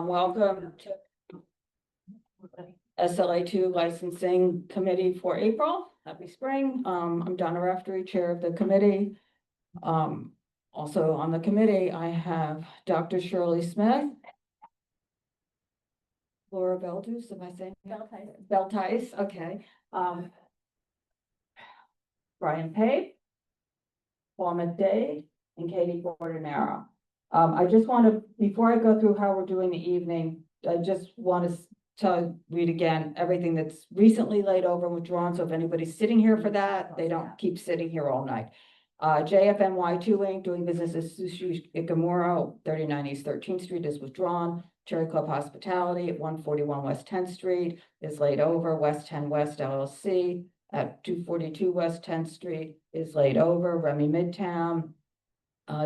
Welcome to SLA2 Licensing Committee for April. Happy spring. I'm Donna Raftery, Chair of the committee. Also on the committee, I have Dr. Shirley Smith, Laura Beltus, am I saying? Beltice, okay. Brian Pape, Paul McDade, and Katie Bordenaro. I just want to, before I go through how we're doing the evening, I just want to read again everything that's recently laid over and withdrawn. So if anybody's sitting here for that, they don't keep sitting here all night. JFNY 2 Inc. doing business as Sushi Ikamura, 39 East 13th Street is withdrawn. Cherry Club Hospitality at 141 West 10th Street is laid over. West 10 West LLC at 242 West 10th Street is laid over. Remy Midtown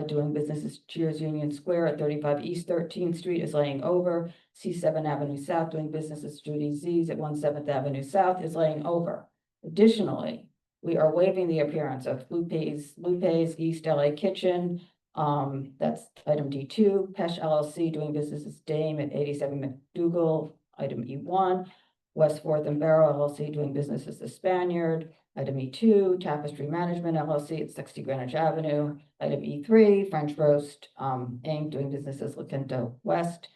doing business as Cheers Union Square at 35 East 13th Street is laying over. C7 Avenue South doing business as Judy Z's at 17th Avenue South is laying over. Additionally, we are waiving the appearance of Lupe's East LA Kitchen. That's item D2. Pesh LLC doing business as Dame at 87 McDougal, item E1. West 4th and Barrow LLC doing business as the Spaniard, item E2. Tapestry Management LLC at 60 Greenwich Avenue, item E3. French Roast Inc. doing business as La Quinta West,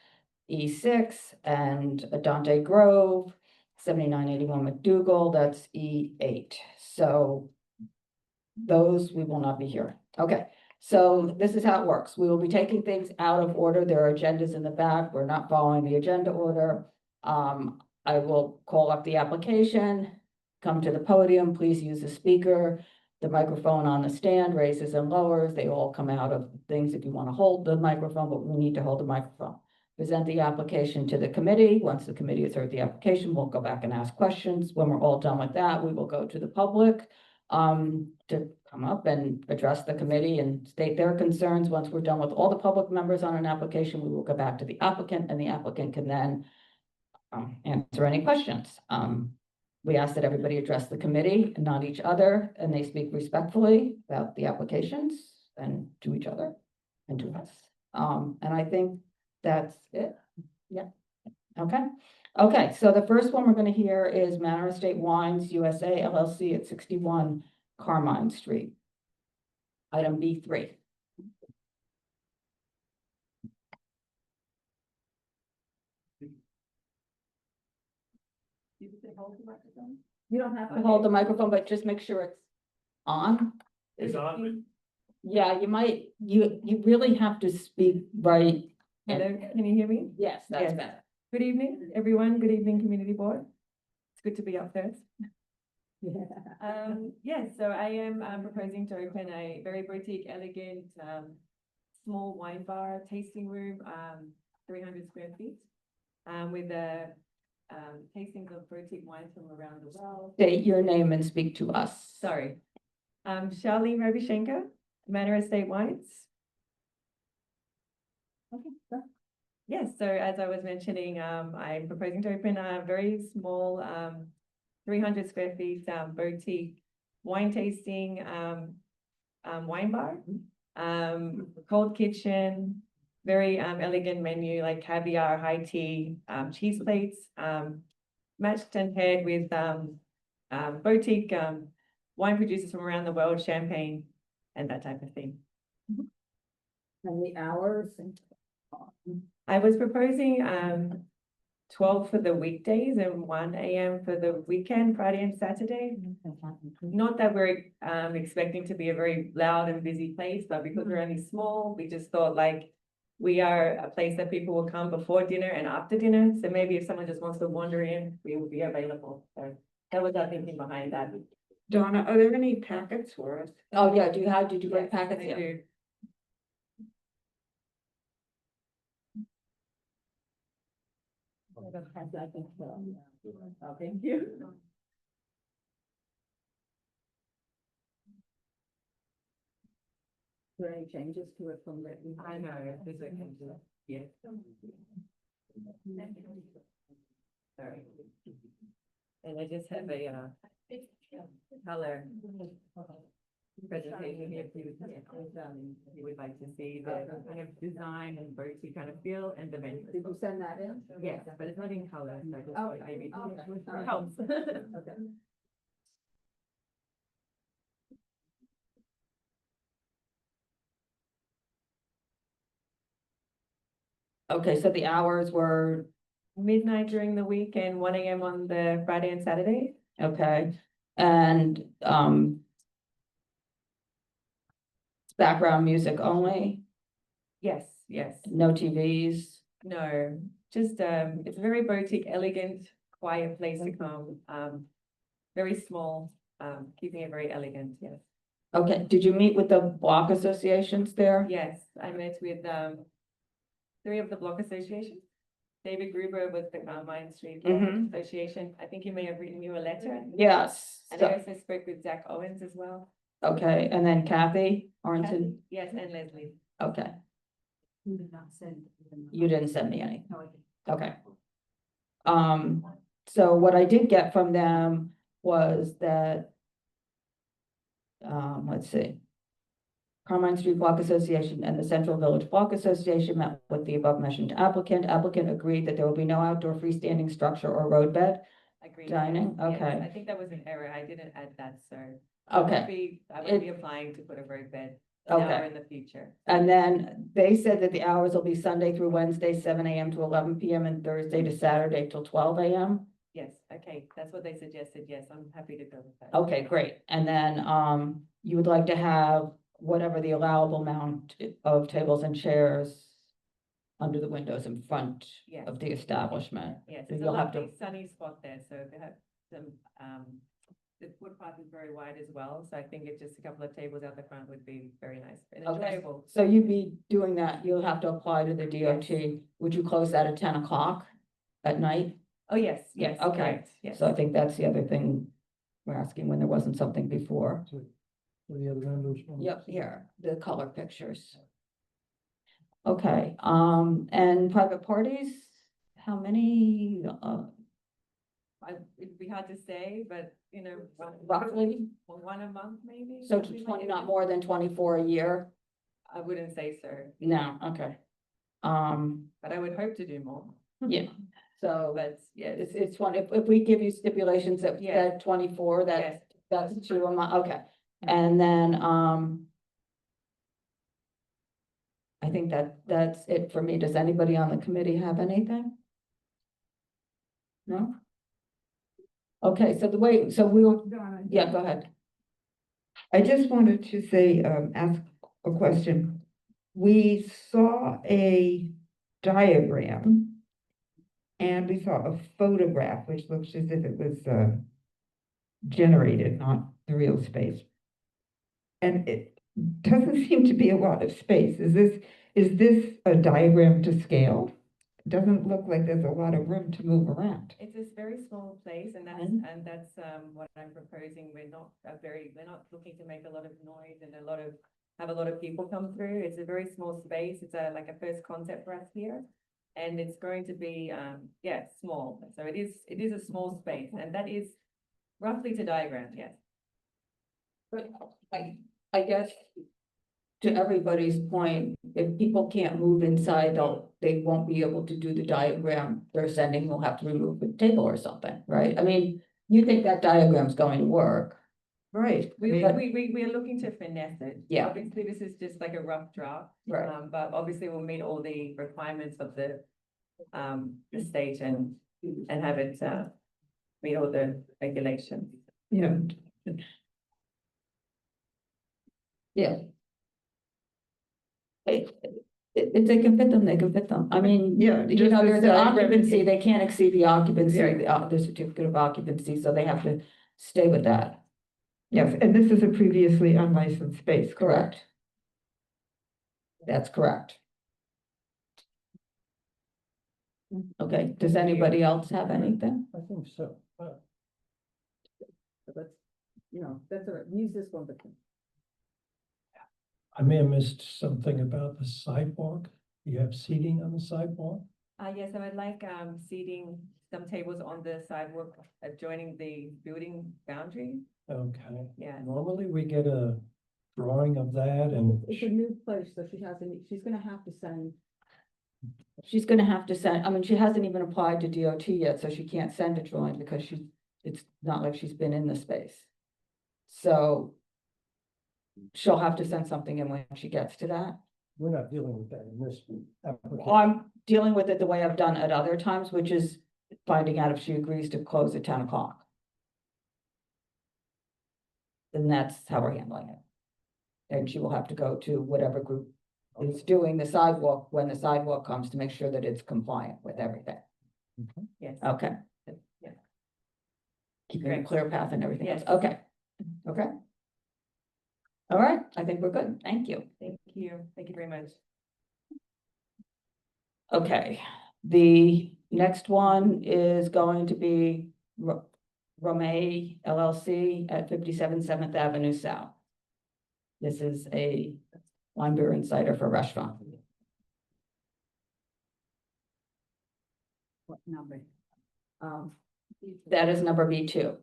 E6. And Dante Grove, 7981 McDougal, that's E8. So those we will not be here. Okay, so this is how it works. We will be taking things out of order. There are agendas in the back. We're not following the agenda order. I will call up the application, come to the podium, please use the speaker, the microphone on the stand raises and lowers. They all come out of things if you want to hold the microphone, but we need to hold the microphone. Present the application to the committee. Once the committee has heard the application, we'll go back and ask questions. When we're all done with that, we will go to the public to come up and address the committee and state their concerns. Once we're done with all the public members on an application, we will go back to the applicant, and the applicant can then answer any questions. We ask that everybody address the committee and not each other, and they speak respectfully about the applications and to each other and to us. And I think that's it. Yeah. Okay. Okay. So the first one we're going to hear is Manor Estate Wines USA LLC at 61 Carmine Street. Item B3. You don't have to hold the microphone, but just make sure it's on. It's on. Yeah, you might, you really have to speak right. Hello, can you hear me? Yes, that's Yes. better. Good evening, everyone. Good evening, community board. It's good to be up first. Yes, so I am proposing to open a very boutique, elegant, small wine bar tasting room, 300 square feet, with a tastings of boutique wines from around the world. State your name and speak to us. Sorry. Charlene Robishenko, Manor Estate Wines. Okay, sure. Yes, so as I was mentioning, I'm proposing to open a very small 300 square feet boutique wine tasting wine bar, cold kitchen, very elegant menu like caviar, high tea, cheese plates, matched and paired with boutique wine producers from around the world, champagne, and that type of thing. And the hours? I was proposing 12 for the weekdays and 1 a.m. for the weekend, Friday and Saturday. Not that we're expecting to be a very loud and busy place, but because we're only small, we just thought like we are a place that people will come before dinner and after dinner. So maybe if someone just wants to wander in, we will be available. So that was our thinking behind that. Donna, are there any packets for us? Oh, yeah, did you bring Yes, packets? I Yeah. do. Oh, thank you. Are there any changes to it from that? I know, there's a yeah. Sorry. And I just have a color. presentation here previously, you would like to see the kind of design and boutique kind of feel and the menu. Did you send that in? Yes, but it's not in color, so just Oh, like maybe okay. helps. Okay. Okay, so the hours were, Midnight during the week and 1 a.m. on the Friday and Saturday. okay, and, background music only, Yes, yes. no TVs. No, just, it's a very boutique, elegant, quiet place to come. Very small, keeping it very elegant, yes. Okay, did you meet with the block associations there? Yes, I met with, 3 of the block associations. David Gruber with the Carmine Street Block Mhm. Association. I think he may have written you a letter. Yes, And I so, also spoke with Zach Owens as well. okay, and then Kathy Arnton, Kathy? Yes, and Leslie. okay, You did not send. you didn't send me any, No, I didn't. okay. So what I did get from them was that, let's see. Carmine Street Block Association and the Central Village Block Association met with the above mentioned applicant. Applicant agreed that there will be no outdoor freestanding structure or roadbed. Agreed. Dining, yes, yes. okay. I think that was an error. I didn't add that, so. Okay, I would be applying to put a road bed now or okay. in the future. And then they said that the hours will be Sunday through Wednesday, 7 a.m. to 11 p.m. and Thursday to Saturday till 12 a.m. Yes, okay, that's what they suggested. Yes, I'm happy to go with that. Okay, great. And then, you would like to have whatever the allowable amount of tables and chairs under the windows in front Yes. of the establishment. Yes, So it's a you'll have to- lovely sunny spot there, so if you have some, the footpath is very wide as well, so I think it's just a couple of tables out the front would be very nice and Okay. enjoyable. So you'd be doing that, you'll have to apply to the DOT. Would you close that at 10 o'clock at night? Oh, yes, yes, Okay. correct, yes. So I think that's the other thing we're asking when there wasn't something before. The other members. Yep, here, the color pictures. Okay, and private parties, how many, It'd be hard to say, but, you know, roughly? one a month maybe? So something like 20, that. not more than 24 a year? I wouldn't say so, No, okay. but I would hope to do more. Yeah, so But yes, it's one, if we give you stipulations that, Yeah. that 24, yes, that's 2 a month, okay. And then, I think that's it for me. Does anybody on the committee have anything? No? Okay, so we'll, Donna, yeah, go ahead. I just wanted to say, ask a question. We saw a diagram and we saw a photograph, which looks as if it was, generated, not the real space. And it doesn't seem to be a lot of space. Is this a diagram to scale? It doesn't look like there's a lot of room to move around. it's this very small place and Mhm. that's what I'm proposing. We're not looking to make a lot of noise and have a lot of people come through. It's a very small space. It's like a first concept for us here. And it's going to be, small. So it is a small space and that is roughly to diagram, yes. But I guess to everybody's point, if people can't move inside, they won't be able to do the diagram they're sending, we'll have to remove the table or something, right? I mean, you think that diagram's going to work? Right. We But- are looking to finesse it. Yeah. Obviously, this is just like a rough draft. Right. But obviously we'll meet all the requirements of the state and have it, meet all the regulations. Yeah. Yeah. If they can fit them, they can fit them. I mean, Yeah, you just know, the there's an diagram. occupancy, they can't exceed the occupancy, Yeah. the certificate of occupancy, so they have to stay with that. Yes, and this is a previously unlicensed space, correct? Correct. That's correct. Okay, does anybody else have anything? I think so. Let's, that's all right, use this one, but. I may have missed something about the sidewalk. You have seating on the sidewalk? Yes, I would like, seating some tables on the sidewalk adjoining the building boundary. Okay. Yeah. Normally we get a drawing of that and? It's a new place, so she's gonna have to send. She's gonna have to send, I mean, she hasn't even applied to DOT yet, so she can't send a drawing because it's not like she's been in the space. So she'll have to send something in when she gets to that. We're not dealing with that in this application. I'm dealing with it the way I've done at other times, which is finding out if she agrees to close at 10 o'clock. And that's how we're handling it. And she will have to go to whatever group is doing the sidewalk when the sidewalk comes to make sure that it's compliant with everything. Yes. Okay. Yeah. Keeping a Great. clear path and everything else. Yes. Okay. Okay. All right, I think we're good. Thank you. Thank you. Thank you very much. Okay, the next one is going to be Romaee LLC at 57 7th Avenue South. This is a wine, beer, and cider for restaurant. What number? That is number B2.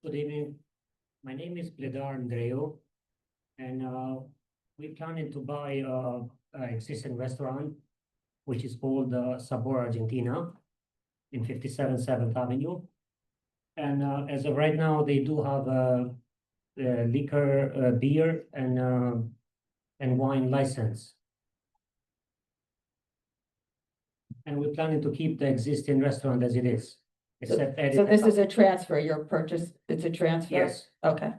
Good evening. My name is Bledar Andreu, and we're planning to buy an existing restaurant, which is called Sabor Argentina in 57 7th Avenue. And as of right now, they do have a liquor, beer, and wine license. And we're planning to keep the existing restaurant as it is, except So adding this is a transfer, your purchase, it's a transfer? Yes. Okay,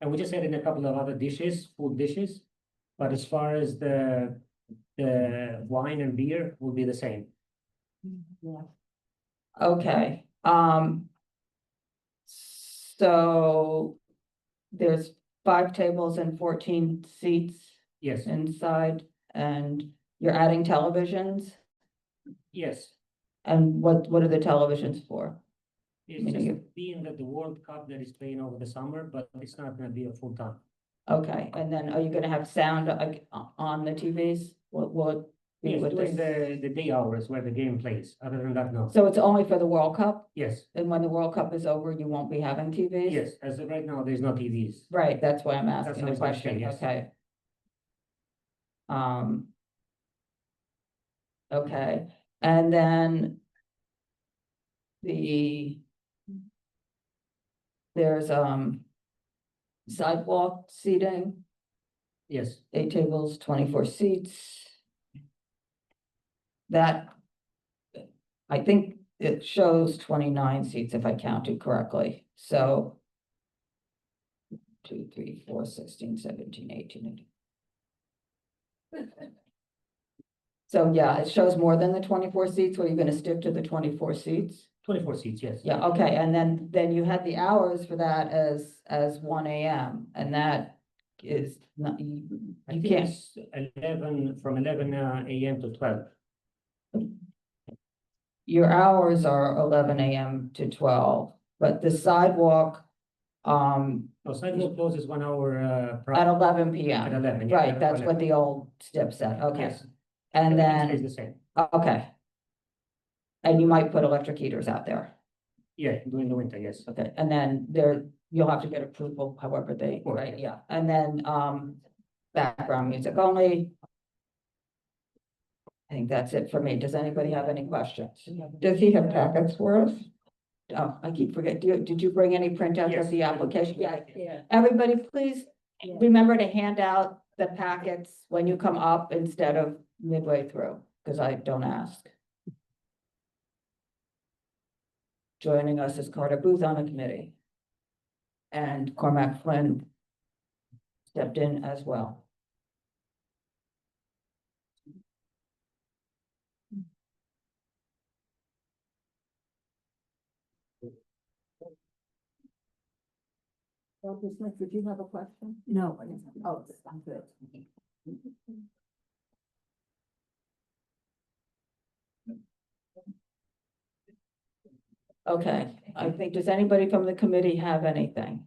And we just added a couple of other dishes, food dishes, but as far as the wine and beer will be the same. okay, so there's 5 tables and 14 seats Yes, inside, and you're adding televisions? yes. And what are the televisions for? It's Meaning you- just being that the World Cup that is playing over the summer, but it's not gonna be a full time. Okay, and then are you gonna have sound like on the TVs? Will it be Yes, with during this? the day hours where the game plays. Other than that, no. So it's only for the World Cup? Yes, And when the World Cup is over, you won't be having TVs? yes. As of right now, there's no TVs. Right, that's why I'm That's asking how the it's gonna stay, question, yes. okay. Okay, and then there's sidewalk seating, Yes, 8 tables, 24 seats. That, I think it shows 29 seats if I counted correctly, so 2, 3, 4, 16, 17, 18. So yeah, it shows more than the 24 seats. Were you gonna stick to the 24 seats? 24 seats, yes. Yeah, okay, and then you had the hours for that as 1 AM, and that is not, I you think can't. it's 11, from 11 AM to 12. Your hours are 11 AM to 12, but the sidewalk, No, sidewalk closes 1 hour at prior 11 at PM. 11. yeah, Right, that's 11. what the old stip said, okay, Yes. and Everything stays then, the same. okay. And you might put electric heaters out there, Yeah, during the winter, yes. okay, and then you'll have to get approval, however they, Of course, right, yes. yeah, and then, background music only. I think that's it for me. Does anybody have any questions? Does he have packets for us? Oh, I keep forgetting. Did you bring any printouts Yes, of the I do. application? Yeah. Everybody, please remember to hand out the packets when you come up instead of midway through, because I don't ask. Joining us is Carter Booth on the committee. And Cormac Flynn stepped in as well. Dr. Smith, did you have a question? No. Oh, I'm good. Okay, I think, does anybody from the committee have anything?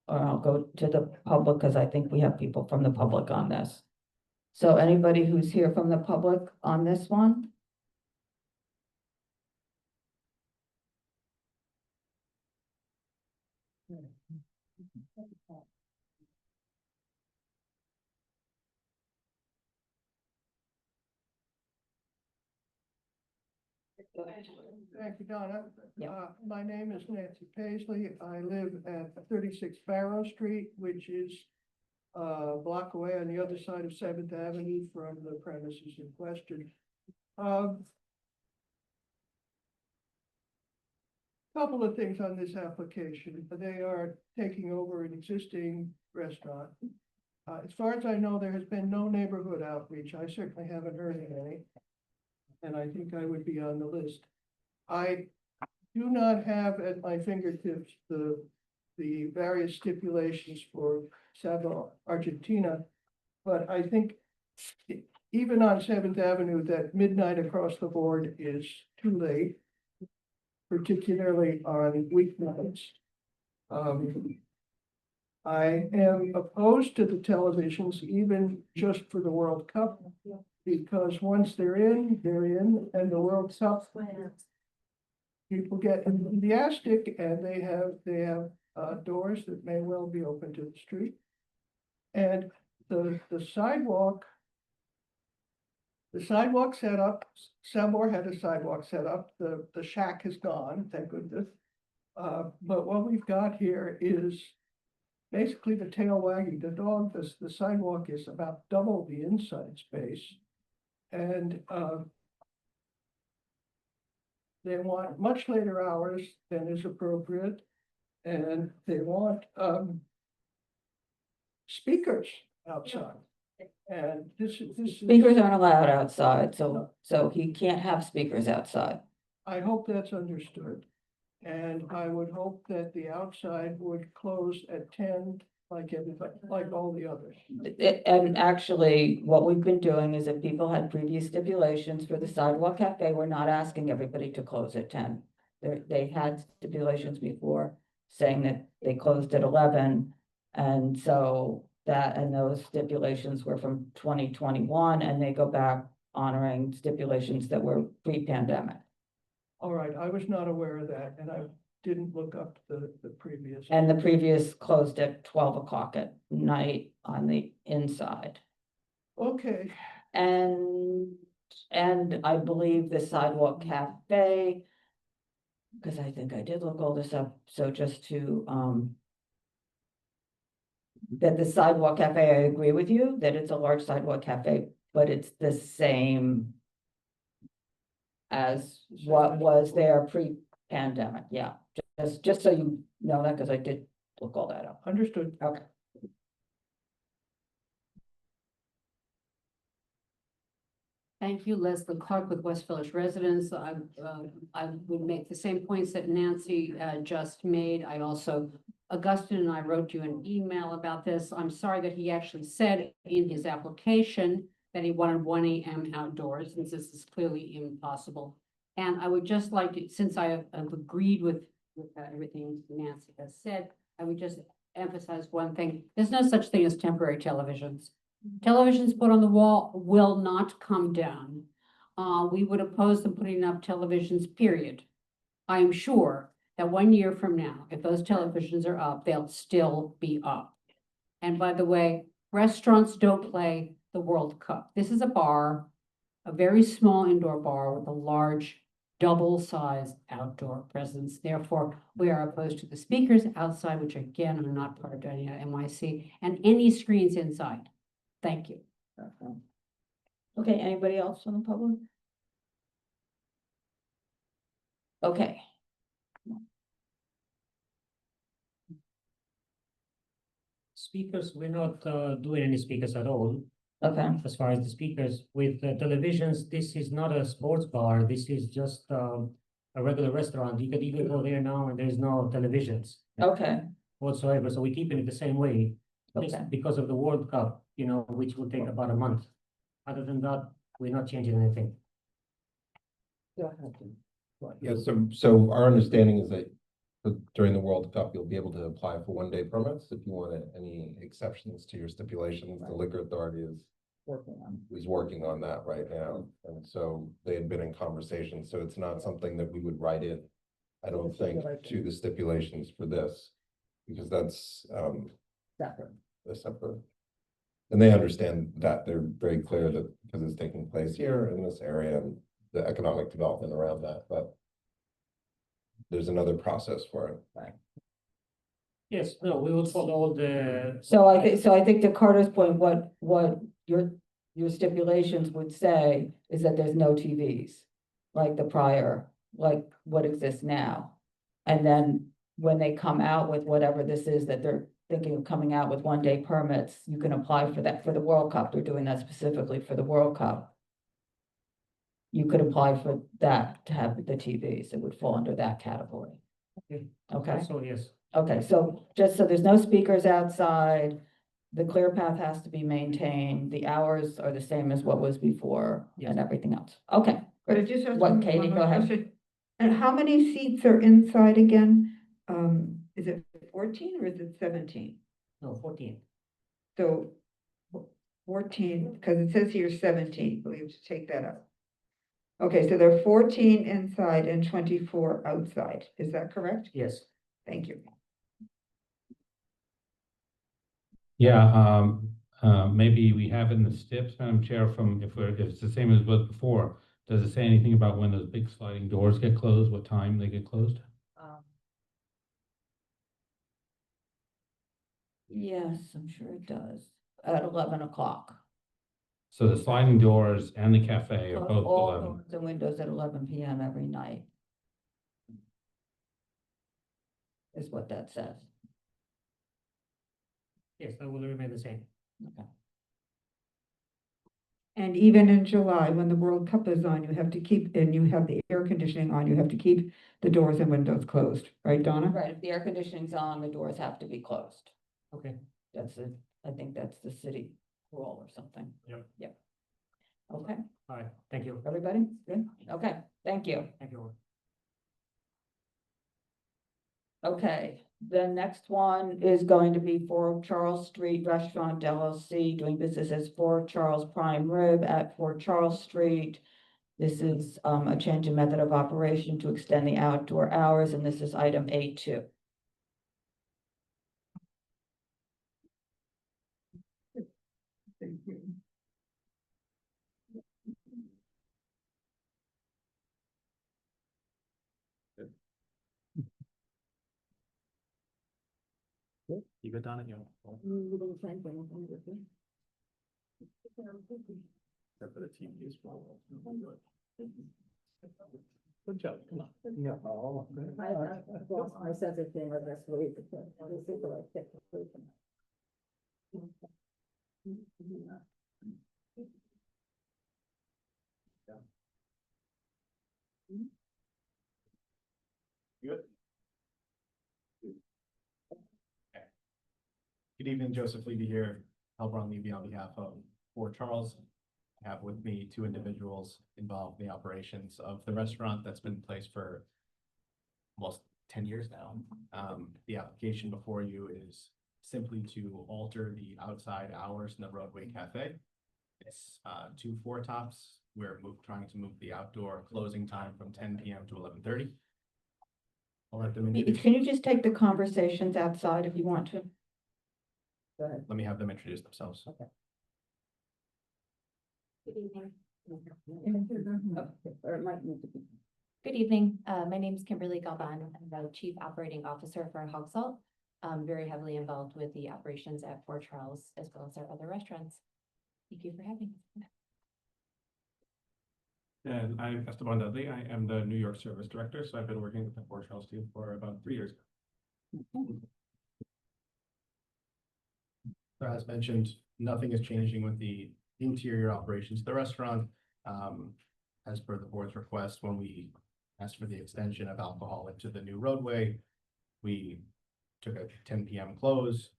Or I'll go to the public, because I think we have people from the public on this. So anybody who's here from the public on this one? Thank you, Donna. Yeah. My name is Nancy Paisley. I live at 36 Barrow Street, which is a block away on the other side of Seventh Avenue from the premises in question. Couple of things on this application. They are taking over an existing restaurant. As far as I know, there has been no neighborhood outreach. I certainly haven't heard of any. And I think I would be on the list. I do not have at my fingertips the various stipulations for Savo Argentina, but I think even on Seventh Avenue, that midnight across the board is too late, particularly on weeknights. I am opposed to the televisions, even just for the World Cup, because once they're in, and the World Cup, people get enthusiastic and they have doors that may well be open to the street. And the sidewalk set up, Sabor had a sidewalk set up, the shack is gone, thank goodness. But what we've got here is basically the tail wagging the dog. The sidewalk is about double the inside space. And they want much later hours than is appropriate. And they want speakers outside. And this is. Speakers aren't allowed outside, so he can't have speakers outside. I hope that's understood. And I would hope that the outside would close at 10, like everybody, like all the others. And actually, what we've been doing is if people had previous stipulations for the sidewalk cafe, we're not asking everybody to close at 10. They had stipulations before saying that they closed at 11. And so those stipulations were from 2021, and they go back honoring stipulations that were pre-pandemic. All right, I was not aware of that, and I didn't look up the previous. And the previous closed at 12 o'clock at night on the inside. Okay, And I believe the sidewalk cafe, because I think I did look all this up, so just to, that the sidewalk cafe, I agree with you, that it's a large sidewalk cafe, but it's the same as what was there pre-pandemic, yeah. Just so you know that, because I did look all that up. understood. Okay. Thank you, Leslie Clark with West Village Residents. I would make the same points that Nancy just made. I also, Augustine and I wrote you an email about this. I'm sorry that he actually said in his application that he wanted 1 AM outdoors, since this is clearly impossible. And I would just like to, since I have agreed with everything Nancy has said, I would just emphasize one thing. There's no such thing as temporary televisions. Televisions put on the wall will not come down. We would oppose them putting up televisions, period. I am sure that 1 year from now, if those televisions are up, they'll still be up. And by the way, restaurants don't play the World Cup. This is a bar, a very small indoor bar with a large double-sized outdoor presence. Therefore, we are opposed to the speakers outside, which again are not part of NYC, and any screens inside. Thank you. Okay, anybody else from the public? Okay. Speakers, we're not doing any speakers at all. Okay, As far as the speakers with televisions, this is not a sports bar. This is just a regular restaurant. You could even go there now and there's no televisions okay, whatsoever. So we're keeping it the same way. Just okay. because of the World Cup, which will take about a month. Other than that, we're not changing anything. Yeah, so our understanding is that during the World Cup, you'll be able to apply for 1-day permits if you want any exceptions to your stipulations. The liquor authority is working on that right now. And so they had been in conversation, so it's not something that we would write in, I don't think, to the stipulations for this, because that's a separate. And they understand that. They're very clear that because it's taking place here in this area, and the economic development around that, but there's another process for it. Yes, no, we will follow the. So I think to Carter's point, what your stipulations would say is that there's no TVs. Like the prior, like what exists now. And then when they come out with whatever this is that they're thinking of coming out with 1-day permits, you can apply for that for the World Cup. They're doing that specifically for the World Cup. You could apply for that to have the TVs. It would fall under that category. Okay. So, yes, Okay, so just so there's no speakers outside, the clear path has to be maintained, the hours are the same as what was before and Yes. everything else. Okay, But I great. just have. What, one Katie, more go ahead. question. And how many seats are inside again? Is it 14 or is it 17? no, 14. So 14, because it says here 17, but we have to take that out. Okay, so there are 14 inside and 24 outside. Is that correct? Yes, Thank you. Yeah, maybe we have in the steps, Madam Chair, from if it's the same as was before, does it say anything about when those big sliding doors get closed, what time they get closed? Yes, I'm sure it does, at 11 o'clock. So the sliding doors and the cafe are both All 11. doors and windows at 11 PM every night. Is what that says. yes, that will remain the same. Okay. And even in July, when the World Cup is on, you have to keep, and you have the air conditioning on, you have to keep the doors and windows closed, right, Donna? Right, if the air conditioning's on, the doors have to be closed. Okay, That's it, I think that's the city rule or something. Yep. Yep. Okay, all right, thank you, everybody, good, okay, thank you. thank you. Okay, the next one is going to be for Charles Street Restaurant LLC, doing business as 4 Charles Prime Rib at 4 Charles Street. This is a change in method of operation to extend the outdoor hours, and this is item A2. Thank you. You go down at your. Good job, come on. Lost my sense of humor this week. Good. Good evening, Joseph Levy here, Helbron Levy on behalf of Fort Charles. I have with me 2 individuals involved in the operations of the restaurant that's been in place for almost 10 years now. The application before you is simply to alter the outside hours in the Roadway Cafe. It's 2 4 tops. We're trying to move the outdoor closing time from 10 PM to 11:30. I'll let them introduce. Can you just take the conversations outside if you want to? Go ahead. Let me have them introduce themselves. Okay. Good evening. Or it might need to be. Good evening. My name is Kimberly Galvan. I'm the Chief Operating Officer for Hog Salt. I'm very heavily involved with the operations at Fort Charles as well as our other restaurants. Thank you for having me. And I'm Esteban Dudley. I am the New York Service Director, so I've been working with the Fort Charles team for about 3 years. So as mentioned, nothing is changing with the interior operations of the restaurant. As per the board's request, when we asked for the extension of alcohol into the new roadway, we took a 10 PM close.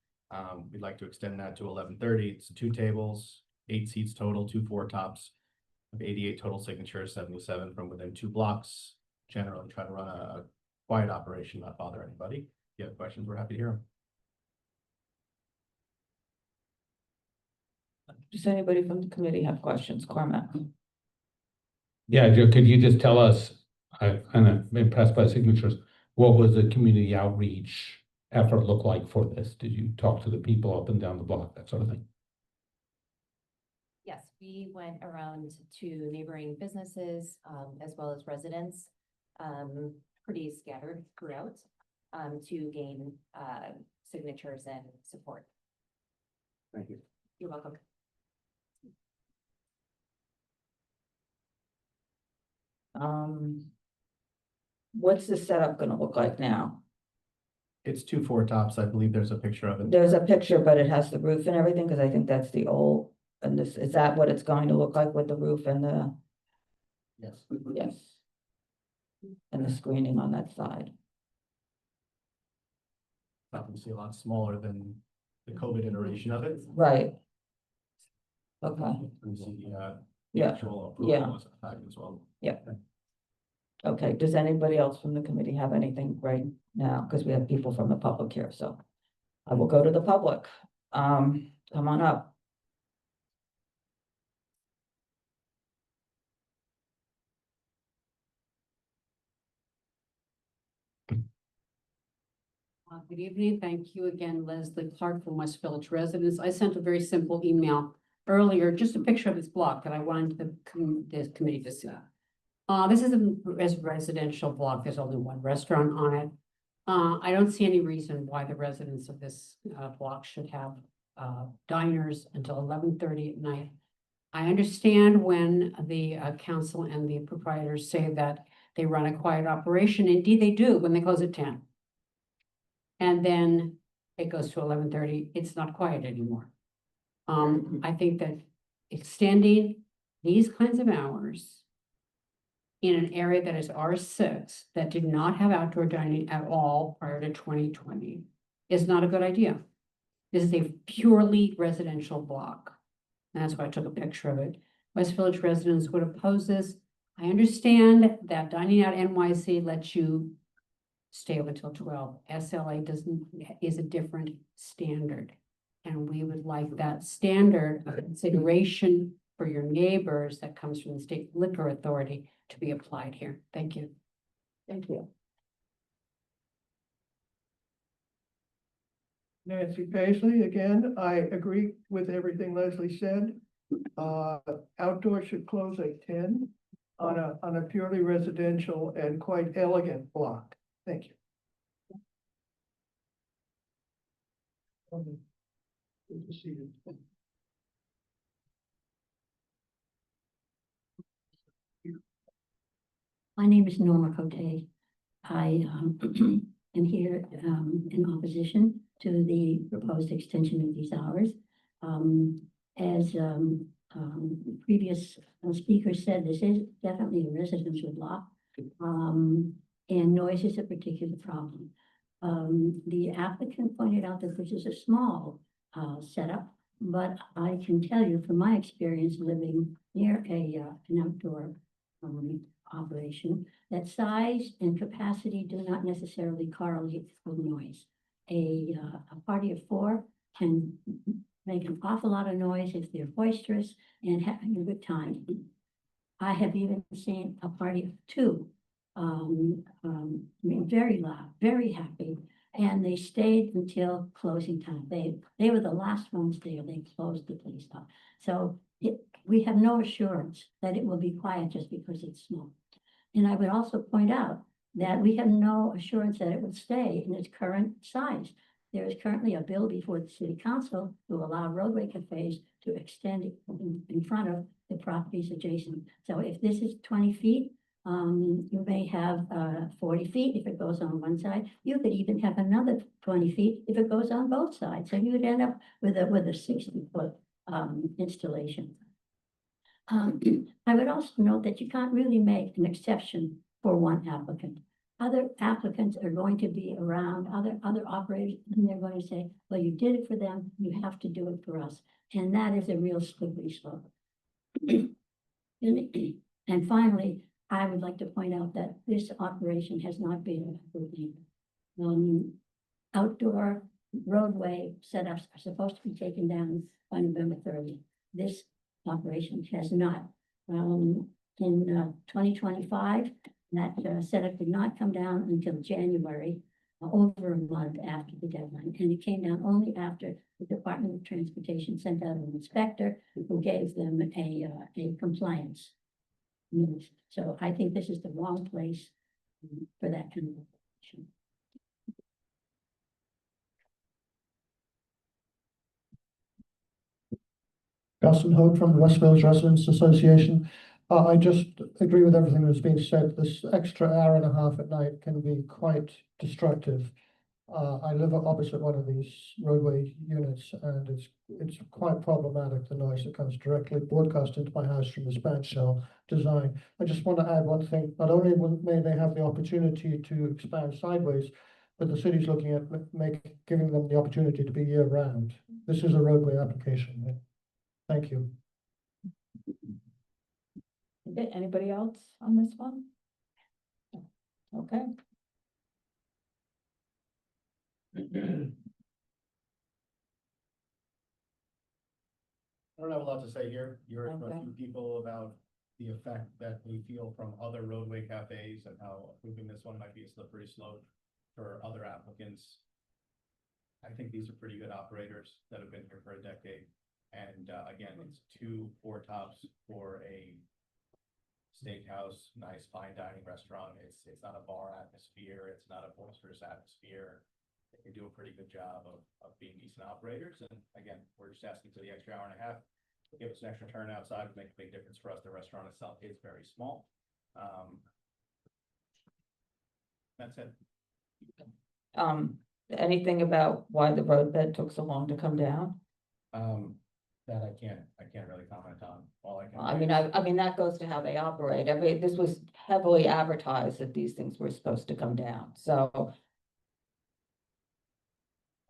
We'd like to extend that to 11:30. It's 2 tables, 8 seats total, 2 4 tops, of 88 total signatures, 77 from within 2 blocks. Generally try to run a quiet operation, not bother anybody. If you have questions, we're happy to hear them. Does anybody from the committee have questions? Cormac? Yeah, Joe, could you just tell us, I kind of impressed by signatures, what was the community outreach effort look like for this? Did you talk to the people up and down the block, that sort of thing? Yes, We went around to neighboring businesses, as well as residents, pretty scattered throughout, to gain, signatures and support. Thank you. You're welcome. What's the setup gonna look like now? It's 2 4 tops. I believe there's a picture of it. There's a picture, but it has the roof and everything, because I think that's the old, and this, is that what it's going to look like with the roof and the, Yes. yes. And the screening on that side. Obviously a lot smaller than the COVID iteration of it. Right. Okay, You see the yeah, actual yeah. approval was a fact as well. okay. Does anybody else from the committee have anything right now? Because we have people from the public here, so I will go to the public. Come on up. Good evening. Thank you again, Leslie Clark from West Village Residents. I sent a very simple email earlier, just a picture of this block that I wanted this committee to see. This is a residential block. There's only one restaurant on it. I don't see any reason why the residents of this block should have diners until 11:30 at night. I understand when the council and the proprietors say that they run a quiet operation. Indeed, they do when they close at 10. And then it goes to 11:30, it's not quiet anymore. I think that extending these kinds of hours in an area that is R6, that did not have outdoor dining at all prior to 2020, is not a good idea. This is a purely residential block. And that's why I took a picture of it. West Village residents would oppose this. I understand that Dining Out NYC lets you stay open until 12. SLA is a different standard. And we would like that standard of consideration for your neighbors that comes from the State Liquor Authority to be applied here. Thank you. Thank you. Nancy Paisley, again, I agree with everything Leslie said. Outdoor should close at 10 on a purely residential and quite elegant block. Thank you. Good to see you. My name is Norma Cote. I am here in opposition to the proposed extension of these hours. As previous speaker said, this is definitely a residential block, and noise is a particular problem. The applicant pointed out that this is a small setup, but I can tell you from my experience living near an outdoor operation, that size and capacity do not necessarily correlate with noise. A party of 4 can make an awful lot of noise if they're boisterous and having a good time. I have even seen a party of 2, very loud, very happy, and they stayed until closing time. They were the last ones there. They closed the place up. So we have no assurance that it will be quiet just because it's small. And I would also point out that we have no assurance that it would stay in its current size. There is currently a bill before the city council to allow roadway cafes to extend it in front of the properties adjacent. So if this is 20 feet, you may have 40 feet if it goes on one side. You could even have another 20 feet if it goes on both sides. So you would end up with a 60-foot installation. I would also note that you can't really make an exception for one applicant. Other applicants are going to be around, other operators, and they're going to say, well, you did it for them, you have to do it for us. And that is a real slippery slope. And finally, I would like to point out that this operation has not been approved. Outdoor roadway setups are supposed to be taken down by November 30th. This operation has not. In 2025, that setup did not come down until January. over a month after the deadline, and it came down only after the Department of Transportation sent out an inspector who gave them a compliance notice. So I think this is the wrong place for that kind of action. Gaston Hope from the West Village Residents Association. I just agree with everything that's been said. This extra hour and a half at night can be quite destructive. I live opposite one of these roadway units, and it's quite problematic, the noise that comes directly broadcast into my house from this bad shell design. I just want to add one thing. Not only may they have the opportunity to expand sideways, but the city's looking at giving them the opportunity to be year round. This is a roadway application. Thank you. Okay, anybody else on this one? Okay. I don't have a lot to say here. You heard from a Okay. few people about the effect that we feel from other roadway cafes and how approving this one might be a slippery slope for other applicants. I think these are pretty good operators that have been here for a decade. And again, it's 2 4 tops for a steakhouse, nice fine dining restaurant. It's not a bar atmosphere. It's not a boisterous atmosphere. They do a pretty good job of being decent operators. And again, we're just asking for the extra hour and a half. Give us an extra turn outside, would make a big difference for us. The restaurant itself is very small. That's it. Anything about why the roadbed took so long to come down? That I can't really comment on. All I can. I mean, that goes to how they operate. I mean, this was heavily advertised that these things were supposed to come down, so.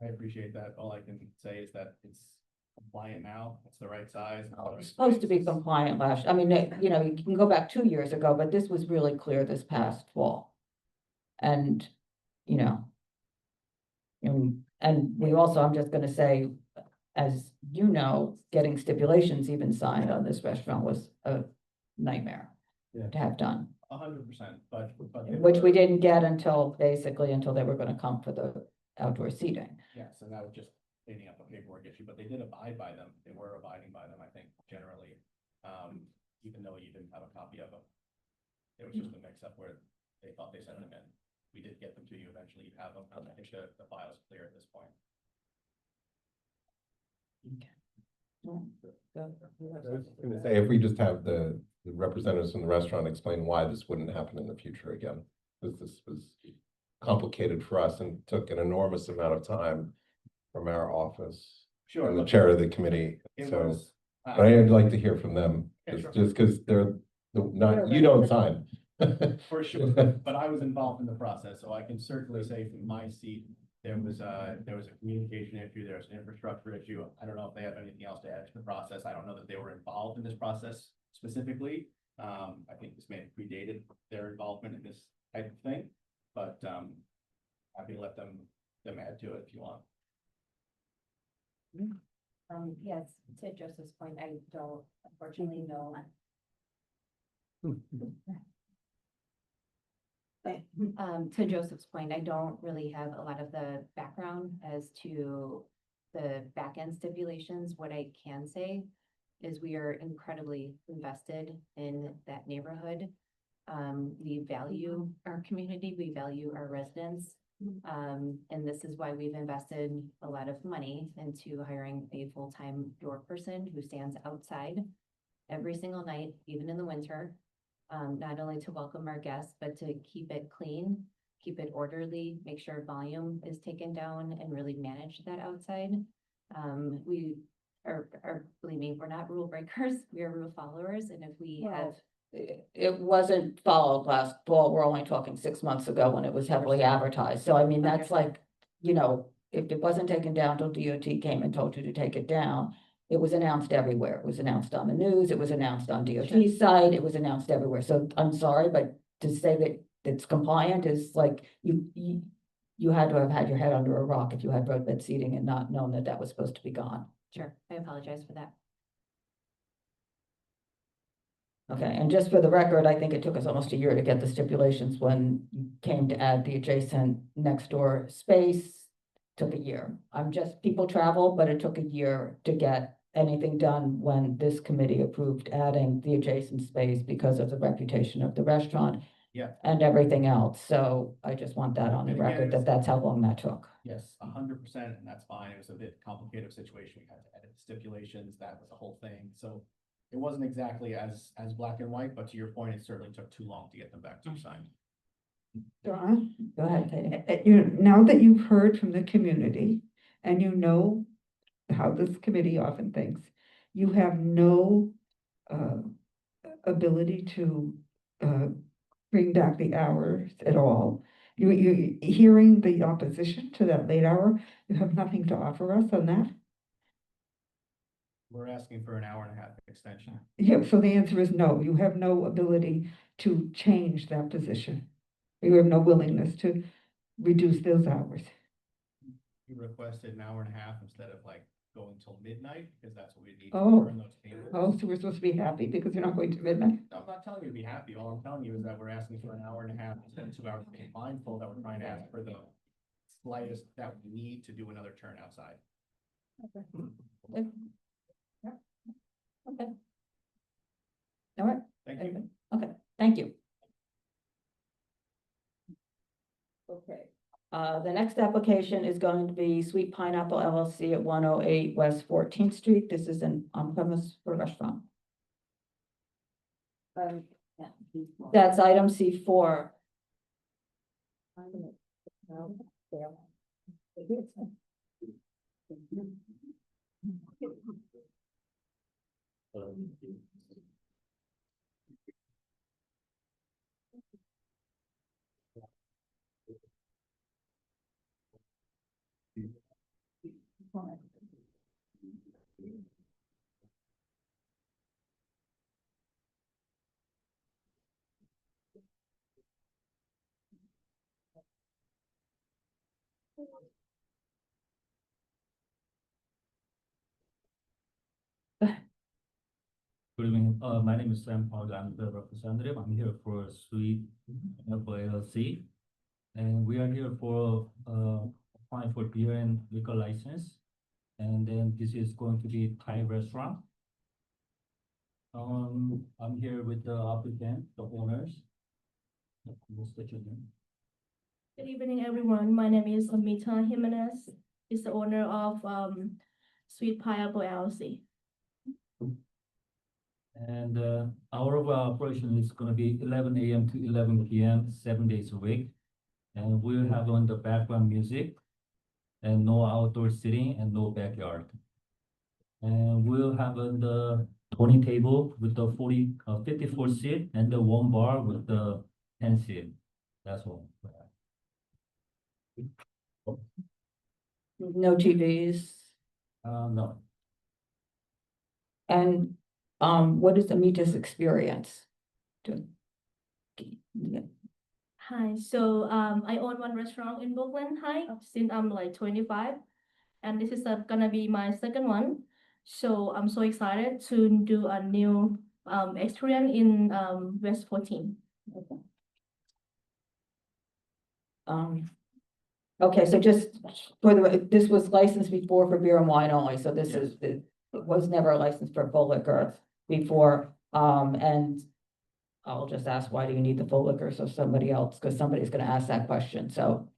I appreciate that. All I can say is that it's compliant now. It's the right size. It's supposed to be compliant you know, you can go back 2 years ago, but this was really clear this past fall. And, you know. And we also, I'm just gonna say, as you know, getting stipulations even signed on this restaurant was a nightmare to have done. 100%, but. Which we didn't get until they were gonna come for the outdoor seating. Yes, and that was just cleaning up a paperwork issue, but they did abide by them. They were abiding by them, I think, generally. Even though you didn't have a copy of them. It was just a mix up where they thought they sent them in. We did get them to you eventually. You have them. I think the file is clear at this point. I was gonna say, if we just have the representatives from the restaurant explain why this wouldn't happen in the future again, because this was complicated for us and took an enormous amount of time from our office. Sure. And the chair of the committee, It so, was, but I'd like to hear from them, Yeah, sure. just because they're not, you don't sign. For sure, but I was involved in the process, so I can certainly say from my seat, there was a communication issue, there was an infrastructure issue. I don't know if they have anything else to add to the process. I don't know that they were involved in this process specifically. I think this may have predated their involvement in this type of thing, but happy to let them add to it if you want. Yes, to Joseph's point, I don't unfortunately know. To Joseph's point, I don't really have a lot of the background as to the back end stipulations. What I can say is we are incredibly invested in that neighborhood. We value our community, we value our residents. And this is why we've invested a lot of money into hiring a full-time door person who stands outside every single night, even in the winter. Not only to welcome our guests, but to keep it clean, keep it orderly, make sure volume is taken down and really manage that outside. We are, believe me, we're not rule breakers, we are rule followers, and if we have. It wasn't followed last fall. We're only talking 6 months ago when it was heavily advertised. So I mean, that's like, you know, if it wasn't taken down till DOT came and told you to take it down, it was announced everywhere. It was announced on the news. It was announced on DOT's site. It was announced everywhere. So I'm sorry, but to say that it's compliant is like you had to have had your head under a rock if you had roadbed seating and not known that that was supposed to be gone. Sure, I apologize for that. Okay, and just for the record, I think it took us almost a year to get the stipulations when you came to add the adjacent next door space. Took a year. I'm just, people travel, but it took a year to get anything done when this committee approved adding the adjacent space because of the reputation of the restaurant. Yeah. And everything else. So I just want that on the And again, record that that's how long that took. Yes, 100%, and that's fine. It was a bit complicated situation. We had to edit the stipulations. That was the whole thing. So it wasn't exactly as black and white, but to your point, it certainly took too long to get them back to you signed. Dawn, Go ahead, Katie. now that you've heard from the community and you know how this committee often thinks, you have no ability to bring back the hours at all. You hearing the opposition to that late hour, you have nothing to offer us on that? We're asking for an hour and a half extension. Yeah, so the answer is no, you have no ability to change that position. You have no willingness to reduce those hours. We requested an hour and a half instead of like going till midnight, because that's what we need Oh. to turn those tables. Oh, so we're supposed to be happy because you're not going to midnight? I'm not telling you to be happy. All I'm telling you is that we're asking for an hour and a half instead of 2 hours. Being mindful that we're trying to ask for the slightest that we need to do another turn outside. Okay. All right. Thank you. Okay, thank you. Okay, the next application is going to be Sweet Pineapple LLC at 108 West 14th Street. This is an on-premise for restaurant. That's item C4. Good evening. My name is Sam Paul. I'm the representative. I'm here for Sweet Pineapple LLC. And we are here for applying for beer and liquor license. And then this is going to be Thai restaurant. I'm here with the applicant, the owners. What's the name? Good evening, everyone. My name is Amita Jimenez. Is the owner of Sweet Pineapple LLC. And hour of operation is going to be 11 a.m. to 11 p.m. 7 days a week. And we'll have on the background music and no outdoor seating and no backyard. And we'll have on the 20 table with the 54 seat and the 1 bar with the 10 seat. That's all. No TVs. No. And what is Amita's experience? Hi, so I own one restaurant in Brooklyn Heights since I'm like 25. And this is gonna be my second one. So I'm so excited to do a new experience in West 14. Okay, so just for this was licensed before for beer and wine only, so this is, it was never licensed for full liquor before, and I'll just ask, why do you need the full liquor? So somebody else, because somebody's gonna ask that question, so.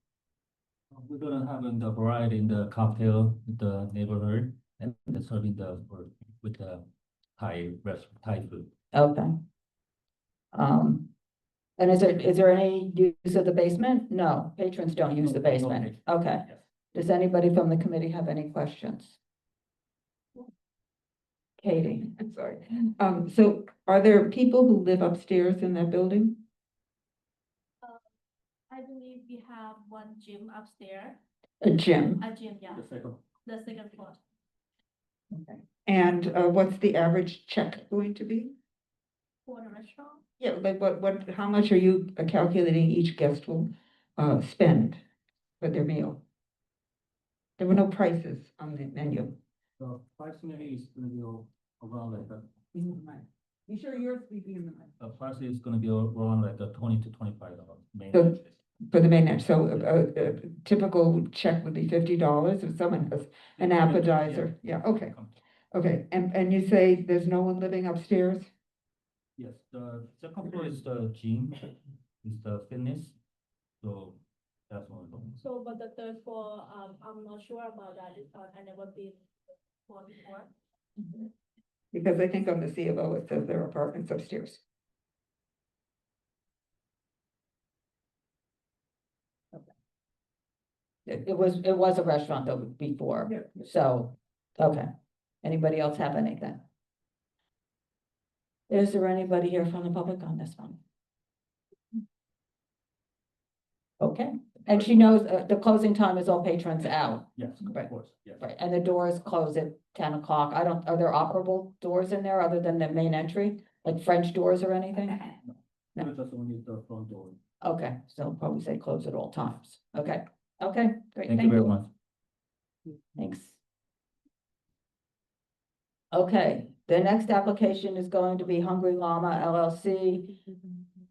We're gonna have the variety in the cocktail with the neighborhood and serving with the Thai food. Okay. And is there any use of the basement? No, patrons don't use the basement. Okay. Yes. Does anybody from the committee have any questions? Katie? I'm sorry. So are there people who live upstairs in that building? I believe we have one gym upstairs. A gym? A gym, yeah. The second floor. And what's the average check going to be? For the restaurant. Yeah, like how much are you calculating each guest will spend for their meal? There were no prices on the menu. So approximately is gonna be around like that. You sure yours speaking in the mic? Price is gonna be around like $20 to $25 main So- entrance. For the main end, so a typical check would be $50 if someone has an appetizer, yeah, okay. Okay, and you say there's no one living upstairs? Yes, the second floor is the gym, is the fitness, so that's one of them. So, but the third floor, I'm not sure about that, I never been for before. Because I think on the C of O, it says there are apartments upstairs. It was a restaurant though before, Yeah. so, okay. Anybody else have anything? Is there anybody here from the public on this one? Okay, and she knows the closing time is all patrons out, Yes, Right. of course, yes. right? And the doors close at 10 o'clock. Are there operable doors in there other than the main entry? Like French doors or anything? No. It's just only the front door. Okay, so probably say close at all times. Okay, okay, great. Thank you very much. Thanks. Okay, the next application is going to be Hungry Llama LLC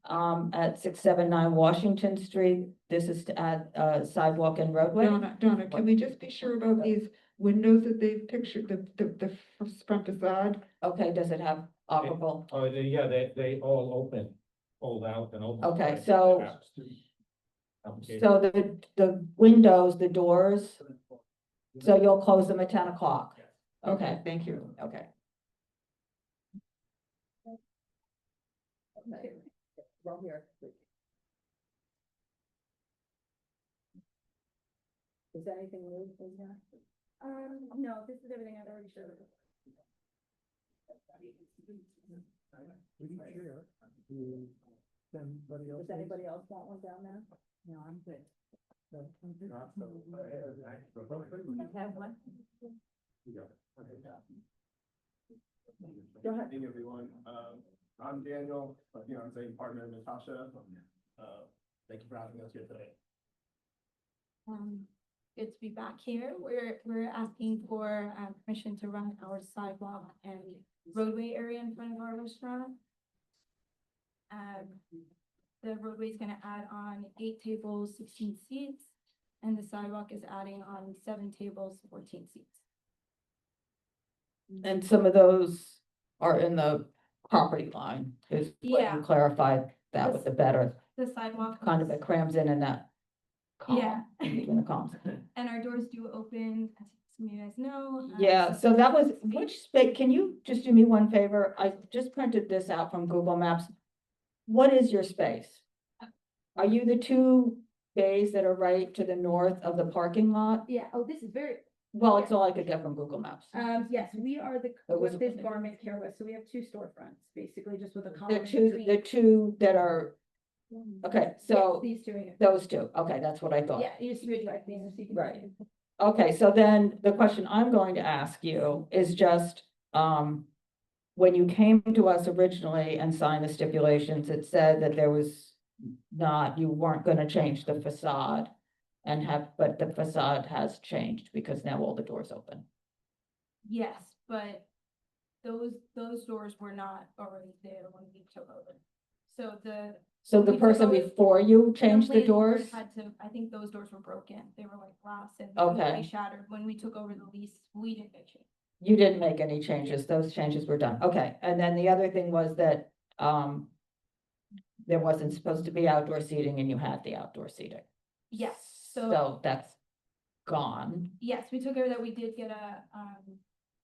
at 679 Washington Street. This is to add sidewalk and roadway. Donna, can we just be sure about these windows that they've pictured, the front facade? Okay, does it have operable? Oh, yeah, they all open, fold out and open. Okay, right? so- Application. So the windows, the doors, so you'll close them at 10 o'clock? Okay, Thank you. okay. Well, here. Is anything new in here? No, this is everything I've already showed. Anybody else? Does anybody else want one down there? No, I'm good. Have one? Go ahead. Good evening, everyone. I'm Daniel, my fiance and partner Natasha. Thank you for having us here today. Good to be back here. We're asking for permission to run our sidewalk and roadway area in front of our restaurant. The roadway is gonna add on 8 tables, 16 seats, and the sidewalk is adding on 7 tables, 14 seats. And some of those are in the property line, is what Yeah. you clarified that with the better, The sidewalk. kind of it crams in that Yeah. column, in between the columns. And our doors do open, as some of you guys know. Yeah, so that was, which space, can you just do me one favor? I just printed this out from Google Maps. What is your space? Are you the 2 bays that are right to the north of the parking lot? Yeah, oh, this is very, Well, it's all I could get from Google Maps. yes, we are the, It was- what this garment care was, so we have 2 storefronts, basically, just with a The column two, between. the 2 that are, okay, Yes, so these 2 here. those 2, okay, that's what I thought. Yeah, you just visualize these, so you can. Right. Okay, so then the question I'm going to ask you is just, when you came to us originally and signed the stipulations, it said that there was not, you weren't gonna change the facade and but the facade has changed because now all the doors open. Yes, but those doors were not already there when we took over. So So when the we took person over, before you changed the Complete owners doors? Had to, I think those doors were broken. They were like glass and Okay. completely shattered. When we took over the lease, we didn't make change. You didn't make any changes, those changes were done, okay, and then the other thing was that, there wasn't supposed to be outdoor seating and you had the outdoor seating. Yes, So that's gone, yes, we took over that. We did get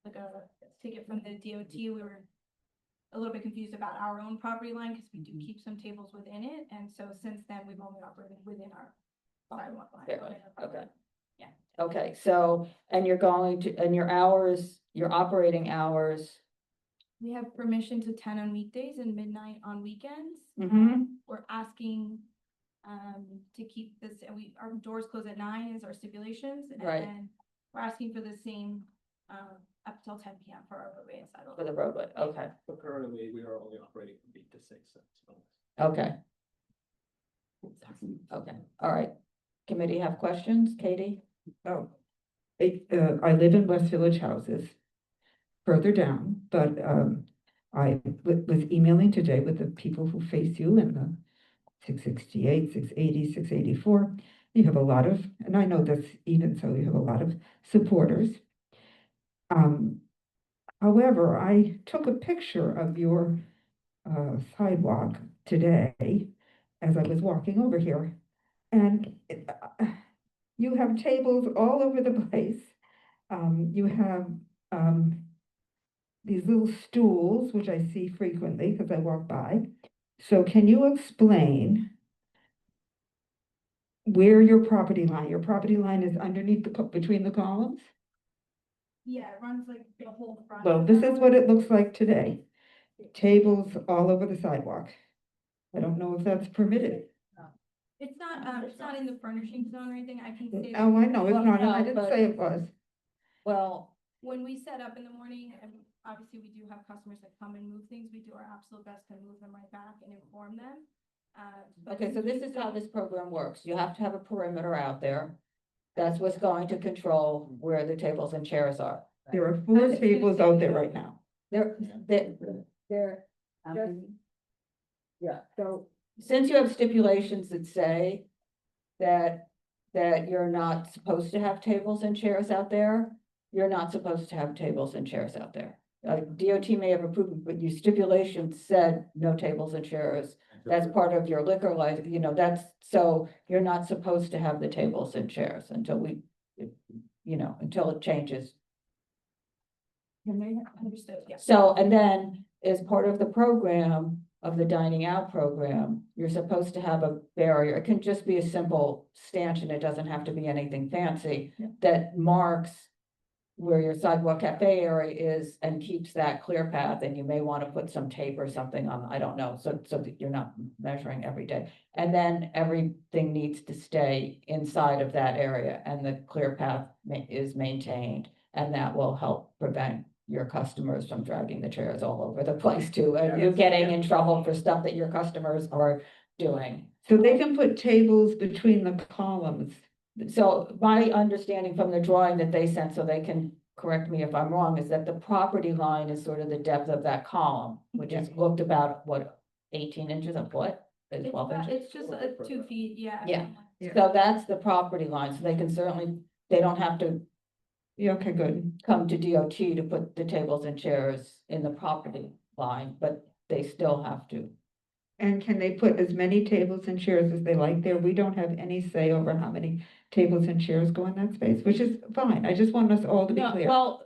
like a ticket from the DOT. We were a little bit confused about our own property line because we do keep some tables within it. And so since then, we've only operated within our sidewalk line. Fair, within our property. okay. Yeah. Okay, so, and you're going to, and your hours, your operating hours, We have permission to 10 on weekdays and midnight on weekends. Mhm. We're asking to keep this, and our doors close at 9 is our stipulations. Right. And we're asking for the same up till 10 PM for our roadway and sidewalk. for the roadway, okay, But currently, we are only operating from 8 to 6. So. okay. Okay, all right. Committee have questions, Katie? Oh, I live in West Village houses, further down, but, I was emailing today with the people who face you in the 668, 680, 684. You have a lot of, and I know this even so, you have a lot of supporters. However, I took a picture of your sidewalk today as I was walking over here. And you have tables all over the place. You have these little stools, which I see frequently because I walk by. So can you explain where your property line is underneath between the columns? Yeah, it runs like the whole front. Well, this is what it looks like today. Tables all over the sidewalk. I don't know if that's permitted. It's not in the furnishing zone or anything, I can say. Oh, I know, it's Well, not, no, I didn't but- say it was. Well, When we set up in the morning, and obviously we do have customers that come and move things, we do our absolute best to move them right back and inform them. But okay, so this is how this program works. You have to have a perimeter out there. That's what's going to control where the tables and chairs are. There are 4 tables out there right now. They're, yeah, so since you have stipulations that say that you're not supposed to have tables and chairs out there, you're not supposed to have tables and chairs out there. DOT may have approved, but your stipulations said no tables and chairs. That's part of your liquor license, you know, that's, so you're not supposed to have the tables and chairs until until it changes. Understood, yeah. So, and then as part of the program, of the dining out program, you're supposed to have a barrier. It can just be a simple stanchion. It doesn't have to be anything fancy that marks where your sidewalk cafe area is and keeps that clear path. And you may want to put some tape or something on, I don't know, so that you're not measuring every day. And then everything needs to stay inside of that area and the clear path is maintained. And that will help prevent your customers from dragging the chairs all over the place too, and you getting in trouble for stuff that your customers are doing. So they can put tables between the columns. So my understanding from the drawing that they sent, so they can correct me if I'm wrong, is that the property line is sort of the depth of that column, which is looked about, what, 18 inches, a foot? Is 12 inches? It's just 2 feet, yeah. Yeah. So that's the property line, so they can certainly, they don't have to Yeah, okay, good. come to DOT to put the tables and chairs in the property line, but they still have to. And can they put as many tables and chairs as they like there? We don't have any say over how many tables and chairs go in that space, which is fine. I just want us all to be No, clear. well,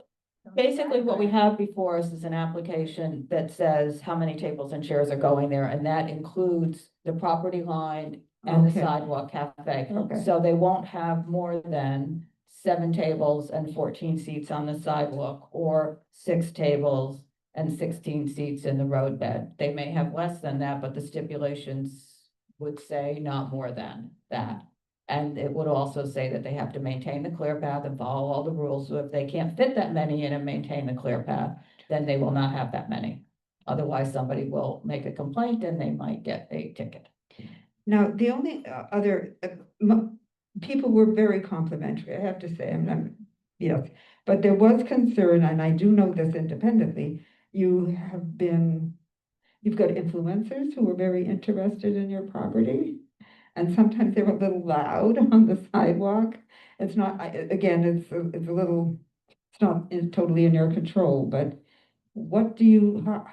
basically what we have before us is an application that says how many tables and chairs are going there, and that includes the property line and the Okay. sidewalk cafe. Okay. So they won't have more than 7 tables and 14 seats on the sidewalk, or 6 tables and 16 seats in the roadbed. They may have less than that, but the stipulations would say not more than that. And it would also say that they have to maintain the clear path and follow all the rules. So if they can't fit that many in and maintain the clear path, then they will not have that many. Otherwise, somebody will make a complaint and they might get a ticket. Now, the only other, people were very complimentary, I have to say, yes. But there was concern, and I do know this independently, you've got influencers who are very interested in your property. And sometimes they're a little loud on the sidewalk. It's not, again, it's a little, it's not totally in your control, but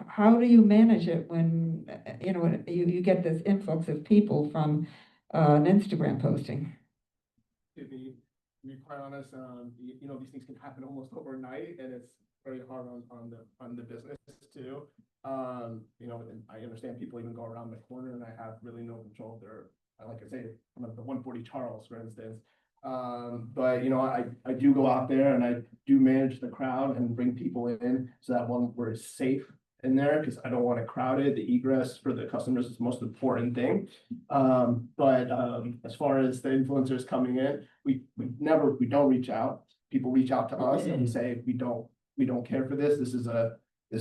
how do you manage it when, you get this influx of people from an Instagram posting? To be quite honest, these things can happen almost overnight, and it's very hard on the business too. And I understand people even go around the corner, and I have really no control of their, like I say, the 140 Charles, for instance. But I do go out there and I do manage the crowd and bring people in so that we're safe in there, because I don't want to crowd it. The egress for the customers is the most important thing. But as far as the influencers coming in, we don't reach out. People reach out to us and say, we don't care for this. This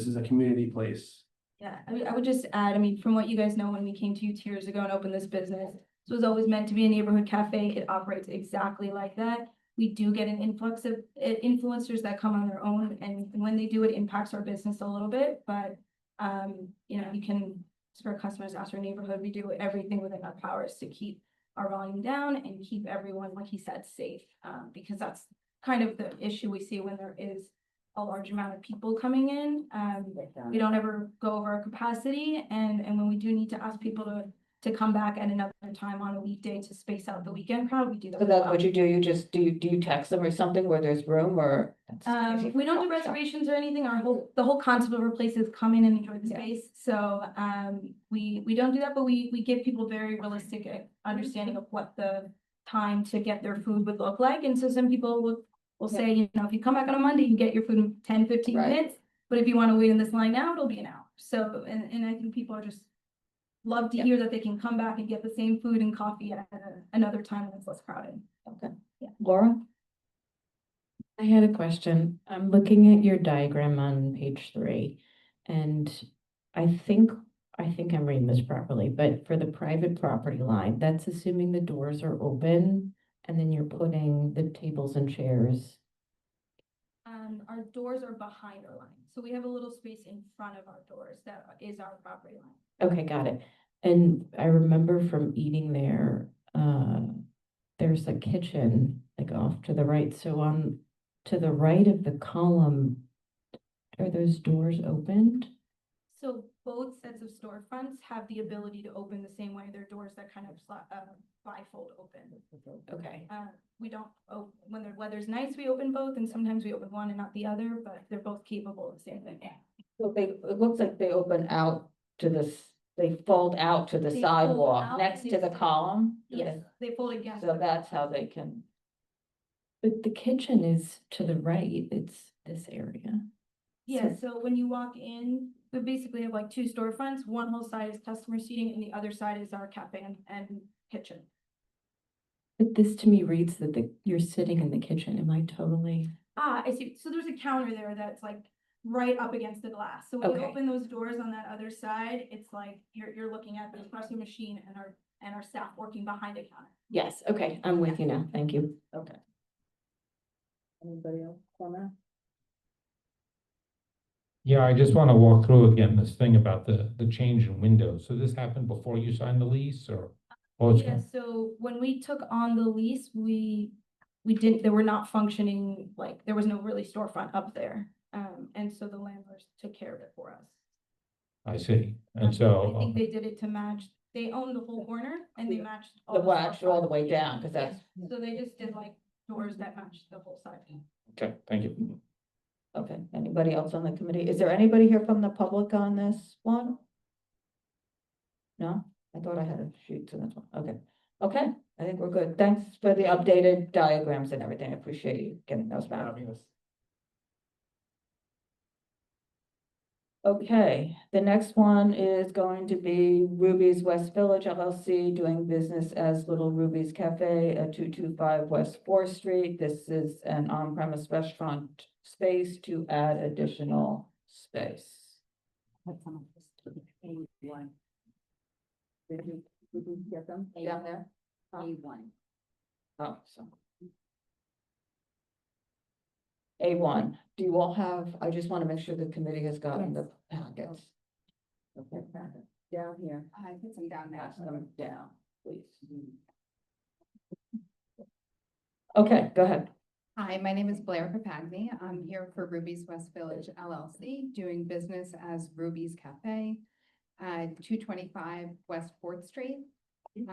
is a community place. Yeah, I would just add, from what you guys know, when we came to you 2 years ago and opened this business, this was always meant to be a neighborhood cafe. It operates exactly like that. We do get an influx of influencers that come on their own, and when they do, it impacts our business a little bit, but You know, you can, for customers, ask our neighborhood, we do everything within our powers to keep our volume down and keep everyone, like he said, safe. Because that's kind of the issue we see when there is a large amount of people coming in. We don't ever go over our capacity, and when we do need to ask people to come back at another time on a weekday to space out the weekend crowd, we do that. So as that's well. what you do, you just, do you text them or something where there's room or? We don't do reservations or anything. The whole concept of our place is come in and enjoy the Yeah. space. So, we don't do that, but we give people very realistic understanding of what the time to get their food would look like. And so some people will say, you know, if you come back on a Monday, you can get your food in 10, 15 Right. minutes. But if you want to wait in this line now, it'll be an hour. So, and I think people are just love to hear that they can come back and get the same food and coffee at another time when it's less crowded. Okay. Yeah. Laura? I had a question. I'm looking at your diagram on page 3, and I think I'm reading this properly, but for the private property line, that's assuming the doors are open, and then you're putting the tables and chairs. Our doors are behind our line. So we have a little space in front of our doors that is our property line. Okay, got it. And I remember from eating there, there's a kitchen like off to the right. So to the right of the column, are those doors opened? So both sets of storefronts have the ability to open the same way. They're doors that kind of bifold open. Okay. We don't, when the weather's nice, we open both, and sometimes we open one and not the other, but they're both capable of the same thing. So it looks like they open out to this, they fold out to the They fold sidewalk out next and to they the column? Yes, they fold against. So that's how they can, But the kitchen is to the right. It's this area. Yeah, so when you walk in, we basically have like 2 storefronts. One whole side is customer seating and the other side is our cafe and kitchen. But this to me reads that you're sitting in the kitchen. Am I totally? Ah, I see. So there's a counter there that's like right up against the glass. So when you Okay. open those doors on that other side, it's like you're looking at the espresso machine and our staff working behind a counter. Yes, okay, I'm with you now. Thank you. okay. Anybody else comment? Yeah, I just want to walk through again this thing about the change in windows. So this happened before you signed the lease or? It's Yeah, so when we took on the lease, we didn't, they were not functioning, like, there was no really storefront up there. And so the landlords took care of it for us. I see. And I so, think they did it to match, they own the whole corner and they matched. The wax all the storefronts. way down, because that's, Yeah, so they just did like doors that matched the whole side. okay, thank you. okay. Anybody else on the committee? Is there anybody here from the public on this one? No? I thought I had a sheet to this one. Okay. Okay, I think we're good. Thanks for the updated diagrams and everything. I appreciate you getting those back. Okay, the next one is going to be Ruby's West Village LLC, doing business as Little Ruby's Cafe at 225 West 4th Street. This is an on-premise restaurant space to add additional space. Did you get them down there? A1. Oh, so. A1, do you all have, I just want to make sure the committee has gotten the packets. Okay, down here. I put some down there. Pass them down, please. Okay, go ahead. Hi, my name is Blair Papagni. I'm here for Ruby's West Village LLC, doing business as Ruby's Cafe at 225 West 4th Street.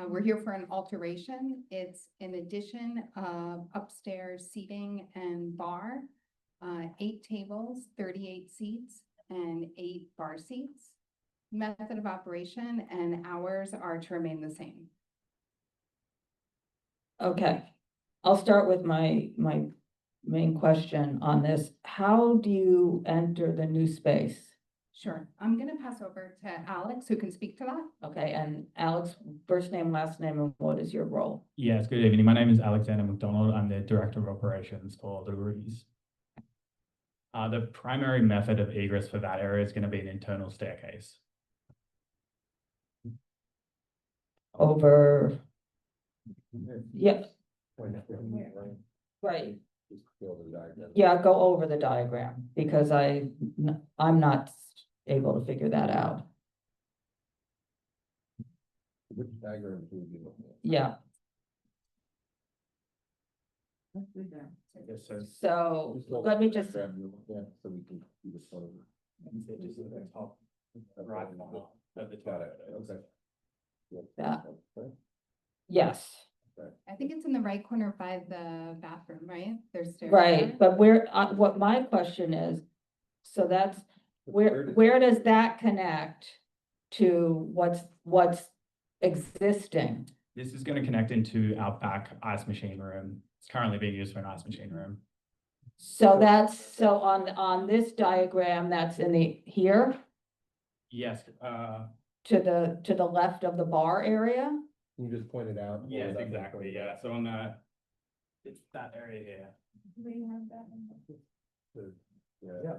We're here for an alteration. It's an addition of upstairs seating and bar, 8 tables, 38 seats, and 8 bar seats. Method of operation and hours are to remain the same. Okay, I'll start with my main question on this. How do you enter the new space? Sure. I'm going to pass over to Alex, who can speak to that. Okay, and Alex, first name, last name, and what is your role? Yes, good evening. My name is Alexander McDonald. I'm the Director of Operations for the Ruby's. The primary method of egress for that area is going to be an internal staircase. Over. Yep. Right. Yeah, go over the diagram because I'm not able to figure that out. Which diagrams would be looking at? Yeah, I guess so. so let me just, Diagram you're looking at, so we can see the photo. Just at the top right of the Got it, okay. that, Okay. yes, I think it's in the right corner by the bathroom, right? There's stairs. right, there. but where, what my question is, so that's, where does that connect to what's existing? This is going to connect into our back ice machine room. It's currently being used for an ice machine room. So that's, so on this diagram, that's in the, here, Yes, to the left of the bar area? Can you just point it out? yes, exactly, yeah. So on the, it's that area here. Yeah.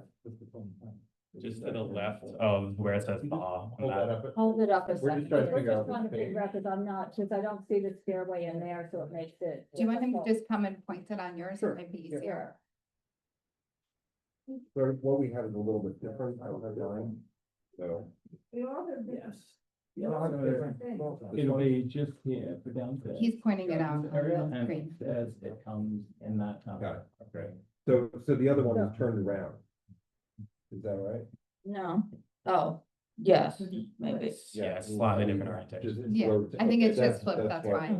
Just to the left of where it says bar. on Hold that up. Hold it up a We're second. just trying to We're figure out just trying to which figure out, because I'm not, because I don't see the stairway in there, so it makes it. Do you want him to difficult. just come and point it on yours? Sure, It might be yeah. easier. So what we have is a little bit different, I don't have mine, so. Yes. It'll be just here for downstairs. He's pointing it out on Area the and screen. upstairs it comes in that. Got it, okay. So the other one is turned around. Is that right? No, oh, yes, maybe. Yeah, slightly different orientation. Yeah, I think it's just flipped, that's why.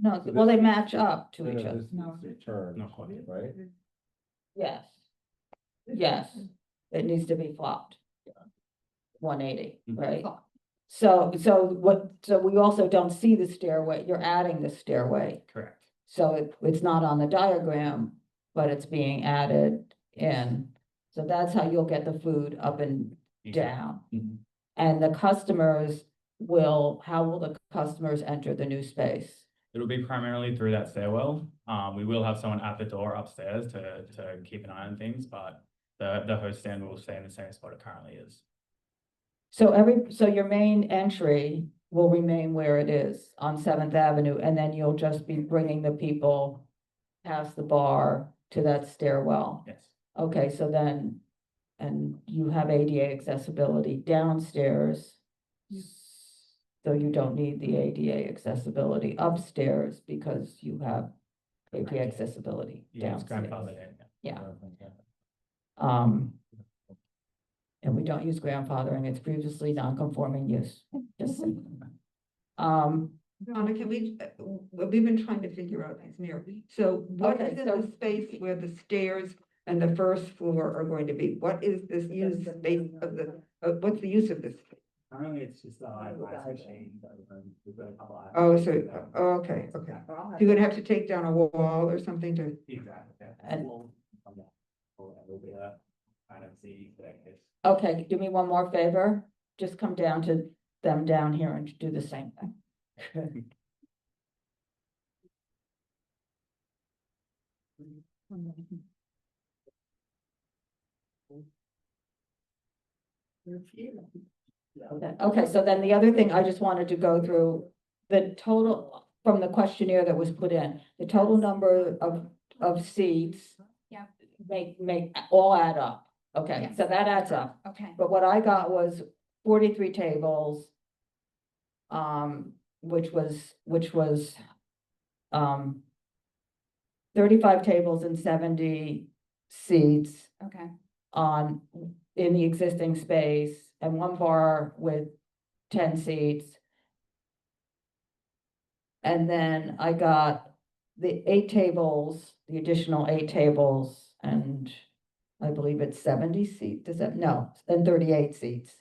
No, So well, this- they match up to No, each no, other. this needs to turn, Not quite. right? Yes. Yes, it needs to be flopped. 180, Mhm. right? So we also don't see the stairway, you're adding the stairway. Correct. So it's not on the diagram, but it's being added in. So that's how you'll get the food up and down. Mhm. And the customers how will the customers enter the new space? It'll be primarily through that stairwell. We will have someone at the door upstairs to keep an eye on things, but the host stand will stay in the same spot it currently is. So your main entry will remain where it is on Seventh Avenue, and then you'll just be bringing the people past the bar to that stairwell. Yes. Okay, so then, and you have ADA accessibility downstairs. So you don't need the ADA accessibility upstairs because you have ADA accessibility Yeah, it's downstairs. grandfathered in. Yeah. And we don't use grandfathering, it's previously non-conforming use, just saying. Donna, can we've been trying to figure out this mirror. So what Okay, is in so- the space where the stairs and the first floor are going to be? What is this use space of what's the use of this? Currently, it's just the ice machine. Oh, okay. So you're gonna have to take down a wall or something to, Exactly. And- It'll be a kind of the staircase. Okay, do me one more favor, just come down to them down here and do the same thing. Okay, so then the other thing I just wanted to go through, the total, from the questionnaire that was put in, the total number of seats. Yeah. Make all add up, okay, Yes. so that adds up. Okay, But what I got was 43 tables. Which was 35 tables and 70 seats okay, in the existing space, and one bar with 10 seats. And then I got the 8 tables, the additional 8 tables, and I believe it's 70 seats, no, and 38 seats.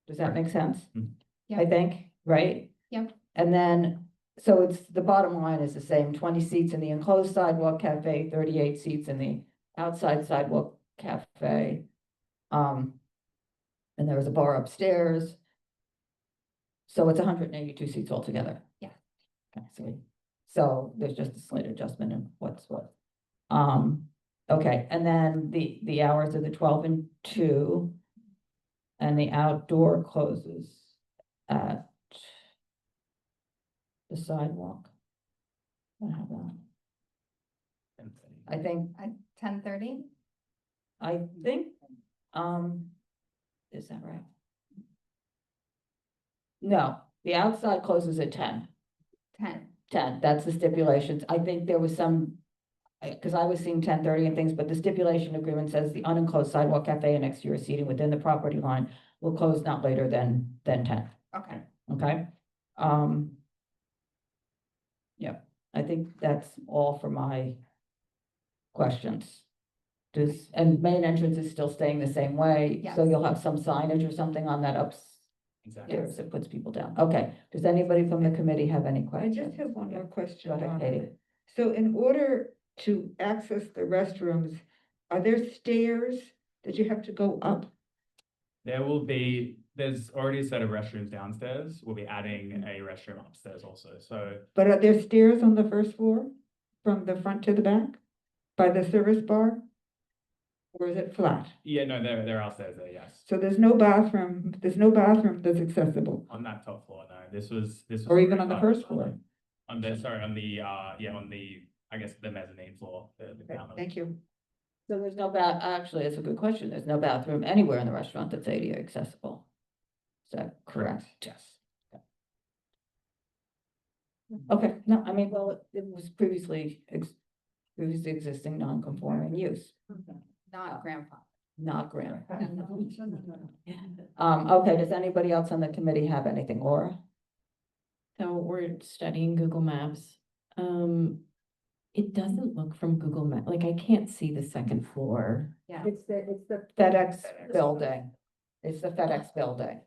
Does that make sense? Mhm. Yeah. I think, right? Yep. And then, so it's, the bottom line is the same, 20 seats in the enclosed sidewalk cafe, 38 seats in the outside sidewalk cafe. And there was a bar upstairs. So it's 182 seats altogether. Yeah. Okay, so there's just a slight adjustment in what's what. Okay, and then the hours are the 12 and 2. And the outdoor closes at the sidewalk. I have that. I think, at 10:30? is that right? No, the outside closes at 10. 10, that's the stipulations. I think there was some, because I was seeing 10:30 and things, but the stipulation agreement says the unenclosed sidewalk cafe and exterior seating within the property line will close not later than 10. Okay. Okay? Yeah, I think that's all for my questions. And main entrance is still staying the same way, so Yes. you'll have some signage or something on that Exactly. upstairs that puts people down. Okay, does anybody from the committee have any I questions? just have one more question. Go ahead, on Katie. it. So in order to access the restrooms, are there stairs that you have to go up? There's already a set of restrooms downstairs. We'll be adding a restroom upstairs also, so. But are there stairs on the first floor from the front to the back by the service bar? Or is it flat? Yeah, no, they're upstairs there, yes. So there's no bathroom that's accessible, On that top floor, no, this was. or even on the first floor? On the, sorry, on the, on the, I guess, the mezzanine floor. Thank you. So there's no actually, it's a good question. There's no bathroom anywhere in the restaurant that's ADA accessible. Is that correct? Yes. Okay, no, I mean, well, it was previously existing non-conforming use, Not grandfather. not grandfather. Okay, does anybody else on the committee have anything? Laura? So we're studying Google Maps. It doesn't look from Google Map, like I can't see the second floor. Yeah. It's the FedEx building. It's the FedEx building.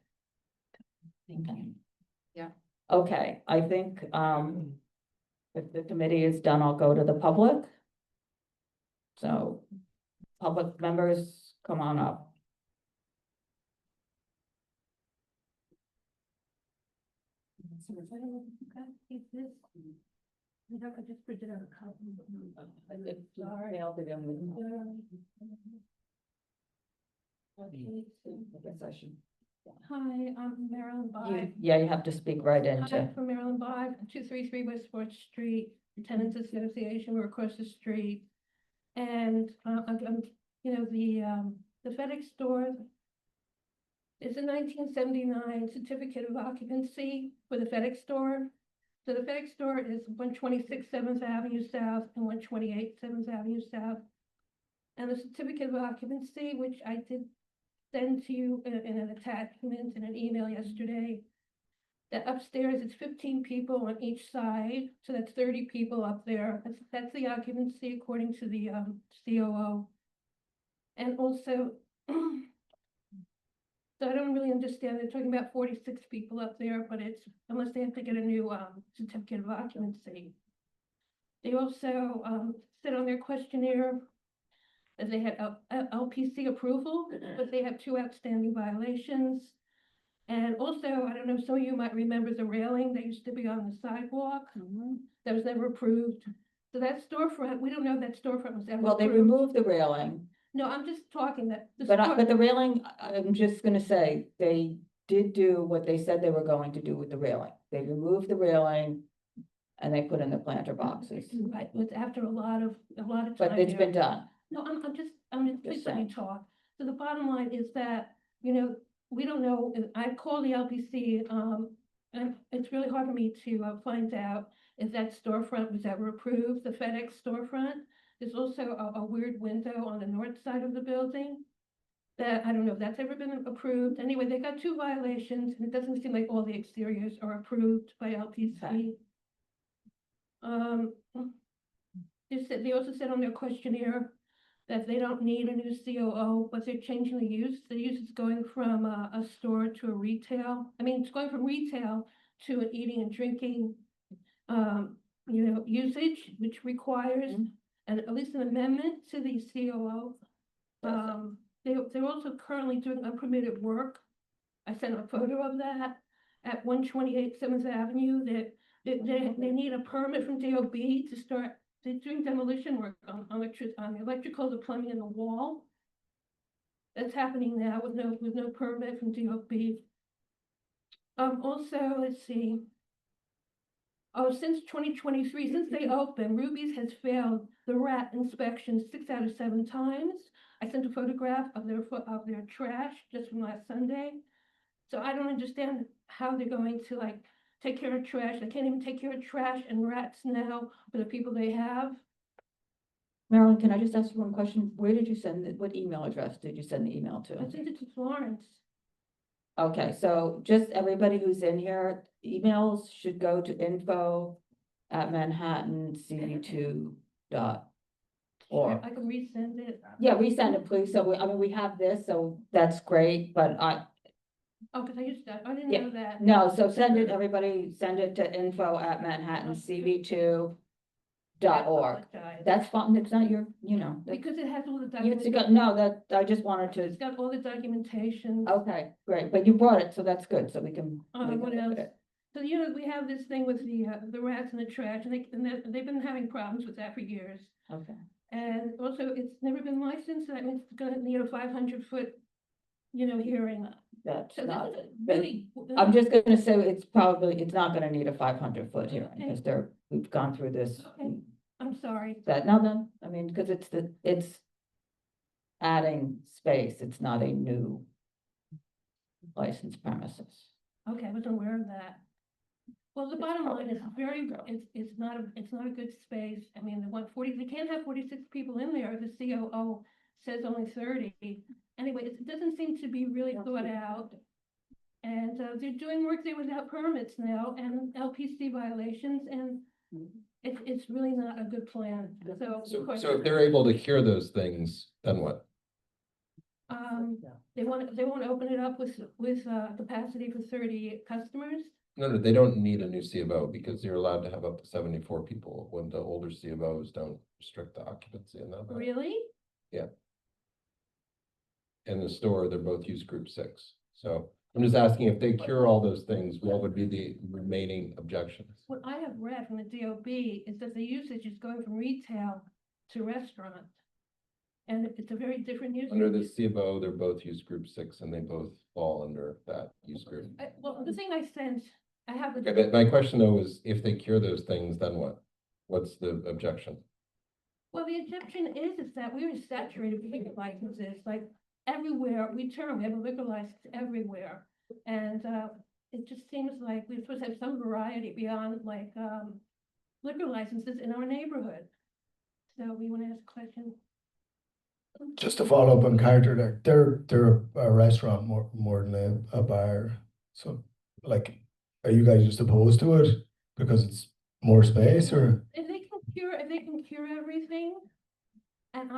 Okay. Yeah. Okay, I think, if the committee is done, I'll go to the public. So, public members, come on up. I just printed out a copy. Mailed it in. I guess I should. Hi, I'm Marilyn Bye. Yeah, you have to speak right Hi, into. from Marilyn Bye, 233 West Fourth Street, Tenants Association, we're across the street. And, the FedEx store is a 1979 certificate of occupancy for the FedEx store. So the FedEx store is 126 7th Avenue South and 128 7th Avenue South. And the certificate of occupancy, which I did send to you in an attachment in an email yesterday, that upstairs it's 15 people on each side, so that's 30 people up there. That's the occupancy according to the COO. And also, so I don't really understand, they're talking about 46 people up there, but it's, unless they have to get a new certificate of occupancy. They also said on their questionnaire that they had LPC approval, but they have 2 outstanding violations. And also, I don't know, some of you might remember the railing that used to be on the sidewalk. That was never approved. So that storefront, we don't know if that storefront was ever Well, they approved. removed the railing, No, I'm just talking that. but the railing, I'm just gonna say, they did do what they said they were going to do with the railing. They removed the railing and they put in the planter boxes, Right, it was after a lot of time. but it's been there. done. No, I'm just, please let me saying. talk. So the bottom line is that, we don't know, and I called the LPC, and it's really hard for me to find out if that storefront was ever approved, the FedEx storefront. There's also a weird window on the north side of the building that, I don't know if that's ever been approved. Anyway, they got 2 violations, and it doesn't seem like all the exteriors are approved by LPC. They also said on their questionnaire that they don't need a new COO, but they're changing the use. The use is going from a store to a retail. I mean, it's going from retail to an eating and drinking, usage, which requires at least an amendment to the COO. They're also currently doing unpermitted work. I sent a photo of that at 128 7th Avenue. They need a permit from DOB to start. They're doing demolition work on the electrical, the plumbing, and the wall. That's happening now with no permit from DOB. Also, let's see. Oh, since 2023, since they opened, Ruby's has failed the rat inspection 6 out of 7 times. I sent a photograph of their trash just from last Sunday. So I don't understand how they're going to like take care of trash. They can't even take care of trash and rats now for the people they have. Marilyn, can I just ask you one question? Where did you send it? What email address did you send the email I to? sent it to Florence. Okay, so just everybody who's in here, emails should go to info@manhattancb2.org. I can resend it. Yeah, resend it, please. So I mean, we have this, so that's great, but Oh, because I used that. I didn't yeah, know that. no, so send it, everybody, send it to info@manhattancb2.org. apologize. That's fine. It's not your, that's- Because it has all the you have to documentation. go, no, that, I just wanted It's to, got all the documentation. okay, great, but you brought it, so that's good, so we can. we can What look at else? it. So, we have this thing with the rats and the trash, and they've been having problems with that for years. Okay. And also, it's never been licensed, so that means it's gonna need a 500-foot, hearing. That's So this not, is really. I'm just gonna say it's not gonna need a 500-foot hearing, because we've gone through this. Okay. I'm sorry. I mean, because it's adding space, it's not a new licensed premises. Okay, I wasn't aware of that. Well, the bottom line is it's not a good space. I mean, they can't have 46 people in there. The COO says only 30. Anyway, it doesn't seem to be really thought out. And they're doing work there without permits now and LPC violations, and it's really not a good plan. So So if they're able to cure those things, then what? they want to open it up with capacity for 30 customers. No, they don't need a new C of O because you're allowed to have up to 74 people when the older C of Os don't restrict the occupancy in that. Really? Yeah. In the store, they're both use group 6. So I'm just asking if they cure all those things, what would be the remaining objections? What I have read from the DOB is that the usage is going from retail to restaurant. And it's a very different usage. Under the C of O, they're both use group 6 and they both fall under that use group. Well, the thing I sent, I have Okay, but my question though is if they cure those things, then what? What's the objection? Well, the objection is that we are saturated with liquor licenses, like everywhere we turn, we have a liquor license everywhere. And it just seems like we're supposed to have some variety beyond like liquor licenses in our neighborhood. So we want to ask a question. Just to follow up on character there, they're a restaurant more than a bar. So like, are you guys just opposed to it because it's more space or? If they can cure everything, and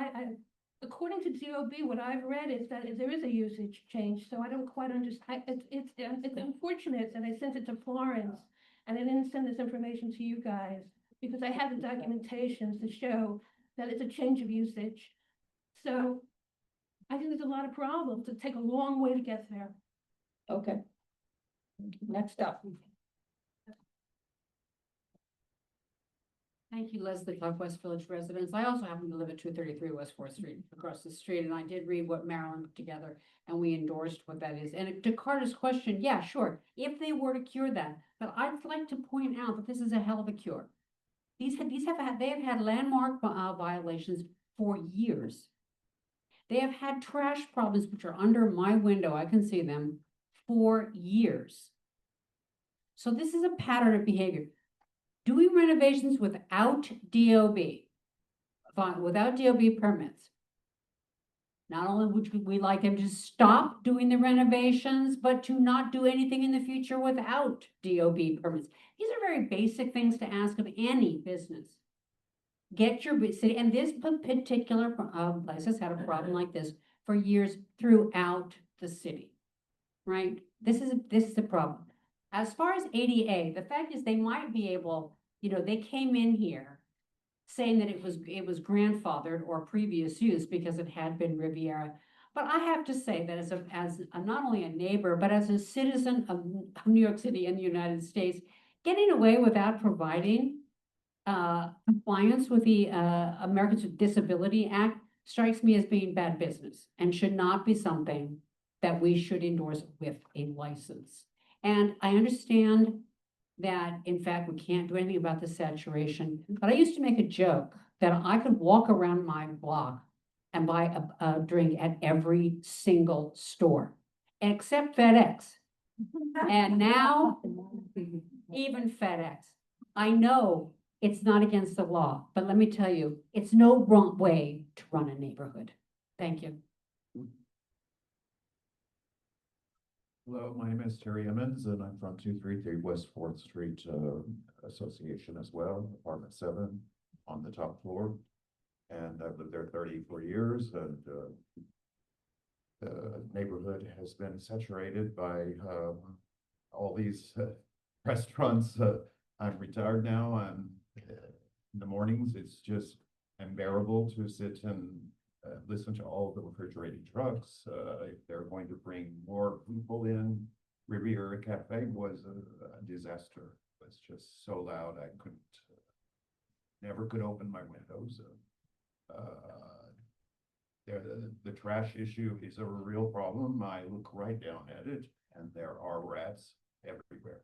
according to DOB, what I've read is that there is a usage change, so I don't quite understand. It's unfortunate that I sent it to Florence and I didn't send this information to you guys because I have the documentations to show that it's a change of usage. So I think there's a lot of problems. It'd take a long way to get there. Okay. Next up. Thank you, Leslie Clark, West Village residents. I also happen to live at 233 West 4th Street, across the street, and I did read what Marilyn put together, and we endorsed what that is. And to Carter's question, yeah, sure, if they were to cure that, but I'd like to point out that this is a hell of a cure. They have had landmark violations for years. They have had trash problems, which are under my window, I can see them, for years. So this is a pattern of behavior. Doing renovations without DOB, without DOB permits. Not only would we like them to stop doing the renovations, but to not do anything in the future without DOB permits. These are very basic things to ask of any business. Get your city, and this particular place has had a problem like this for years throughout the city, right? This is a problem. As far as ADA, the fact is they might be able, they came in here saying that it was grandfathered or previous use because it had been Riviera. But I have to say that as not only a neighbor, but as a citizen of New York City and the United States, getting away without providing compliance with the Americans with Disability Act strikes me as being bad business and should not be something that we should endorse with a license. And I understand that, in fact, we can't do anything about the saturation, but I used to make a joke that I could walk around my block and buy a drink at every single store, except FedEx. And now, even FedEx. I know it's not against the law, but let me tell you, it's no wrong way to run a neighborhood. Thank you. Hello, my name is Terry Emmons, and I'm from 233 West Fourth Street Association as well, apartment 7 on the top floor. And I've lived there 34 years, and the neighborhood has been saturated by all these restaurants. I'm retired now, and in the mornings, it's just unbearable to sit and listen to all the refrigerated trucks. If they're going to bring more people in, Riviera Cafe was a disaster. It was just so loud, I couldn't, never could open my windows. The trash issue is a real problem. I look right down at it, and there are rats everywhere.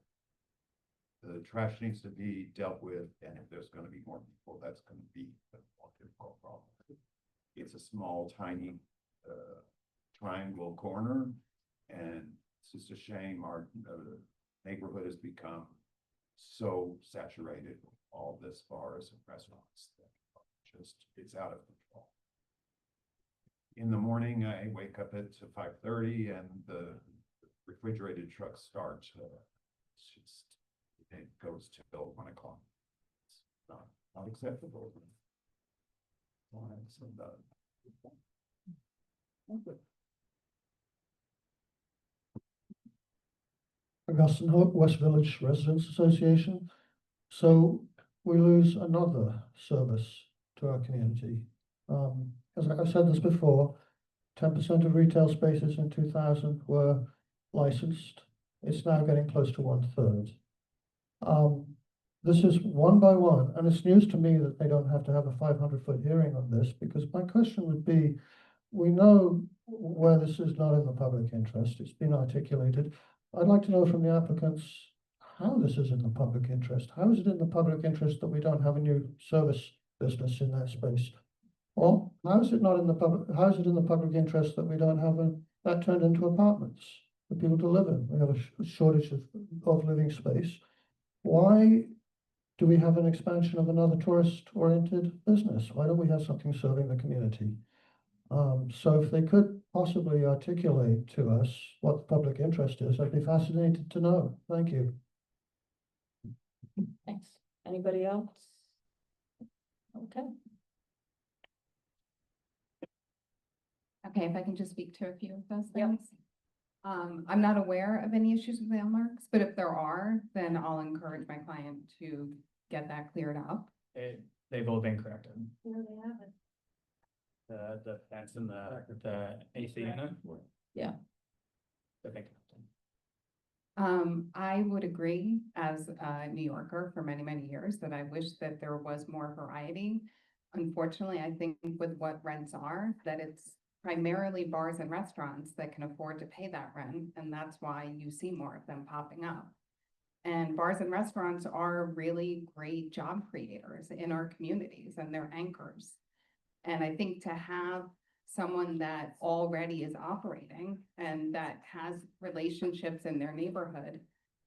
The trash needs to be dealt with, and if there's going to be more people, that's going to be a more difficult problem. It's a small, tiny triangle corner, and it's just a shame our neighborhood has become so saturated with all this bars and restaurants that just, it's out of control. In the morning, I wake up at 5:30 and the refrigerated trucks start. It's just, it goes till 1 o'clock. It's not acceptable. Augustine Hook West Village Residents Association. So we lose another service to our community. As I said this before, 10% of retail spaces in 2000 were licensed. It's now getting close to 1/3. This is one by one, and it's news to me that they don't have to have a 500-foot hearing on this, because my question would be, we know where this is not in the public interest. It's been articulated. I'd like to know from the applicants how this is in the public interest. How is it in the public interest that we don't have a new service business in that space? Or how is it not in the public, how is it in the public interest that we don't have that turned into apartments for people to live in? We have a shortage of living space. Why do we have an expansion of another tourist-oriented business? Why don't we have something serving the community? So if they could possibly articulate to us what the public interest is, I'd be fascinated to know. Thank you. Thanks. Anybody else? Okay. Okay, if I can just speak to a few of those things. I'm not aware of any issues with landmarks, but if there are, then I'll encourage my client to get that cleared up. They've all been corrected. No, they haven't. The fence and the AC unit. Yeah. I would agree as a New Yorker for many, many years that I wish that there was more variety. Unfortunately, I think with what rents are, that it's primarily bars and restaurants that can afford to pay that rent, and that's why you see more of them popping up. And bars and restaurants are really great job creators in our communities, and they're anchors. And I think to have someone that already is operating and that has relationships in their neighborhood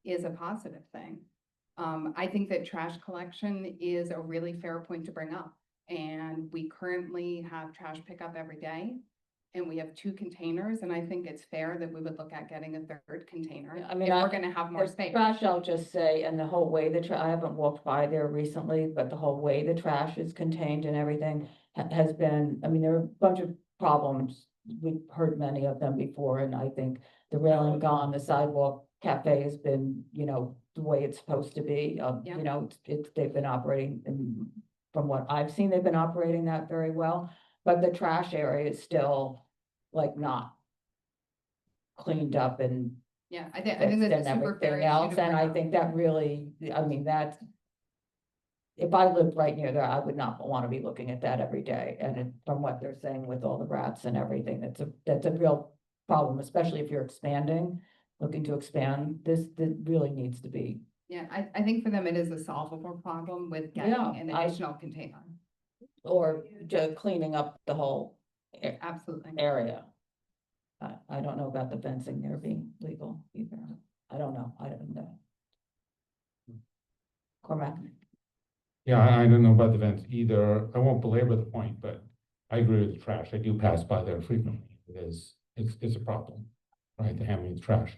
is a positive thing. I think that trash collection is a really fair point to bring up. And we currently have trash pickup every day. And we have 2 containers, and I think it's fair that we would look at getting a 3rd container. I mean, if we're gonna have more the space. Trash, I'll just say, and the whole way I haven't walked by there recently, but the whole way the trash is contained and everything has been, I mean, there are a bunch of problems. We've heard many of them before, and I think the railing gone, the sidewalk cafe has been, you know, the way it's supposed to be. Yeah. You know, they've been operating, and from what I've seen, they've been operating that very well. But the trash area is still like not cleaned up and Yeah, I think fixed that's and a super fair everything issue else, to and bring I up. think that really, I mean, that if I lived right near there, I would not want to be looking at that every day. And from what they're saying with all the rats and everything, that's a real problem, especially if you're expanding, looking to expand. This really needs to be. Yeah, I think for them, it is a solvable problem with getting Yeah, an additional container. Or just cleaning up the whole Absolutely. area. I don't know about the fencing there being legal either. I don't know, Cormac? Yeah, I don't know about the vents either. I won't belabor the point, but I agree with the trash. I do pass by there frequently. It's a problem, right? The handling of trash.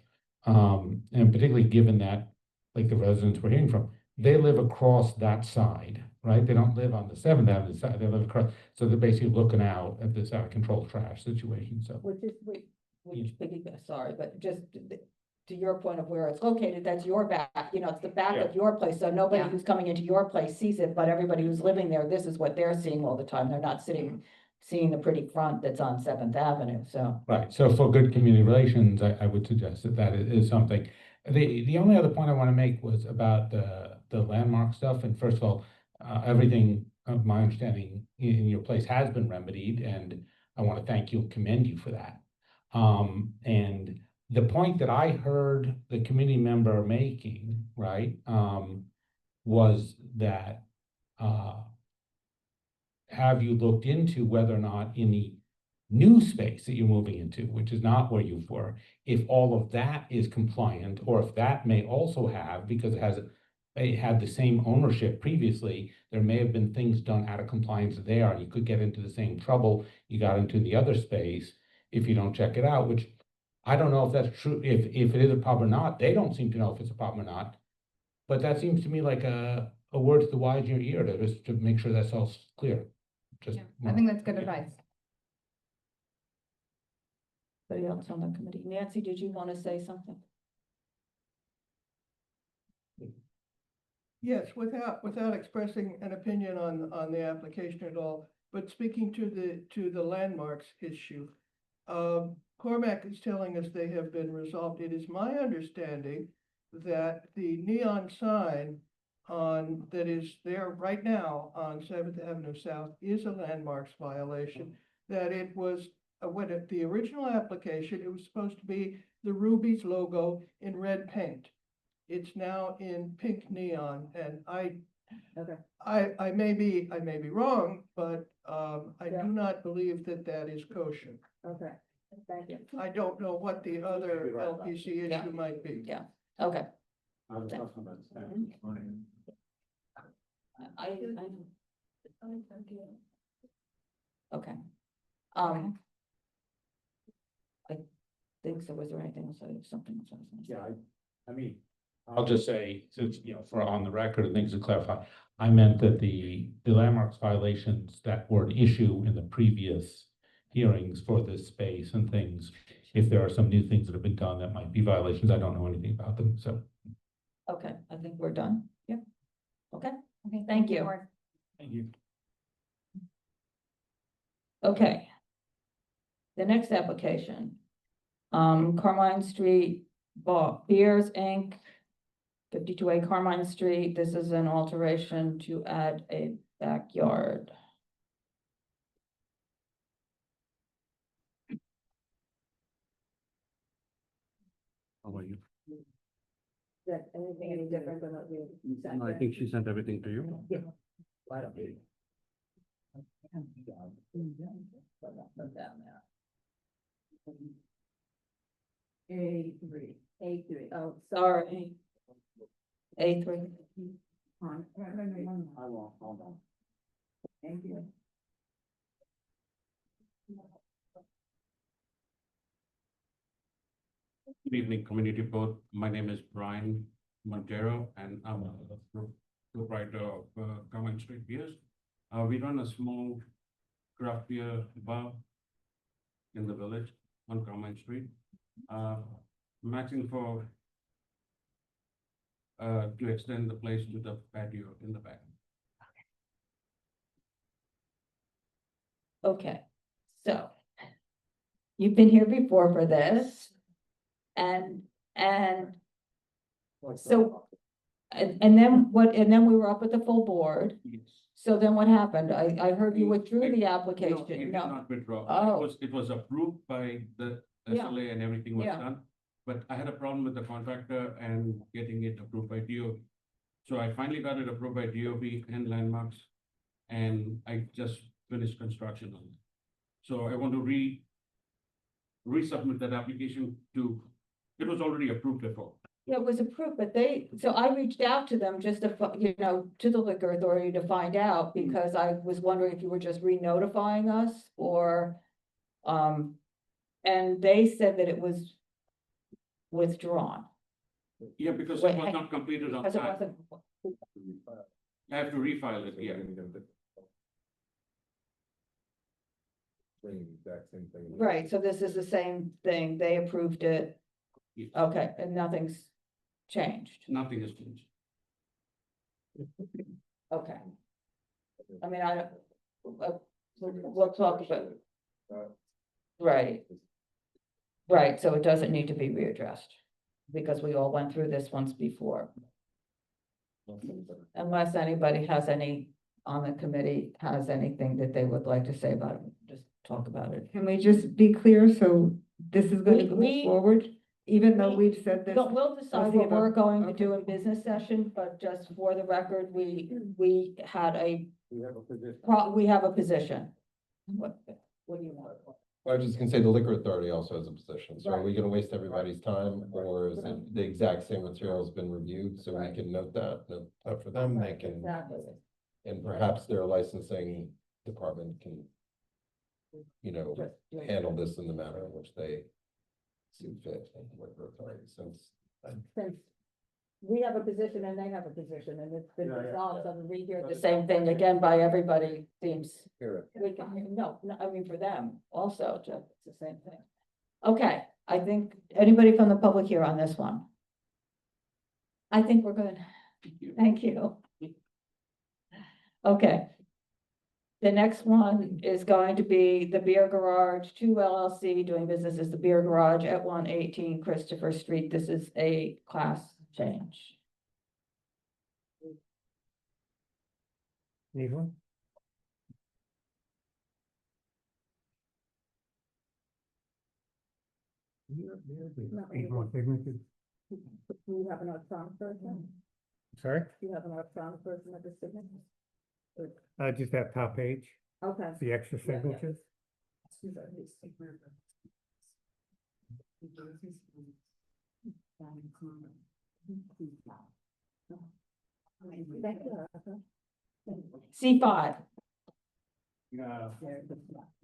And particularly given that, like the residents we're hearing from, they live across that side, right? They don't live on the 7th Avenue side, they live across, so they're basically looking out at this out of control trash situation, so. Sorry, but just to your point of where it's located, that's your back, it's the back of your place, so nobody Yeah. who's coming into your place sees it, but everybody who's living there, this is what they're seeing all the time. They're not seeing the pretty front that's on 7th Avenue, so. Right, so for good community relations, I would suggest that is something. The only other point I want to make was about the landmark stuff, and first of all, everything of my understanding in your place has been remedied, and I want to thank you and commend you for that. And the point that I heard the community member making, right, was that, have you looked into whether or not in the new space that you're moving into, which is not where you were, if all of that is compliant, or if that may also have, because it had the same ownership previously, there may have been things done out of compliance there, and you could get into the same trouble you got into the other space if you don't check it out, which I don't know if that's true, if it is a problem or not. They don't seem to know if it's a problem or not. But that seems to me like a word to the wise in your ear to make sure that's all clear. Just I think that's good advice. Anybody else on the committee? Nancy, did you want to say something? Yes, without expressing an opinion on the application at all, but speaking to the landmarks issue. Cormac is telling us they have been resolved. It is my understanding that the neon sign that is there right now on 7th Avenue South is a landmarks violation, that it was, the original application, it was supposed to be the Ruby's logo in red paint. It's now in pink neon, and I may be wrong, but I do not believe that is kosher. Okay, thank you. I don't know what the other LPC issue might be. Yeah, okay. Okay. I think so. Was there anything else? Something else I was gonna say? Yeah, I mean, I'll just say, since, for on the record and things to clarify, I meant that the landmarks violations that were an issue in the previous hearings for this space and things, if there are some new things that have been done that might be violations, I don't know anything about them, so. Okay, I think we're done. Yeah. Okay, Okay, thank you. Thank you. Okay. The next application, Carmine Street Beers Inc., 52A Carmine Street. This is an alteration to add a backyard. How about you? Is that anything any different than what you said? I think she sent everything to you. Yeah. Why don't we? Put down there. A3. Oh, sorry. A3. I won't, hold on. Thank you. Good evening, community board. My name is Brian Montero, and I'm a proprietor of Carmine Street Beers. We run a small craft beer bar in the village on Carmine Street. I'm asking for to extend the place to the patio in the back. Okay, so you've been here before for this, and so, and then what, and then we were up with the full board. So then what happened? I heard you withdrew the No, application. it did No. not withdraw. Oh. It was approved by the Yeah. SLA and everything was Yeah. done. But I had a problem with the contractor and getting it approved by DOB. So I finally got it approved by DOB and landmarks, and I just finished construction on it. So I want to resubmit that application it was already approved before. Yeah, it was approved, but so I reached out to them just to, to the liquor authority to find out, because I was wondering if you were just re-notifying us or, and they said that it was withdrawn. Yeah, because Wait, it was hang- not completed on Because it time. wasn't, I have to refile it, yeah. Exact same thing. right, so this is the same thing, they approved it, Yes. okay, and nothing's changed, Nothing has changed. okay. I mean, we'll talk about, right. Right, so it doesn't need to be readdressed, because we all went through this once before. Unless anybody has on the committee has anything that they would like to say about it, just talk about it. Can we just be clear, so this is going to We- go forward, even though we've said this? We'll decide what we're going to do in business session, but just for the record, we had we have a position. What do you want? I was just gonna say, the liquor authority also has a position, so are Right. we gonna waste everybody's time, or is it the exact same material has been reviewed, so we can note that for them, they can. Exactly. And perhaps their licensing department can, handle this in the manner in which they see fit, and the liquor authority, since. Since we have a position and they have a position, and it's been resolved, so to rehear the same thing again by everybody seems. No, I mean, for them also, just it's the same thing. Okay, I think, anybody from the public here on this one? I think we're good. Thank you. Okay. The next one is going to be the Beer Garage 2 LLC, doing business as the Beer Garage at 118 Christopher Street. This is a class change. Need one? Need more signatures? Do you have an electronic version? Sorry, Do you have an electronic version of the signature? just that top page, Okay. the extra Yeah, yeah. signatures. C5.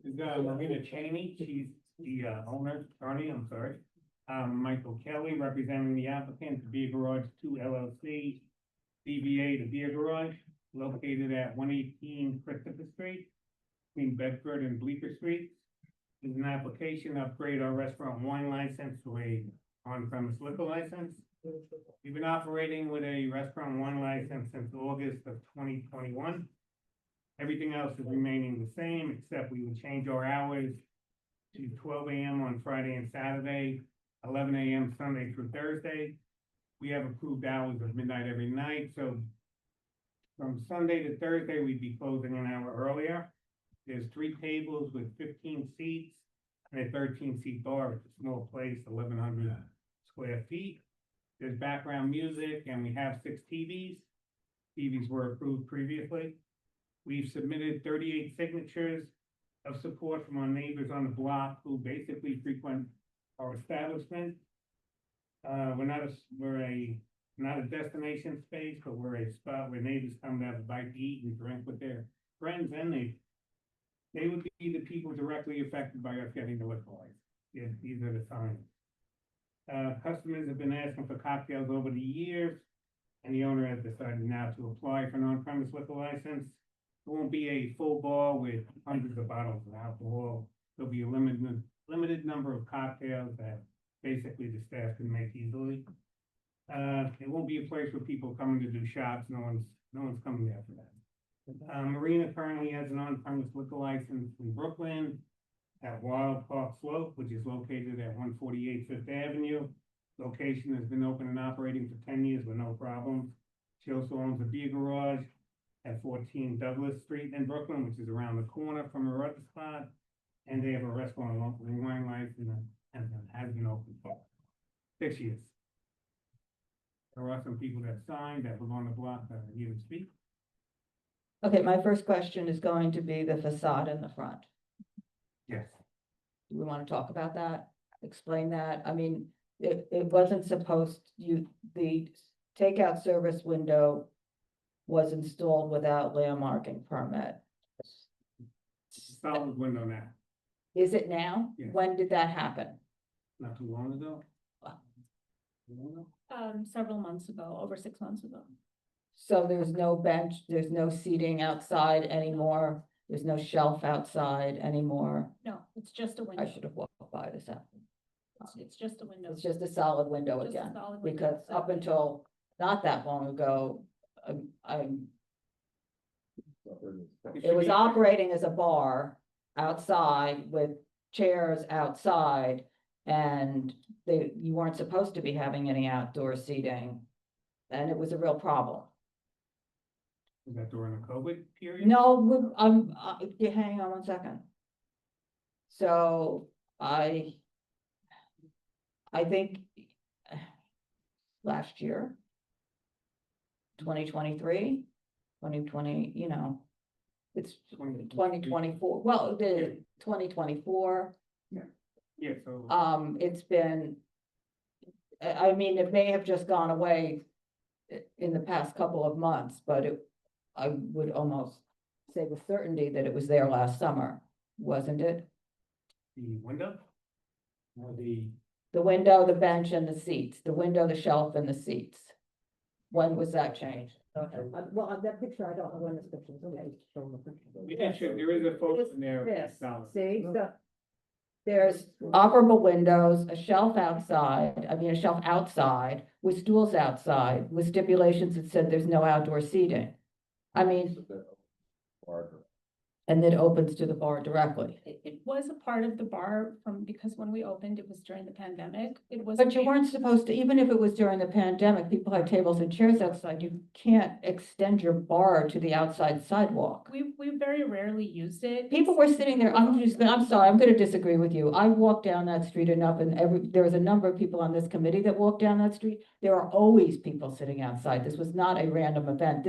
Is Marina Cheney, she's the owner, attorney, I'm sorry. Michael Kelly, representing the applicant, the Beer Garage 2 LLC, DBA The Beer Garage, located at 118 Christopher Street, between Bedford and Bleecker Street. Is an application to upgrade our restaurant wine license to a on-premise liquor license. We've been operating with a restaurant wine license since August of 2021. Everything else is remaining the same, except we would change our hours to 12 AM on Friday and Saturday, 11 AM Sunday through Thursday. We have approved hours of midnight every night, so from Sunday to Thursday, we'd be closing an hour earlier. There's 3 tables with 15 seats and a 13-seat bar. It's a small place, 1,100 square feet. There's background music, and we have 6 TVs. TVs were approved previously. We've submitted 38 signatures of support from our neighbors on the block who basically frequent our establishment. We're not a destination space, but we're a spot where neighbors come to have a bite to eat and drink with their friends and they would be the people directly affected by us getting the liquor license. Yeah, these are the signs. Customers have been asking for cocktails over the years, and the owner has decided now to apply for an on-premise liquor license. It won't be a full bar with hundreds of bottles of alcohol. There'll be a limited number of cocktails that basically the staff can make easily. It won't be a place where people coming to do shots. No one's coming there for that. Marina currently has an on-premise liquor license in Brooklyn at Wild Park Slope, which is located at 148 Fifth Avenue. Location has been open and operating for 10 years with no problems. She also owns a Beer Garage at 14 Douglas Street in Brooklyn, which is around the corner from her other spot. And they have a restaurant and wine license and has been open for 6 years. There are some people that signed that live on the block that are here to speak. Okay, my first question is going to be the facade in the front. Yes. Do we want to talk about that? Explain that? I mean, it wasn't supposed, the takeout service window was installed without landmarking permit. Solid window now, Is it now? Yeah. When did that happen? not too long ago. Several months ago, over 6 months ago. So there's no bench, there's no seating outside anymore, there's no shelf outside anymore. No, it's just a window. I should have walked by this out. It's just a window. It's just a solid window Just a again, solid window. because up until not that long ago, it was operating as a bar outside with chairs outside. And you weren't supposed to be having any outdoor seating. And it was a real problem. Was that during the COVID period? No, hang on one second. So I think last year, 2023, 2020, it's 2024, well, the 2024. Yeah, so. It's been, I mean, it may have just gone away in the past couple of months, but I would almost say with certainty that it was there last summer, wasn't it? The window? Or The window, the bench and the seats, the window, the shelf and the seats. When was that changed? Well, on that picture, I don't know when this picture was. there is a photo in there. This, Solid. see, so there's operable windows, a shelf outside, a shelf outside with stools outside with stipulations that said there's no outdoor seating. And it opens to the bar directly. It was a part of the bar because when we opened, it was during the pandemic. It was. But you weren't supposed to, even if it was during the pandemic, people had tables and chairs outside. You can't extend your bar to the outside sidewalk. We very rarely used it. People were sitting there, I'm sorry, I'm gonna disagree with you. I walked down that street enough and there was a number of people on this committee that walked down that street. There are always people sitting outside. This was not a random event.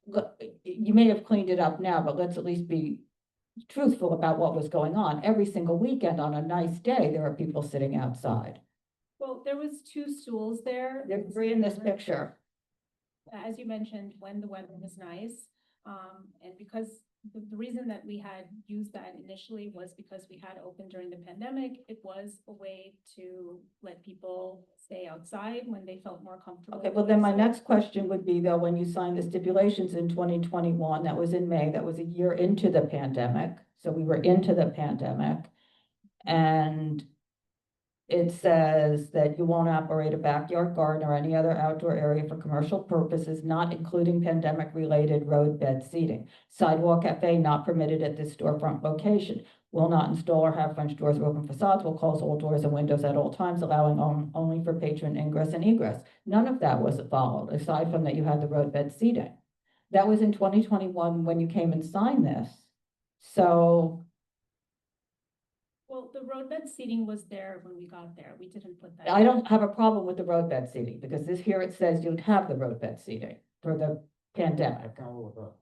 Look, you may have cleaned it up now, but let's at least be truthful about what was going on. Every single weekend on a nice day, there are people sitting outside. Well, there was 2 stools there. There are 3 in this picture. As you mentioned, when the weather was nice, and because the reason that we had used that initially was because we had opened during the pandemic. It was a way to let people stay outside when they felt more comfortable. Okay, well then my next question would be though, when you signed the stipulations in 2021, that was in May, that was a year into the pandemic. So we were into the pandemic. And it says that you won't operate a backyard garden or any other outdoor area for commercial purposes, not including pandemic-related roadbed seating. Sidewalk cafe not permitted at this storefront location. Will not install or have French doors or open facades. Will close all doors and windows at all times, allowing only for patron ingress and egress. None of that was followed, aside from that you had the roadbed seating. That was in 2021 when you came and signed this. So. Well, the roadbed seating was there when we got there. We didn't put that. I don't have a problem with the roadbed seating because here it says you'd have the roadbed seating for the pandemic.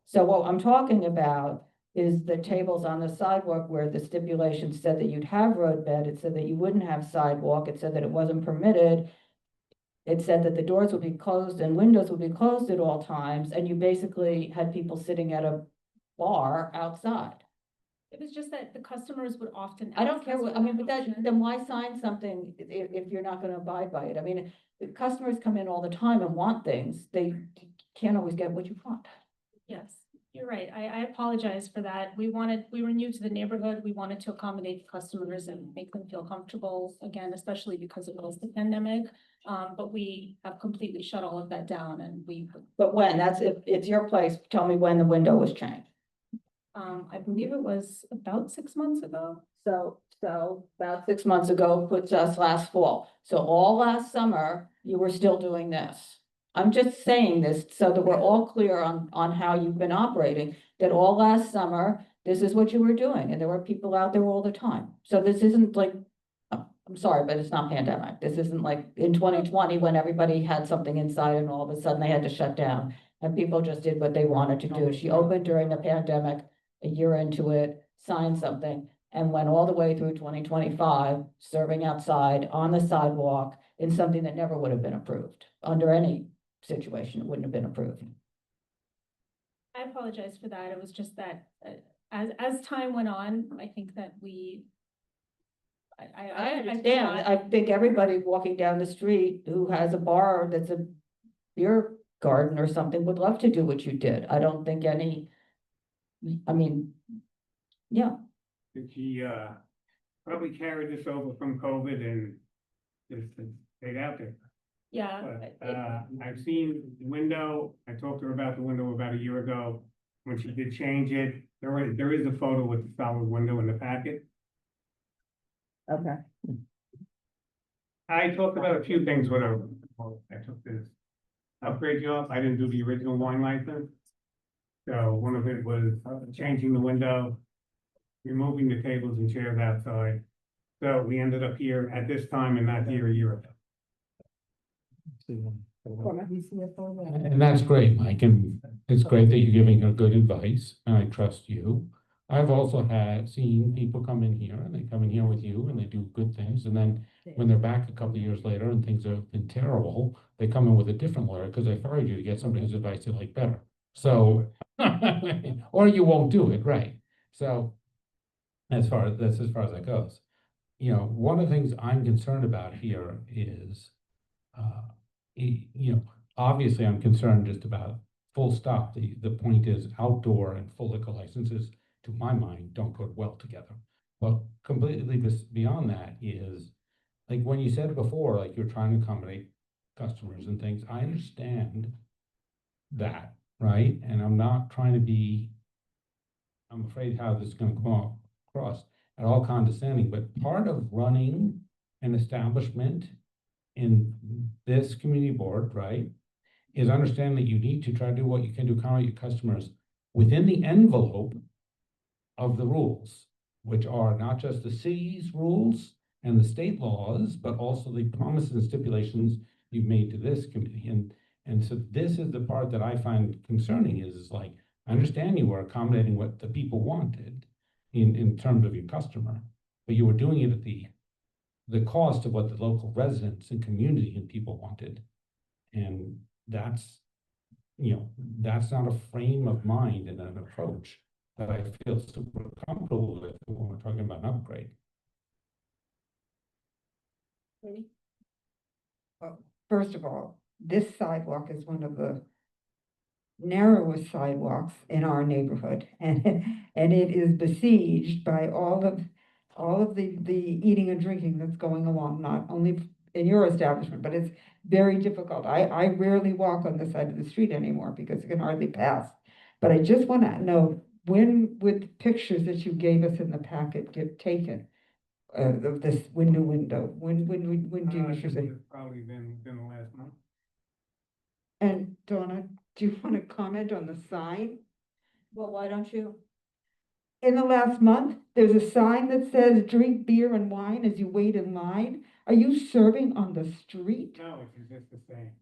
So what I'm talking about is the tables on the sidewalk where the stipulation said that you'd have roadbed. It said that you wouldn't have sidewalk. It said that it wasn't permitted. It said that the doors would be closed and windows would be closed at all times. And you basically had people sitting at a bar outside. It was just that the customers would often. I don't ask care us what, for that but option. then why sign something if you're not gonna abide by it? The customers come in all the time and want things. They can't always get what you want. Yes, you're right. I apologize for that. We were new to the neighborhood. We wanted to accommodate the customers and make them feel comfortable again, especially because it was the pandemic. But we have completely shut all of that down and But when? If it's your place, tell me when the window was changed. I believe it was about 6 months ago. So about 6 months ago puts us last fall. So all last summer, you were still doing this. I'm just saying this so that we're all clear on how you've been operating, that all last summer, this is what you were doing. And there were people out there all the time. So this isn't like, I'm sorry, but it's not pandemic. This isn't like in 2020 when everybody had something inside and all of a sudden they had to shut down and people just did what they wanted to do. She opened during the pandemic. A year into it, signed something. and went all the way through 2025, serving outside on the sidewalk in something that never would have been approved. Under any situation, it wouldn't have been approved. I apologize for that. It was just that, as time went on, I think that I understand. I think everybody walking down the street who has a bar that's a beer garden or something would love to do what you did. I don't think any, I mean, yeah. She, probably carried this over from COVID and just stayed out there. Yeah. But, I've seen the window, I talked to her about the window about a year ago, when she did change it, there is a photo with the solid window in the packet. Okay. I talked about a few things with her. I took this upgrade job, I didn't do the original wine license. So one of it was changing the window, removing the tables and chairs outside. So we ended up here at this time and not here a year ago. And that's great, Mike, and it's great that you're giving her good advice, and I trust you. I've also seen people come in here, and they come in here with you, and they do good things, and then when they're back a couple of years later and things have been terrible, they come in with a different lawyer, because they fired you to get somebody whose advice they like better. So, or you won't do it, right? So, that's as far as that goes. You know, one of the things I'm concerned about here is, obviously I'm concerned just about full stop. The point is outdoor and full liquor licenses, to my mind, don't go well together. But completely beyond that is, like when you said before, like you're trying to accommodate customers and things, I understand that, right? And I'm not trying to be, I'm afraid how this is going to come across at all condescending, but part of running an establishment in this community board, right, is understanding that you need to try to do what you can to accommodate your customers within the envelope of the rules, which are not just the city's rules and the state laws, but also the promises and stipulations you've made to this committee. And so this is the part that I find concerning is like, I understand you were accommodating what the people wanted in terms of your customer, but you were doing it at the cost of what the local residents and community and people wanted. And that's, that's not a frame of mind and an approach that I feel super comfortable with when we're talking about an upgrade. First of all, this sidewalk is one of the narrowest sidewalks in our neighborhood, and it is besieged by all of the eating and drinking that's going along, not only in your establishment, but it's very difficult. I rarely walk on this side of the street anymore because you can hardly pass. But I just want to know, when would the pictures that you gave us in the packet get taken of this window? When do you wish to say? It's probably been the last month. And Donna, do you want to comment on the sign? Well, why don't you? In the last month, there's a sign that says drink beer and wine as you wait in line. Are you serving on the street? No, it's just the same.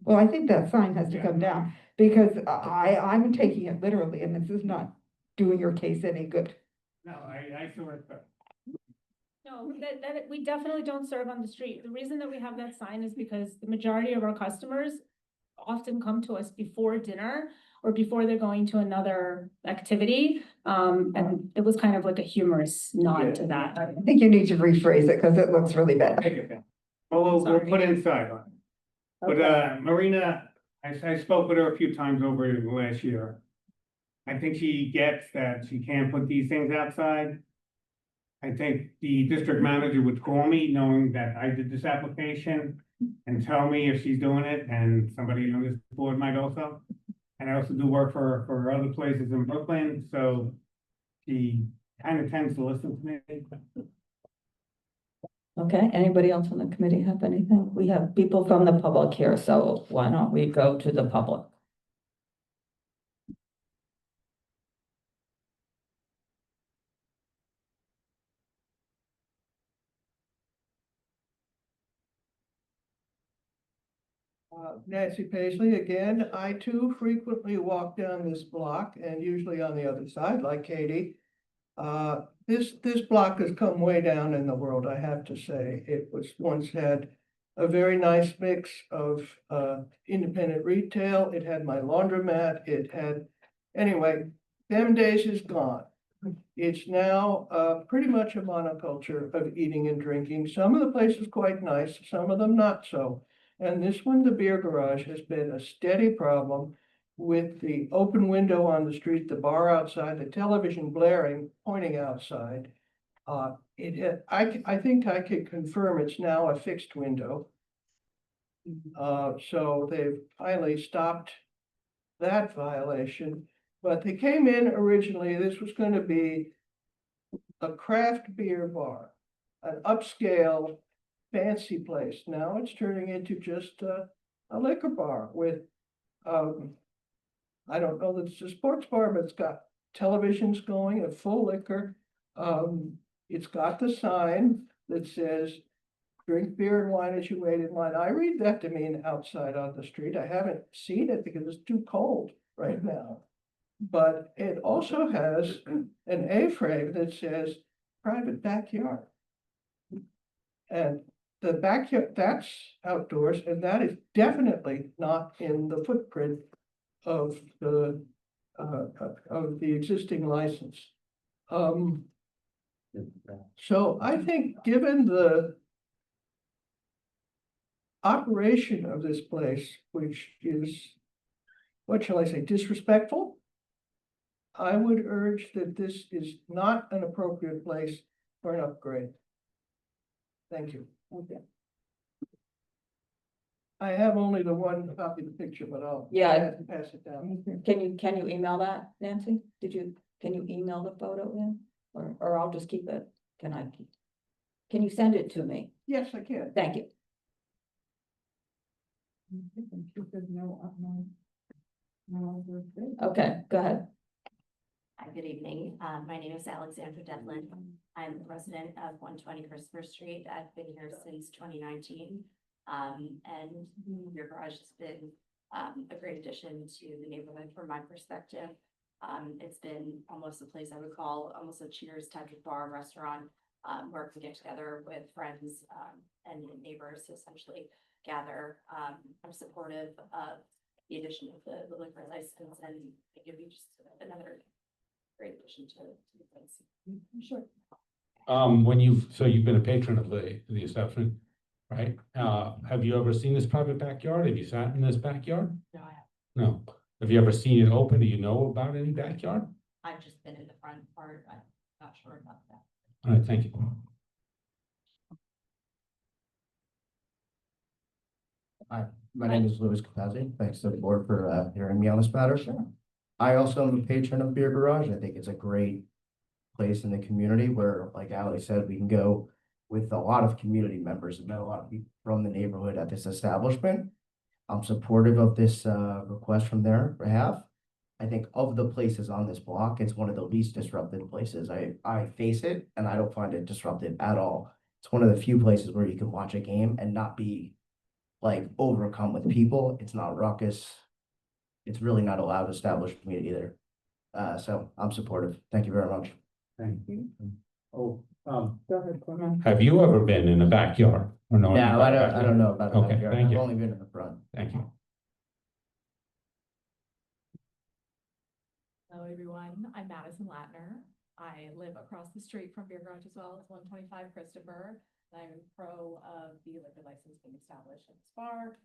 Well, I think that sign has to come down because I'm taking it literally, and this is not doing your case any good. No, I saw it, but No, that we definitely don't serve on the street. The reason that we have that sign is because the majority of our customers often come to us before dinner or before they're going to another activity. And it was kind of like a humorous nod to that. I think you need to rephrase it because it looks really bad. Well, we'll put inside on it. But Marina, I spoke with her a few times over the last year. I think she gets that she can't put these things outside. I think the district manager would call me knowing that I did this application and tell me if she's doing it, and somebody on this board might also. And I also do work for other places in Brooklyn, so she kind of tends to listen to me. Okay, anybody else on the committee have anything? We have people from the public here, so why don't we go to the public? Nancy Paisley again. I too frequently walk down this block and usually on the other side, like Katie. This block has come way down in the world, I have to say. It was once had a very nice mix of independent retail. It had my laundromat. It had, anyway, them days is gone. It's now pretty much a monoculture of eating and drinking. Some of the places quite nice, some of them not so. And this one, the beer garage, has been a steady problem with the open window on the street, the bar outside, the television blaring, pointing outside. I think I could confirm it's now a fixed window. So they've finally stopped that violation. But they came in originally, this was going to be a craft beer bar, an upscale fancy place. Now it's turning into just a liquor bar with, I don't know that it's a sports bar, but it's got televisions going and full liquor. It's got the sign that says, drink beer and wine as you wait in line. I read that to mean outside on the street. I haven't seen it because it's too cold right now. But it also has an A-frame that says private backyard. And the backyard, that's outdoors, and that is definitely not in the footprint of the existing license. So I think given the operation of this place, which is, what shall I say, disrespectful, I would urge that this is not an appropriate place for an upgrade. Thank you. Okay. I have only the one copy of the picture, but I'll pass it down. Can you email that, Nancy? Can you email the photo in? Or I'll just keep it, can you send it to me? Yes, I can. Thank you. Okay, go ahead. Hi, good evening. My name is Alexandra Devlin. I'm a resident of 120 Christopher Street. I've been here since 2019. And your garage has been a great addition to the neighborhood from my perspective. It's been almost a place I would call almost a Cheers type of bar restaurant, where we can get together with friends and neighbors to essentially gather. I'm supportive of the addition of the liquor license, and it could be just another great addition to the place. Sure. So you've been a patron of the establishment, right? Have you ever seen this private backyard? Have you sat in this backyard? No, I have. No. Have you ever seen it open? Do you know about any backyard? I've just been in the front part. I'm not sure about that. All right, thank you. Hi, my name is Louis Capazzi. Thanks to the board for hearing me on this matter. Sure. I also am a patron of Beer Garage. I think it's a great place in the community where, like Ali said, we can go with a lot of community members and met a lot of people from the neighborhood at this establishment. I'm supportive of this request from their behalf. I think of the places on this block, it's one of the least disrupted places. I face it and I don't find it disruptive at all. It's one of the few places where you can watch a game and not be like overcome with people. It's not ruckus. It's really not a loud established community either. So I'm supportive. Thank you very much. Thank you. Go ahead, Carmine. Have you ever been in a backyard or no? No, I don't know about the Okay, backyard. thank I've you. only been in the front. Thank you. Hello, everyone. I'm Madison Latner. I live across the street from Beer Garage as well as 125 Christopher. I'm pro of the liquor license being established at this bar.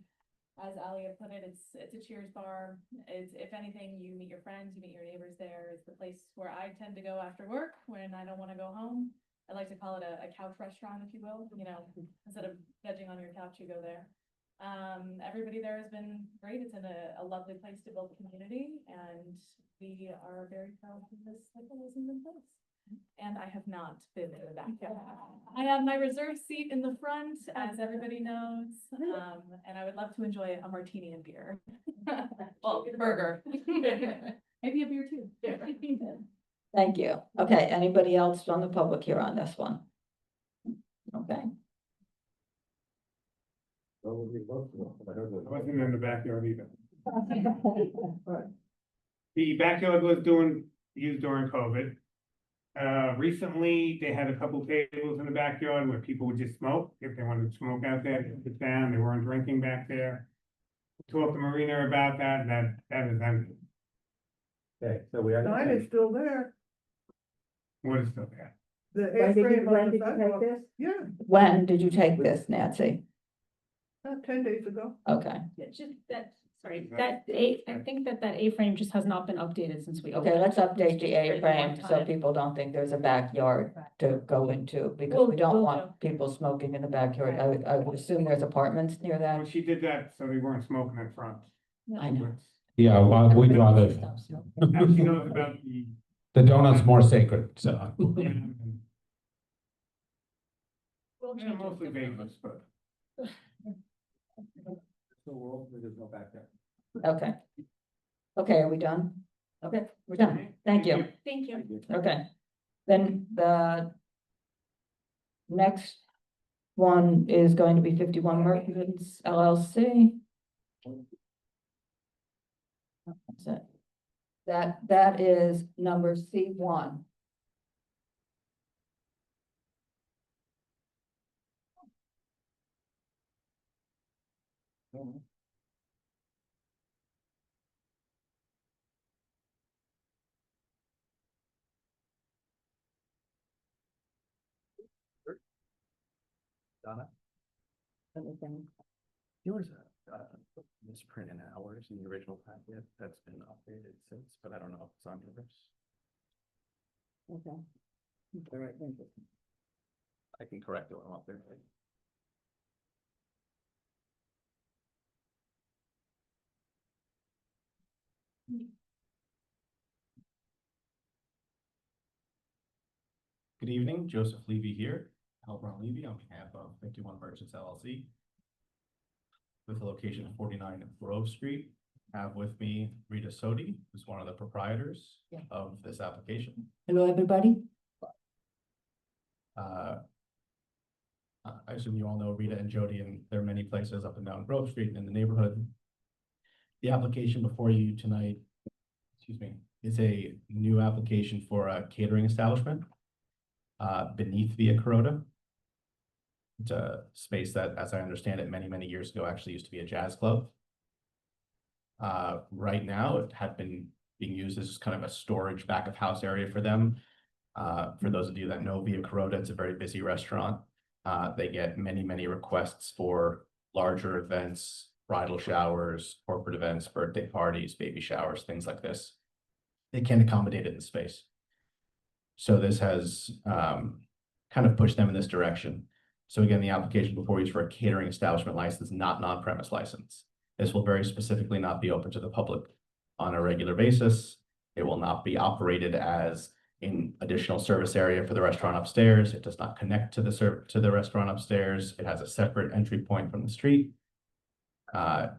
As Ali had put it, it's a Cheers bar. It's, if anything, you meet your friends, you meet your neighbors there. It's the place where I tend to go after work when I don't want to go home. I like to call it a couch restaurant, if you will. You know, instead of vegging on your couch, you go there. Everybody there has been great. It's in a lovely place to build a community, and we are very proud of this liquor license in place. And I have not been in the backyard. I have my reserved seat in the front, as everybody knows. And I would love to enjoy a martini and beer. Well, burger. Maybe a beer too. Thank you. Okay, anybody else from the public here on this one? Okay. I wasn't in the backyard either. The backyard was used during COVID. Recently, they had a couple tables in the backyard where people would just smoke. If they wanted to smoke out there, they could sit down, they weren't drinking back there. Talked to Marina about that, that is ended. Okay, so we are. Sign is still there. What is still there? The When did you, A-frame when on the did you take sidewalk. this? Yeah, When did you take this, Nancy? about 10 days ago. Okay, It's just that, sorry, I think that A-frame just has not been updated since we. okay, opened. let's update the It's just been a long A-frame so time. people don't think there's a backyard to go into, because Will- we don't will want people smoking in the backyard. I would assume there's apartments near Well, that. she did that so they weren't smoking in front. I know. Yeah, well, we'd rather, Now she knows about the. the donut's more sacred, so. We'll change it. mostly bagels, but. So there's no back there. Okay. Okay, are we done? Okay, we're done. Thank you. Thank you. Okay, then the next one is going to be 51 Merchants LLC. That's it. That is number C1. Donna? Anything? There was a misprint in hours in the original packet that's been updated since, but I don't know if it's on yours. Okay. All right, thank you. I can correct it when I'm up there. Good evening, Joseph Levy here, Ron Levy on behalf of 51 Merchants LLC. With a location at 49 Grove Street. I have with me Rita Sodi, who's one of the proprietors of this application. Hello, everybody. I assume you all know Rita and Jody, and there are many places up and down Grove Street and in the neighborhood. The application before you tonight, excuse me, is a new application for a catering establishment beneath Via Carota. It's a space that, as I understand it, many, many years ago actually used to be a jazz club. Right now, it had been being used as kind of a storage back of house area for them. For those of you that know Via Carota, it's a very busy restaurant. They get many, many requests for larger events, bridal showers, corporate events, birthday parties, baby showers, things like this. They can't accommodate it in the space. So this has kind of pushed them in this direction. So again, the application before you is for a catering establishment license, not non-premise license. This will very specifically not be open to the public on a regular basis. It will not be operated as an additional service area for the restaurant upstairs. It does not connect to the restaurant upstairs. It has a separate entry point from the street.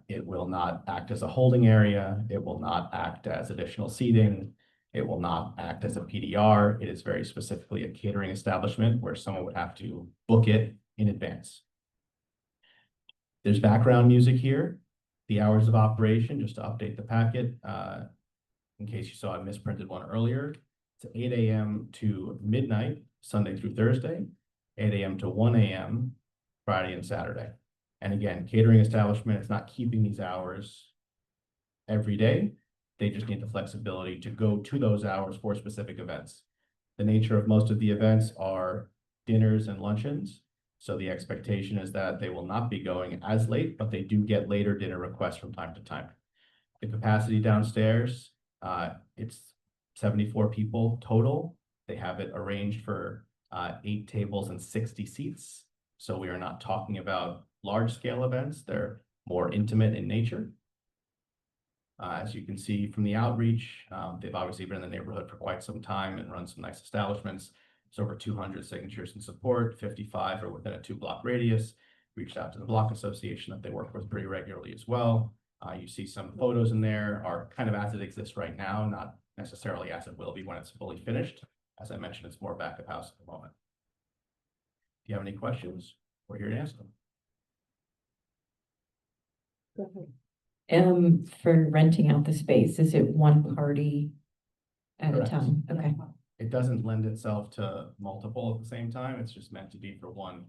It will not act as a holding area. It will not act as additional seating. It will not act as a PDR. It is very specifically a catering establishment where someone would have to book it in advance. There's background music here. The hours of operation, just to update the packet, in case you saw a misprinted one earlier, it's 8 a.m. to midnight, Sunday through Thursday, 8 a.m. to 1 a.m. Friday and Saturday. And again, catering establishment, it's not keeping these hours every day. They just need the flexibility to go to those hours for specific events. The nature of most of the events are dinners and luncheons. So the expectation is that they will not be going as late, but they do get later dinner requests from time to time. The capacity downstairs, it's 74 people total. They have it arranged for 8 tables and 60 seats. So we are not talking about large scale events. They're more intimate in nature. As you can see from the outreach, they've obviously been in the neighborhood for quite some time and run some nice establishments. It's over 200 signatures and support, 55 are within a 2-block radius. Reached out to the block association that they work with pretty regularly as well. You see some photos in there are kind of as it exists right now, not necessarily as it will be when it's fully finished. As I mentioned, it's more back of house at the moment. Do you have any questions? We're here to answer them. For renting out the space, is it one party at a Correct. time? Okay. It doesn't lend itself to multiple at the same time. It's just meant to be for one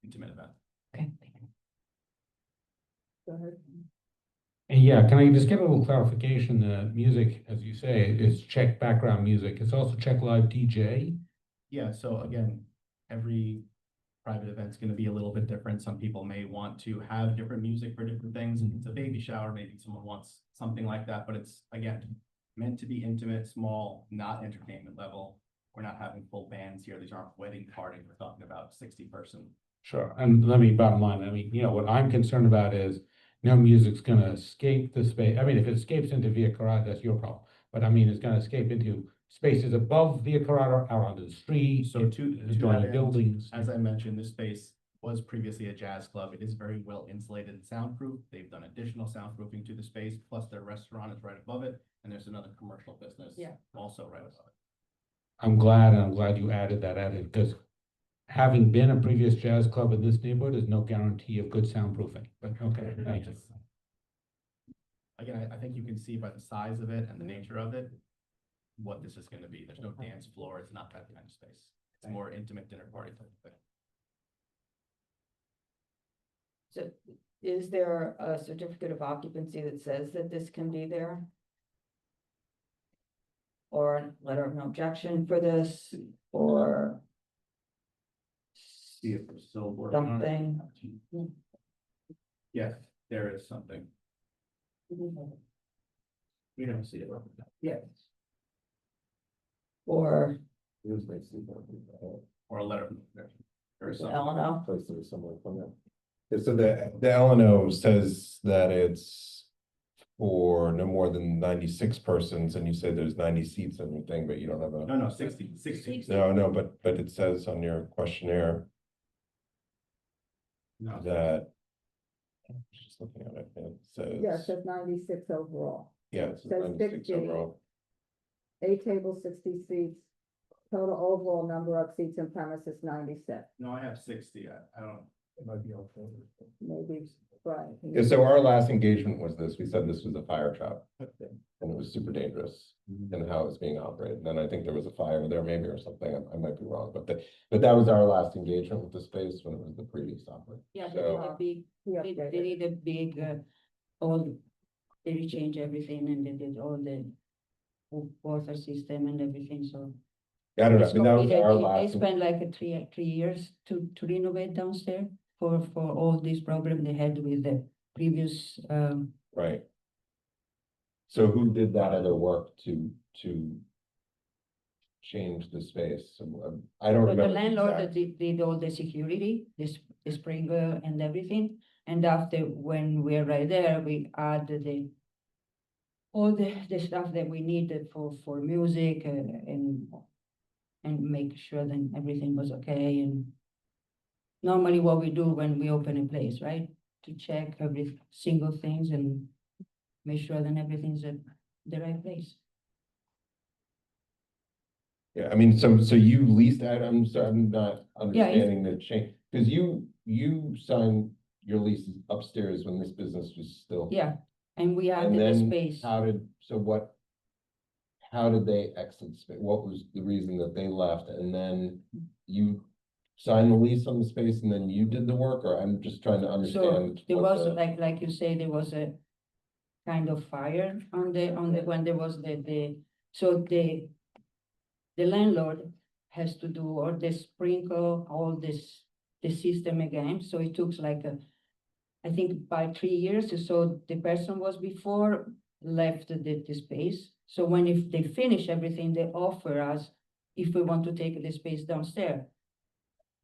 intimate event. Okay. Go ahead. And yeah, can I just get a little clarification? The music, as you say, is check background music. It's also check live DJ. Yeah, so again, every private event's gonna be a little bit different. Some people may want to have different music for different things. If it's a baby shower, maybe someone wants something like that, but it's, again, meant to be intimate, small, not entertainment level. We're not having full bands here. These aren't wedding parties. We're talking about 60-person. Sure. And let me bottom line, I mean, what I'm concerned about is no music's gonna escape the space. I mean, if it escapes into Via Carrata, that's your problem. But I mean, it's gonna escape into spaces above Via Carrata, out onto the street, So to that adjoining end, buildings. as I mentioned, this space was previously a jazz club. It is very well insulated and soundproof. They've done additional soundproofing to the space, plus their restaurant is right above it, and there's another commercial business also right above it. I'm glad you added that added, because having been a previous jazz club in this neighborhood is no guarantee of good soundproofing, but okay, thank you. Again, I think you can see by the size of it and the nature of it, what this is gonna be. There's no dance floor. It's not that kind of space. It's more intimate dinner party type of thing. So is there a certificate of occupancy that says that this can be there? Or a letter of no objection for this, or See if we're still working on it. something? Yes, there is something. We don't see it. Yes. Or Or a letter. Or something. Eleanor? Yeah, so the LNO says that it's for no more than 96 persons, and you say there's 90 seats and everything, but you don't have a. No, 60. No, but it says on your questionnaire No. that. Just looking at it, it says. Yeah, it says 96 overall. Yeah, it says Says 96 60. overall. 8 tables, 60 seats. Total overall number of seats in premises 96. No, I have 60. I don't. It might be okay. Maybe, right. Yeah, so our last engagement was this, we said this was a fire trap, and it was super dangerous in how it was being operated, and then I think there was a fire there maybe or something, I might be wrong, but that was our last engagement with the space when it was the previous operator. Yeah, they So- did a big, they did a big, all, they changed everything and they did all the water system and everything, so. Yeah, I don't know, I mean, that was They- our they last. spent like three years to renovate downstairs for all these problems they had with the previous, Right. So who did that other work to change the space? I don't but the remember. landlord exact- that did all the security, the sprinkler and everything. And after, when we're right there, we added all the stuff that we needed for music and make sure that everything was okay. And normally what we do when we open a place, right? To check every single things and make sure that everything's at the right place. Yeah, I mean, so you leased that, I'm sorry, I'm not Yeah, it's- understanding the change, because you signed your leases upstairs when this business was still. Yeah, and we And added the then space. how did they exit space? What was the reason that they left? And then you signed the lease on the space and then you did the work, or I'm just trying to So understand. there what was, the- like you say, there was a kind of fire on the, when there was so the landlord has to do all the sprinkle, all this, the system again, so it took like I think by 3 years, so the person was before left the space. So when if they finish everything, they offer us if we want to take the space downstairs.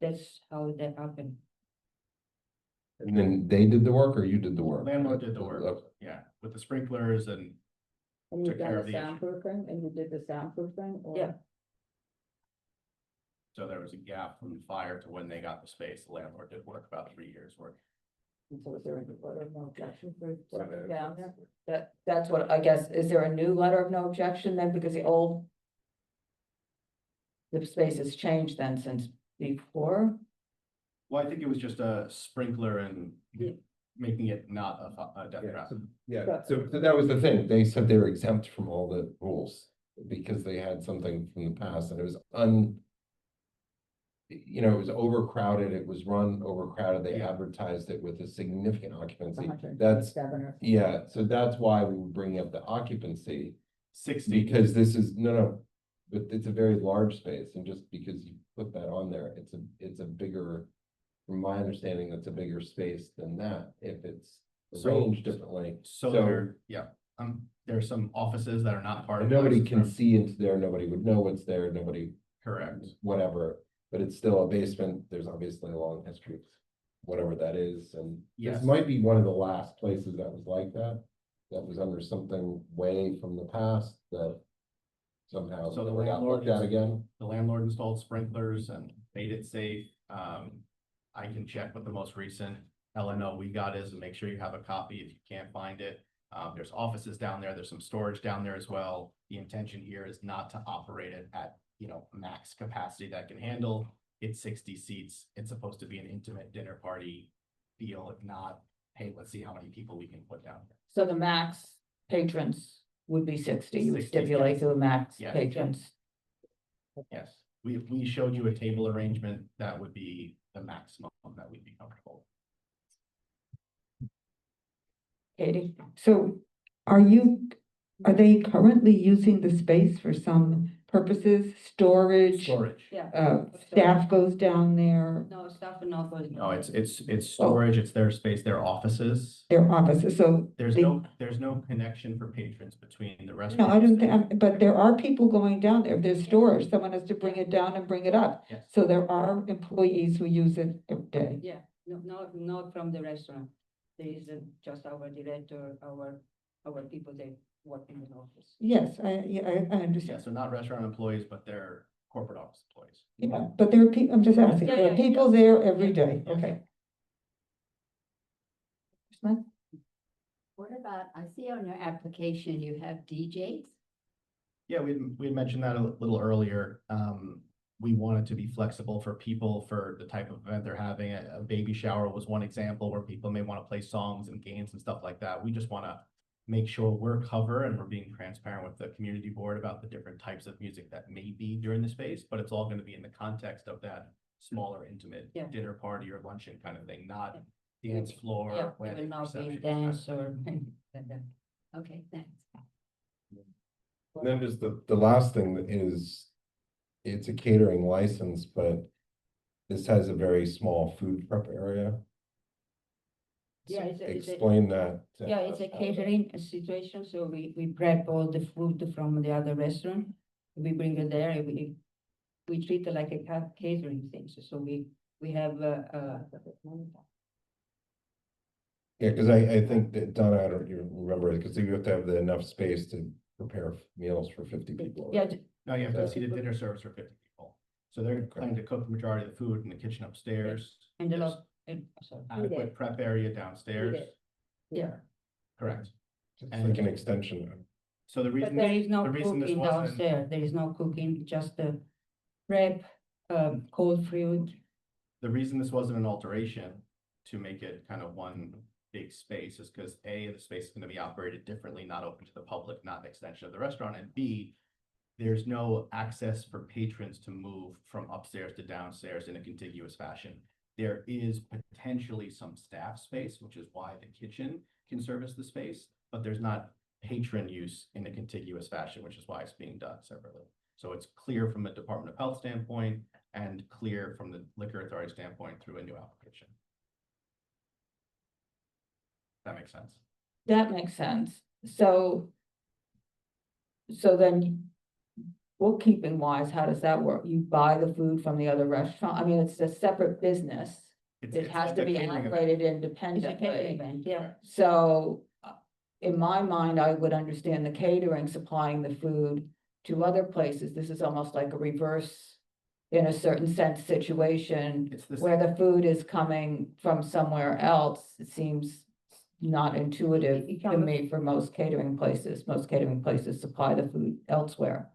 That's how that happened. And then they did the work or you did the work? Landlord did the work, Okay. yeah, with the sprinklers and. And you took care done of the the issue. soundproofing, and you did the soundproofing? or- Yeah. So there was a gap from the fire to when they got the space. The landlord did work about 3 years work. And so is there a letter of no objection for putting it down there? That's what, I guess, is there a new letter of no objection then, because the space has changed then since before? Well, I think it was just a sprinkler and making it not a death Yeah, trap. so that was the thing. They said they were exempt from all the rules. because they had something from the past and it was it was overcrowded, it was run overcrowded, they advertised it with a significant occupancy. That's, yeah, so that's why we were bringing up the occupancy. 60. Because this is, no, but it's a very large space, and just because you put that on there, it's a bigger, from my understanding, that's a bigger space than that, if it's arranged differently. So there's some offices that are not part of. And nobody those. can see into there, nobody would know what's there, nobody. Correct. Whatever, but it's still a basement, there's obviously a long history of whatever that is, and Yes. this might be one of the last places that was like that. That was under something way from the past that somehow So the never got landlord, looked at again. the landlord installed sprinklers and made it safe. I can check what the most recent LNO we got is and make sure you have a copy if you can't find it. There's offices down there, there's some storage down there as well. The intention here is not to operate it at, max capacity that can handle. It's 60 seats. It's supposed to be an intimate dinner party feel, if not, hey, let's see how many people we can put down here. So the max patrons would be 60, you would 60, stipulate yes. to the max Yes. patrons. Yes, we showed you a table arrangement that would be the maximum that we'd be comfortable. Katie? So are they currently using the space for some purposes, storage? Storage. Yeah. Staff goes down there, No, staff are not going. No, it's storage, it's their space, their offices. their offices, so. There's they- no connection for patrons between the No, restaurant. I don't think, but there are people going down there, there's storage, someone has to bring it down and bring it up. Yes. So there are employees who use it every day. Yeah, not from the restaurant. There is just our director, our people, they work in the office. Yes, I Yeah, understand. so not restaurant employees, but they're corporate office employees. Yeah, but there are people, I'm just asking, Yeah, there are yeah, people there every day, okay. What about, I see on your application, you have DJs? Yeah, we mentioned that a little earlier. We wanted to be flexible for people for the type of event they're having. A baby shower was one example where people may want to play songs and games and stuff like that. We just want to make sure we're covered and we're being transparent with the community board about the different types of music that may be during the space, but it's all going to be in the context of that smaller, intimate dinner party or luncheon kind of thing, not dance floor. Yeah, it will wedding not be reception, dance or. Okay, thanks. And then there's the last thing that is, it's a catering license, but this has a very small food prep area. Yeah, it's a- Explain that. to Yeah, it's us a how that- catering situation, so we prep all the food from the other restaurant. We bring it there, and we treat it like a catering thing, so we have Yeah, because I think that Donna, I don't remember it, because you have to have enough space to prepare meals for 50 people. Yeah, right? No, you have to see the dinner service for 50 people. So they're planning to cook the majority of the food in the kitchen upstairs. and the There's lot, sorry. adequate prep area downstairs. Yeah. Correct. It's like an extension. So the But reason, there is no the reason this cooking wasn't, downstairs, there is no cooking, just the prep, cold fruit. the reason this wasn't an alteration to make it kind of one big space is because A, the space is going to be operated differently, not open to the public, not an extension of the restaurant, and B, there's no access for patrons to move from upstairs to downstairs in a contiguous fashion. There is potentially some staff space, which is why the kitchen can service the space, but there's not patron use in a contiguous fashion, which is why it's being done separately. So it's clear from a Department of Health standpoint and clear from the Liquor Authority standpoint through a new application. That makes sense. That makes sense. So then bookkeeping wise, how does that work? You buy the food from the other restaurant? I mean, it's a separate business. It has to be operated independently. Yeah. So in my mind, I would understand the catering supplying the food to other places. This is almost like a reverse, in a certain sense, situation where the food is coming from somewhere else. It seems not intuitive to me for most catering places. Most catering places supply the food elsewhere.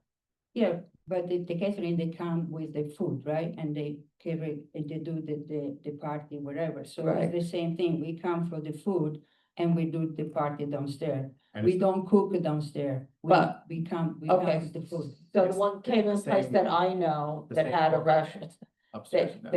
Yeah, but the catering, they come with the food, right? And they carry, and they do the party, whatever. So Right. it's the same thing. We come for the food and we do the party downstairs. And We it's- don't cook it downstairs. But- We come Okay, with the food. so the one catering place same- that I know the that same had a corporate restaurant, upstairs now.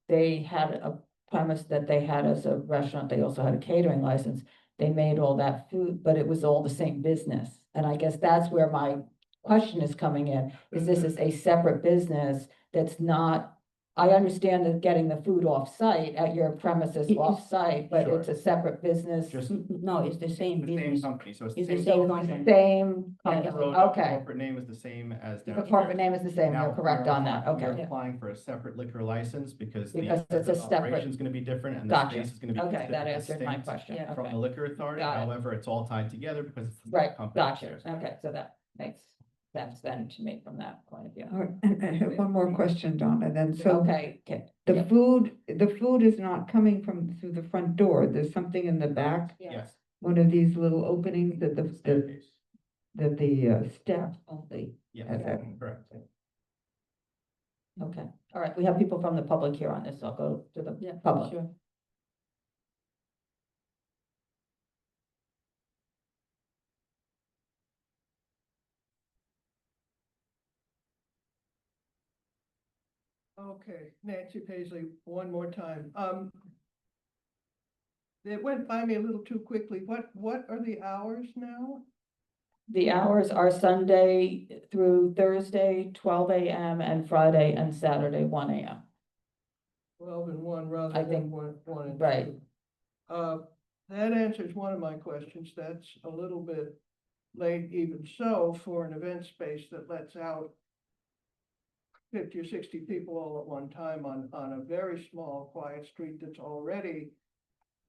they had a premise that they had as a restaurant, they also had a catering license. They made all that food, but it was all the same business. And I guess that's where my question is coming in, is this is a separate business that's not, I understand that getting the food off-site at your premises It is- off-site, but Sure. it's a separate business. Just No, it's the same the same business. company, so it's the It's the same. same company. company. Same, The company. road- Okay, Corporate name is the same as the downstairs. corporate name is the same, Now, you're correct we're on that, applying- we're okay. Applying for a separate liquor license because. Because it's a separate- Operation's gonna be different and the Gotcha. space is gonna be. Okay, considered that answered my distinct question, From okay. the liquor authority, Got it. however, it's all tied together because. it's the same Right, company gotcha, upstairs. okay, so that makes sense then to me from that point of view. All right, and I have one more question, Donna, then, so. Okay, The yeah. food is not coming through the front door, there's something in the back, Yes. one of these little openings that the Staircase. staff only. Yes, has access. correct. Okay, all right, we have people from the public here on this, so I'll go to the public. Sure. Okay, Nancy Paisley, one more time. It went by me a little too quickly. What are the hours now? The hours are Sunday through Thursday, 12 a.m. and Friday and Saturday, 1 a.m. 12 and 1 rather I than think- one and right. 2. That answers one of my questions. That's a little bit late even so for an event space that lets out 50 or 60 people all at one time on a very small, quiet street that's already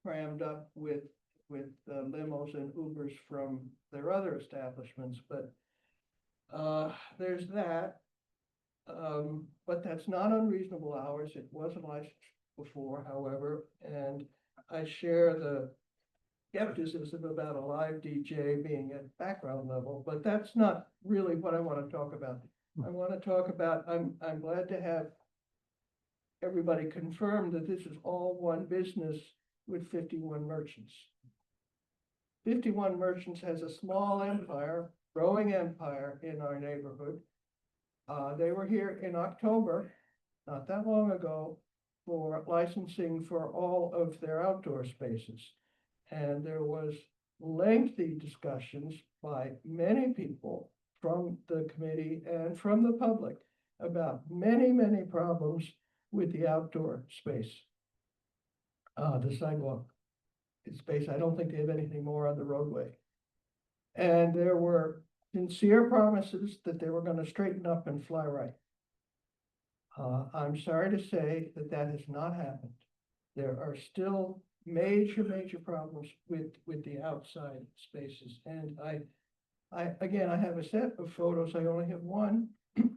crammed up with limos and Ubers from their other establishments, but there's that. But that's not unreasonable hours. It wasn't licensed before, however, and I share the skepticism about a live DJ being at background level, but that's not really what I want to talk about. I want to talk about, I'm glad to have everybody confirm that this is all one business with 51 merchants. 51 merchants has a small empire, growing empire in our neighborhood. They were here in October, not that long ago, for licensing for all of their outdoor spaces. And there was lengthy discussions by many people from the committee and from the public about many problems with the outdoor space. The sidewalk space, I don't think they have anything more on the roadway. And there were sincere promises that they were gonna straighten up and fly right. I'm sorry to say that that has not happened. There are still major problems with the outside spaces. And again, I have a set of photos. I only have one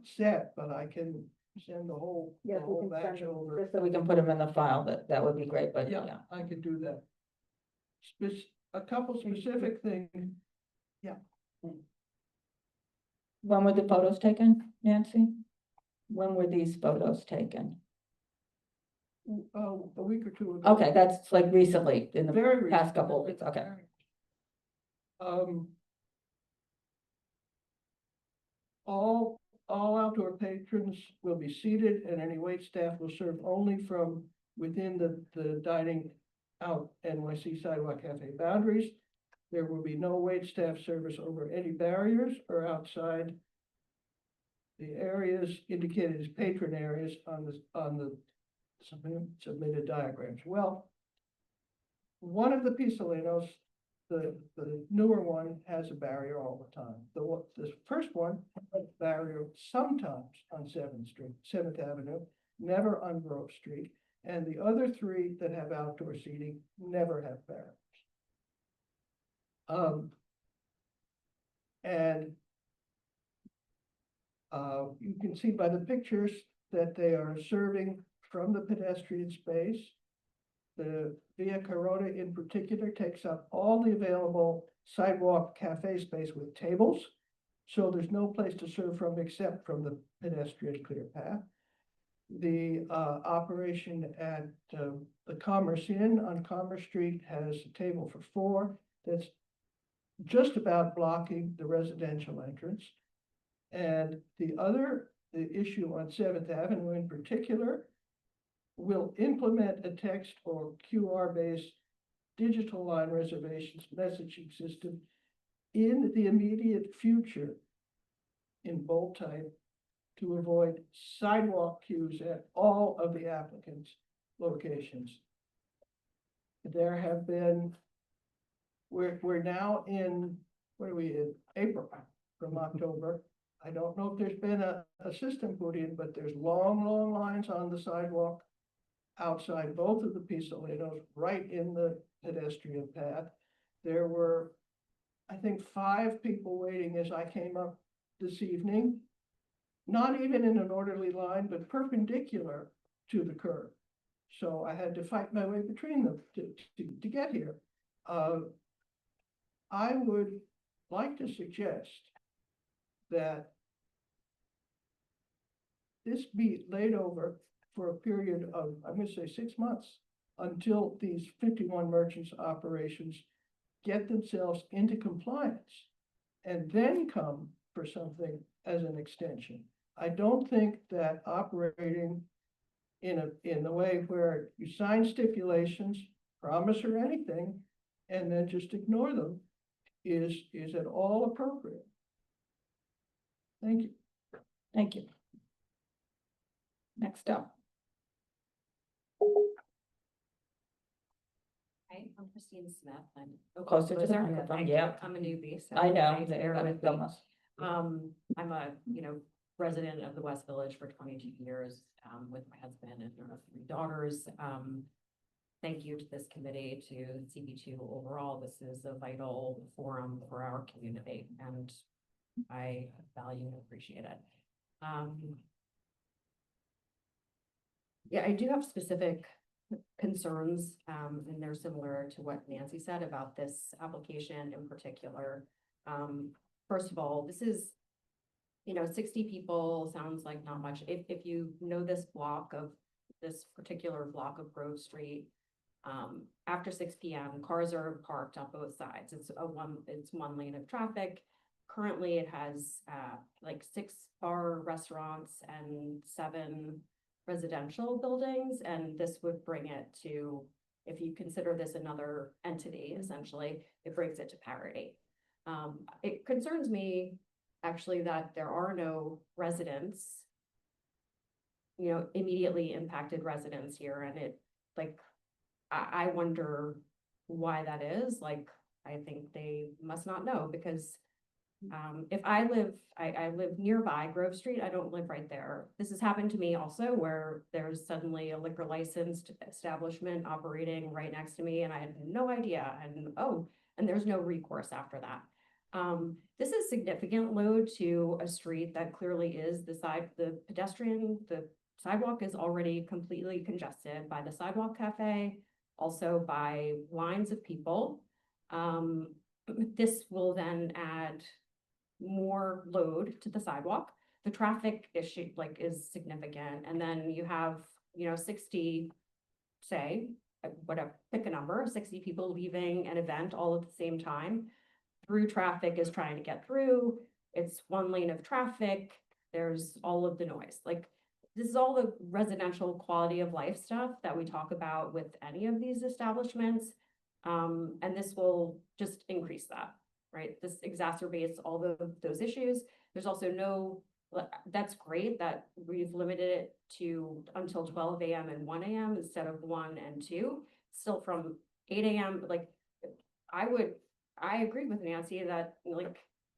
set, but I can send the whole batch over. Just so we can put them in the file, that would be great, but Yeah, yeah. I could do that. A couple specific things. Yeah. When were the photos taken, Nancy? When were these photos taken? A week or two ago. Okay, that's like recently, in the Very past recent. couple of weeks, okay. All outdoor patrons will be seated and any wait staff will serve only from within the dining out NYC Sidewalk Cafe boundaries. There will be no wait staff service over any barriers or outside the areas indicated as patron areas on the submitted diagrams. Well, one of the Pisolinos, the newer one, has a barrier all the time. The first one has a barrier sometimes on 7th Avenue, never on Grove Street. And the other three that have outdoor seating never have barriers. You can see by the pictures that they are serving from the pedestrian space. The Via Carota in particular takes up all the available sidewalk cafe space with tables. So there's no place to serve from except from the pedestrian clear path. The operation at the Commerce Inn on Commerce Street has a table for 4 that's just about blocking the residential entrance. And the issue on Seventh Avenue in particular will implement a text or QR-based digital line reservations messaging system in the immediate future in bold type to avoid sidewalk queues at all of the applicants' locations. There have been, we're now in, what are we in, April from October. I don't know if there's been a system put in, but there's long, long lines on the sidewalk outside both of the pistoleros, right in the pedestrian path. There were, I think, 5 people waiting as I came up this evening, not even in an orderly line, but perpendicular to the curb. So I had to fight my way between them to get here. I would like to suggest that this be laid over for a period of, I'm going to say 6 months, until these 51 merchants operations get themselves into compliance and then come for something as an extension. I don't think that operating in the way where you sign stipulations, promise or anything, and then just ignore them is at all appropriate. Thank you. Thank you. Next up. Hi, I'm Christine Smith. I'm Closer to the microphone, Thank you. yeah. I'm a newbie, so. I know, thanks for bearing with me. almost. I'm a, resident of the West Village for 22 years, with my husband and our 3 daughters. Thank you to this committee, to CB2 overall. This is a vital forum for our community, and I value and appreciate it. Yeah, I do have specific concerns, and they're similar to what Nancy said about this application in particular. First of all, this is, 60 people sounds like not much. If you know this particular block of Grove Street, after 6 p.m., cars are parked on both sides. It's one lane of traffic. Currently, it has like 6 bar restaurants and 7 residential buildings, and this would bring it to, if you consider this another entity, essentially, it brings it to parity. It concerns me actually that there are no residents, immediately impacted residents here, and I wonder why that is. I think they must not know, because if I live nearby Grove Street, I don't live right there. This has happened to me also, where there's suddenly a liquor licensed establishment operating right next to me, and I had no idea, and there's no recourse after that. This is significant load to a street that clearly is the sidewalk is already completely congested by the Sidewalk Cafe, also by lines of people. This will then add more load to the sidewalk. The traffic issue is significant. And then you have, 60, say, whatever, pick a number, 60 people leaving an event all at the same time. Through traffic is trying to get through. It's one lane of traffic. There's all of the noise. This is all the residential quality of life stuff that we talk about with any of these establishments. And this will just increase that, right? This exacerbates all those issues. There's also that's great that we've limited it to until 12 a.m. and 1 a.m. instead of 1 and 2. Still from 8 a.m. I agree with Nancy that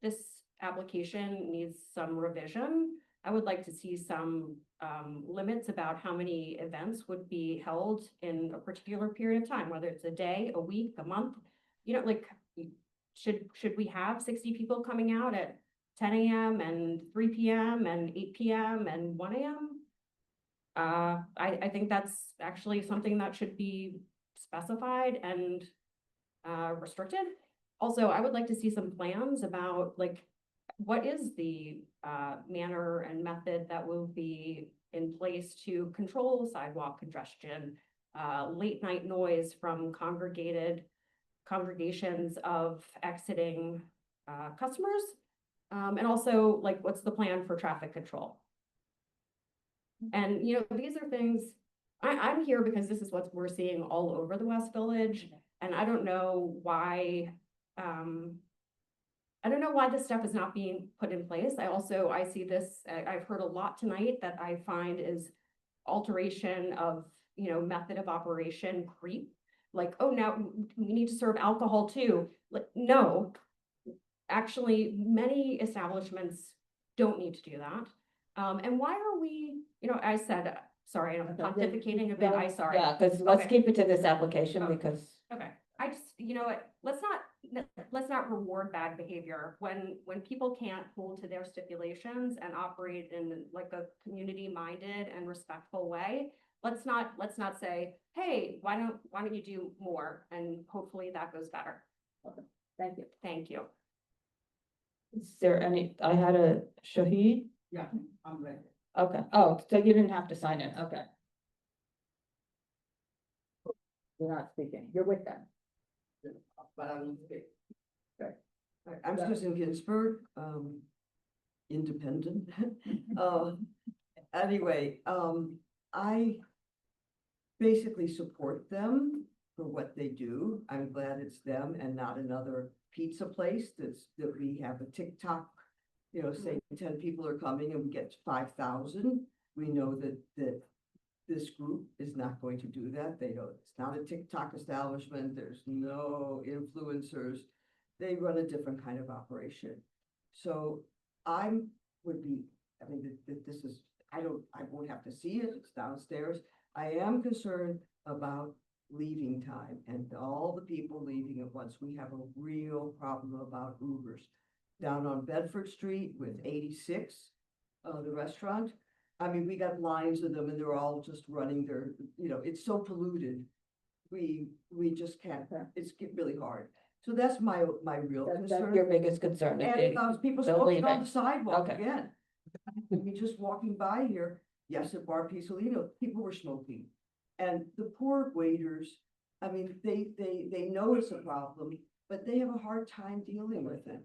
this application needs some revision. I would like to see some limits about how many events would be held in a particular period of time, whether it's a day, a week, a month. Should we have 60 people coming out at 10 a.m. and 3 p.m. and 8 p.m. and 1 a.m.? I think that's actually something that should be specified and restricted. Also, I would like to see some plans about what is the manner and method that will be in place to control sidewalk congestion, late night noise from congregated congregations of exiting customers. And also like, what's the plan for traffic control? And, you know, these are things, I'm here because this is what we're seeing all over the West Village. And I don't know why, this stuff is not being put in place. I see this, I've heard a lot tonight that I find is alteration of, you know, method of operation creep. Like, oh, now we need to serve alcohol too. Like, no, actually, many establishments don't need to do that. And why are we, you know, I said, sorry, I'm pontificating a bit, I'm sorry. Yeah, because let's Okay. keep it to this application because. Okay, I just, you know what, let's not reward bad behavior when people can't hold to their stipulations and operate in like a community-minded and respectful way. Let's not say, hey, why don't you do more? And hopefully that goes better. Okay, thank you. Thank you. Is there any, I had a Shahid? Yeah, I'm ready. Okay, oh, so you didn't have to sign it, okay. You're not speaking, you're with them. But I will speak. Okay. I'm Susan Ginsburg, independent. Anyway, I basically support them for what they do. I'm glad it's them and not another pizza place that we have a TikTok, you know, say 10 people are coming and we get 5,000. We know that this group is not going to do that. They know it's not a TikTok establishment. There's no influencers. They run a different kind of operation. So I mean, this is, I won't have to see it. It's downstairs. I am concerned about leaving time and all the people leaving at once. We have a real problem about Ubers. Down on Bedford Street with 86, the restaurant. I mean, we got lines of them and they're all just running their, you know, it's so polluted. We just can't, it's really hard. So that's my real That's concern. your biggest concern. And about people they're smoking on leaving. the sidewalk Okay. again. I mean, just walking by here, yes, at Bar Pisolino, people were smoking. And the poor waiters, I mean, they know it's a problem, but they have a hard time dealing with it.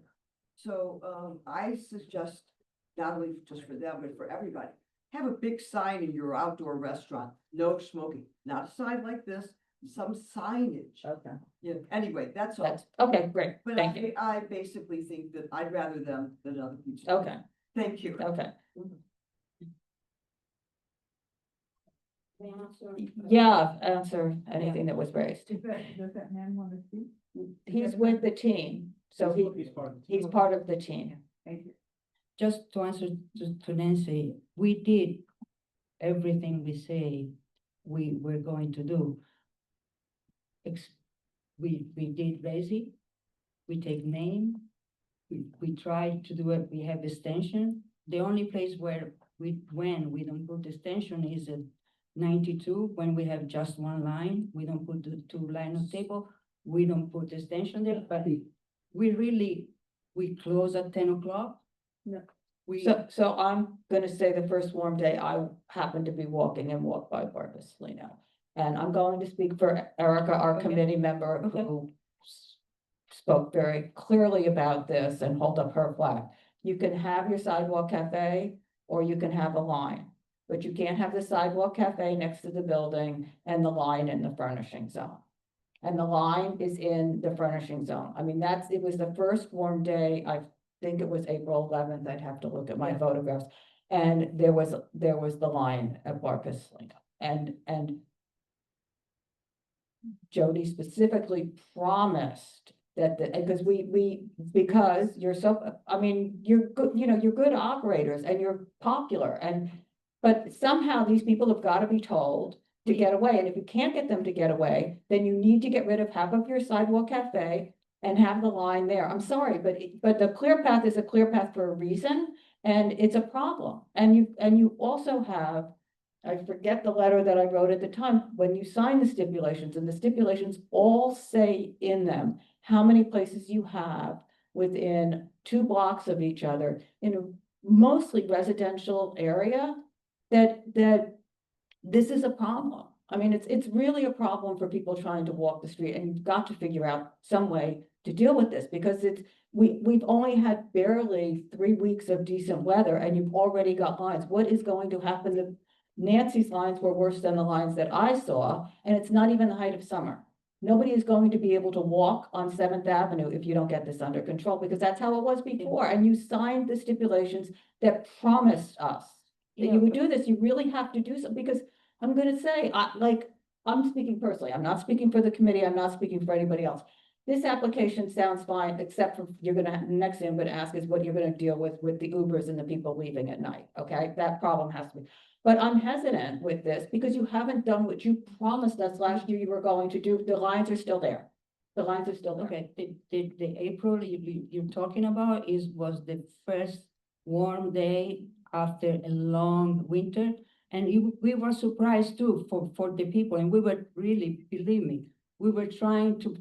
So I suggest, not only just for them, but for everybody, have a big sign in your outdoor restaurant, no smoking, not a sign like this, some signage. Okay. Yeah, anyway, that's all. Okay, great, But thank you. I basically think that I'd rather them than other people. Okay. Thank you. Okay. Yeah, answer anything that was raised. Does that man want to speak? He's with the team, so he's part of the team. Thank you. Just to answer to Nancy, we did everything we say we were going to do. We did lazy, we take name, we tried to do it, we have extension. The only place where we don't put extension is at 92, when we have just one line, we don't put the two line of table, we don't put extension there, but we close at 10 o'clock. No. We, So I'm gonna say the first warm day, I happened to be walking and walked by Barbaslino. And I'm going to speak for Erica, our committee member, who spoke very clearly about this and hold up her flag. You can have your sidewalk cafe, or you can have a line. But you can't have the sidewalk cafe next to the building and the line in the furnishing zone. And the line is in the furnishing zone. I mean, it was the first warm day, I think it was April 11th, I'd have to look at my photographs. And there was the line at Barbaslino. And Jody specifically promised that, because you're so, I mean, you're good, you know, you're good operators and you're popular but somehow these people have got to be told to get away. And if you can't get them to get away, then you need to get rid of half of your sidewalk cafe and have the line there. I'm sorry, but the clear path is a clear path for a reason, and it's a problem. And you also have, I forget the letter that I wrote at the time, when you sign the stipulations, and the stipulations all say in them how many places you have within 2 blocks of each other in a mostly residential area, that this is a problem. I mean, it's really a problem for people trying to walk the street, and you've got to figure out some way to deal with this, because we've only had barely 3 weeks of decent weather, and you've already got lines. What is going to happen? Nancy's lines were worse than the lines that I saw, and it's not even the height of summer. Nobody is going to be able to walk on Seventh Avenue if you don't get this under control, because that's how it was before, and you signed the stipulations that promised us that you would do this. You really have to do something, because I'm gonna say, I'm speaking personally, I'm not speaking for the committee, I'm not speaking for anybody else. This application sounds fine, except for next thing I'm gonna ask is what you're gonna deal with the Ubers and the people leaving at night, okay? That problem has to be. But I'm hesitant with this because you haven't done what you promised us last year you were going to do. The lines are still there. The lines are still there. Okay, the April you're talking about was the first warm day after a long winter. And we were surprised too for the people, and we were really, believe me, we were trying to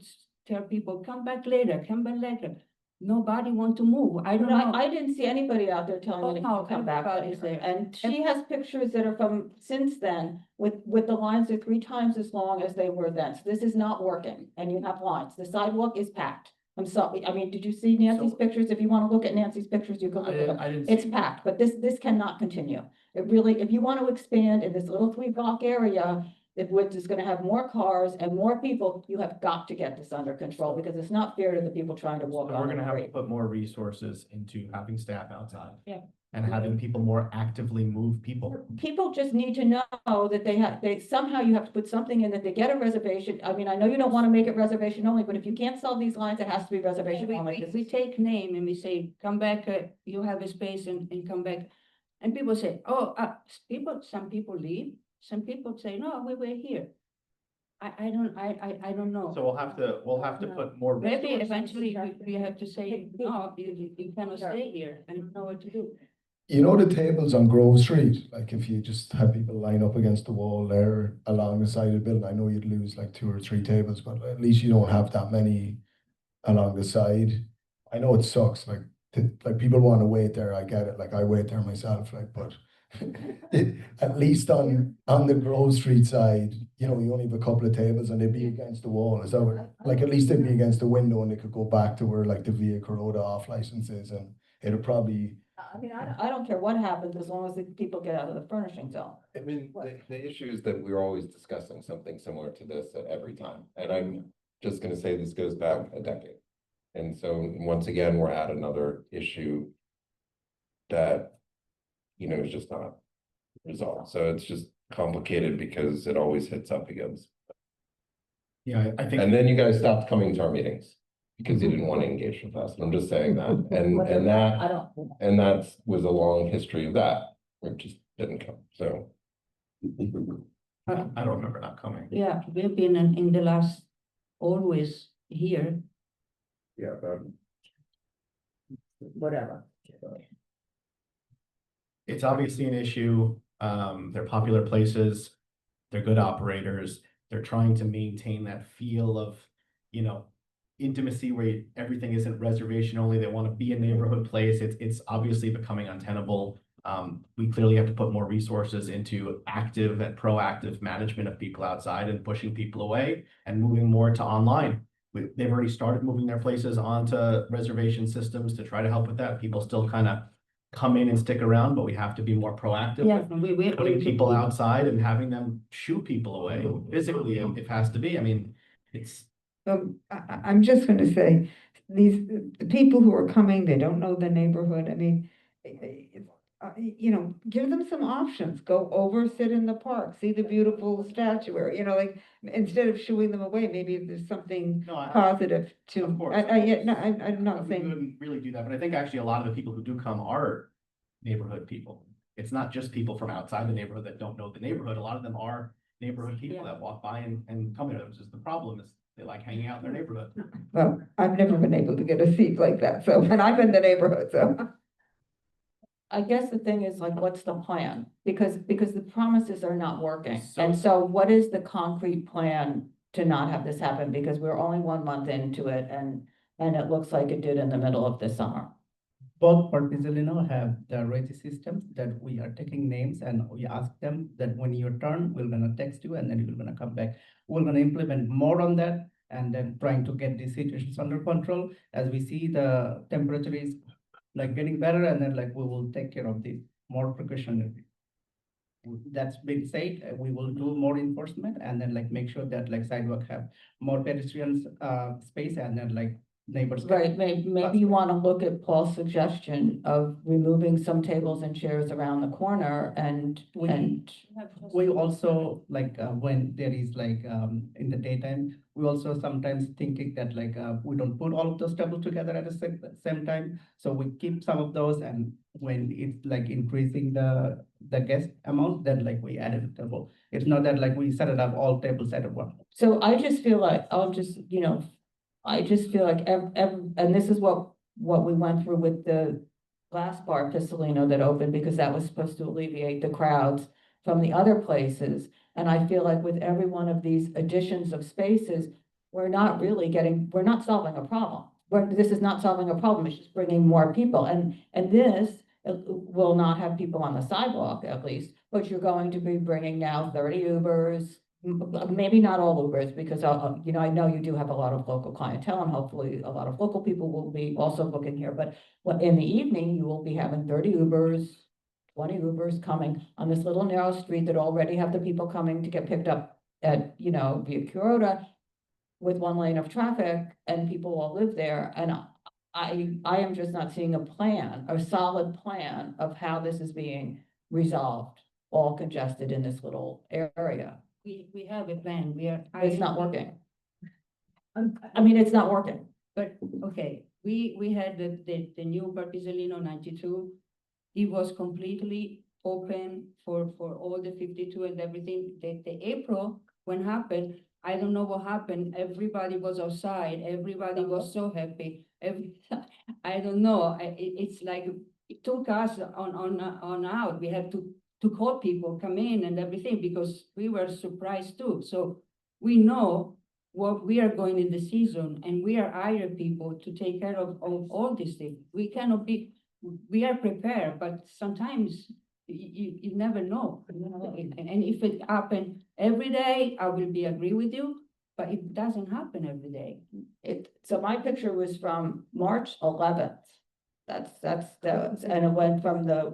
tell people, come back later, come back later. Nobody want to move. I don't know. I didn't see anybody out there telling me to come back. everybody's there. And she has pictures that are from since then with the lines are 3 times as long as they were then. So this is not working, and you have lines. The sidewalk is packed. I'm sorry. I mean, did you see Nancy's pictures? If you want to look at Nancy's pictures, you can look at them. It's packed, but this cannot continue. It really, if you want to expand in this little 3-block area, which is gonna have more cars and more people, you have got to get this under control, because it's not fair to the people trying to walk So on we're the gonna have to street. put more resources into having staff outside. Yeah. And having people more actively move people. People just need to know that somehow you have to put something in that they get a reservation. I mean, I know you don't want to make it reservation only, but if you can't solve these lines, it has to be reservation only. We take name and we say, come back, you have a space and come back. And people say, some people leave, some people say, no, we were here. I don't know. So we'll have to put more. Maybe eventually we have to say, no, you cannot stay here, and know what to do. You know the tables on Grove Street, like if you just had people line up against the wall there along the side of the building, I know you'd lose like 2 or 3 tables, but at least you don't have that many along the side. I know it sucks, like people want to wait there, I get it, like I wait there myself, like, but at least on the Grove Street side, you know, you only have a couple of tables and they'd be against the wall. Is that what, like at least they'd be against the window and they could go back to where like the vehicle road off licenses, and it'll probably. I mean, I don't care what happens as long as the people get out of the furnishing zone. I mean, the issue is that we're always discussing something similar to this at every time. And I'm just gonna say this goes back a decade. And so once again, we're at another issue that, you know, is just not resolved. So it's just complicated because it always hits up against. Yeah, I think. And then you guys stopped coming to our meetings because you didn't want to engage with us. I'm just saying that. And that was a long history of that. It just didn't come, so. I don't remember not coming. Yeah, we've been in the last, always here. Yeah, but. Whatever. It's obviously an issue. They're popular places. They're good operators. They're trying to maintain that feel of, you know, intimacy where everything isn't reservation only. They want to be a neighborhood place. It's obviously becoming untenable. We clearly have to put more resources into active and proactive management of people outside and pushing people away and moving more to online. They've already started moving their places onto reservation systems to try to help with that. People still kind of come in and stick around, but we have to be more proactive. Yeah, with putting people outside and having them shoo people away physically if it has to be. I mean, it's. I'm just gonna say, the people who are coming, they don't know the neighborhood. I mean, you know, give them some options. Go over, sit in the park, see the beautiful statuary, you know, like, instead of shooing them away, maybe there's something positive to. Of course. I'm not We saying. wouldn't really do that, but I think actually a lot of the people who do come are neighborhood people. It's not just people from outside the neighborhood that don't know the neighborhood. A lot of them are neighborhood people that walk by and come here. It's just the problem is they like hanging out in their neighborhood. Well, I've never been able to get a seat like that, so, and I'm in the neighborhood, so. I guess the thing is like, what's the plan? Because the promises are not working. And so what is the concrete plan to not have this happen? Because we're only 1 month into it and it looks like it did in the middle of the summer. both Porpizolino have the rating system that we are taking names and we ask them that when your turn, we're gonna text you and then you're gonna come back. We're gonna implement more on that and then trying to get these situations under control. As we see the temperature is like getting better and then like we will take care of the more precautionary. That's been said, we will do more enforcement and then like make sure that like sidewalk have more pedestrians space and then like neighbors. Right, maybe you want to look at Paul's suggestion of removing some tables and chairs around the corner and. We also like when there is like in the daytime, we also sometimes thinking that like we don't put all of those tables together at the same time. So we keep some of those and when it's like increasing the guest amount, then like we added a table. It's not that like we set it up all tables at one. So I just feel like, I just feel like and this is what we went through with the last bar, Pistolino, that opened, because that was supposed to alleviate the crowds from the other places. And I feel like with every one of these additions of spaces, we're not solving a problem. This is not solving a problem, it's just bringing more people. And this will not have people on the sidewalk at least, but you're going to be bringing now 30 Ubers, maybe not all Ubers, because, I know you do have a lot of local clientele and hopefully a lot of local people will be also booking here, but in the evening, you will be having 30 Ubers, 20 Ubers coming on this little narrow street that already have the people coming to get picked up at, via Kuroda with one lane of traffic and people all live there. And I am just not seeing a solid plan of how this is being resolved, all congested in this little area. We have a plan, It's not working. I mean, it's not working. But, okay, we had the new Barpisolino 92. It was completely open for all the 52 and everything. The April, when happened, I don't know what happened. Everybody was outside. Everybody was so happy. I don't know. It's like, it took us on out. We had to call people, come in and everything, because we were surprised too. So we know what we are going in the season and we are hiring people to take care of all these things. We are prepared, but sometimes you never know. And if it happen every day, I will agree with you, but it doesn't happen every day. So my picture was from March 11th. And it went from the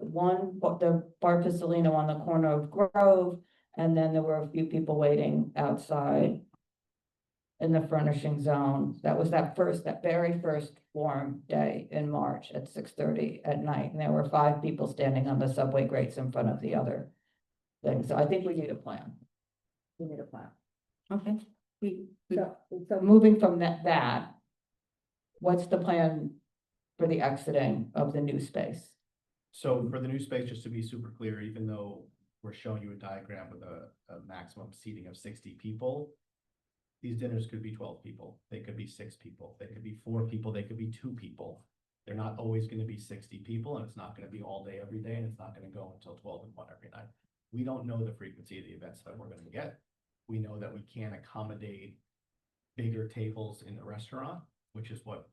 Bar Pistolino on the corner of Grove, and then there were a few people waiting outside in the furnishing zone. That was that very first warm day in March at 6:30 at night. And there were 5 people standing on the subway grates in front of the other thing. So I think we need a plan. We need a plan. Okay. So moving from that, what's the plan for the exiting of the new space? So for the new space, just to be super clear, even though we're showing you a diagram with a maximum seating of 60 people, these dinners could be 12 people, they could be 6 people, they could be 4 people, they could be 2 people. They're not always gonna be 60 people, and it's not gonna be all day, every day, and it's not gonna go until 12 and 1 every night. We don't know the frequency of the events that we're gonna get. We know that we can't accommodate bigger tables in the restaurant, which is what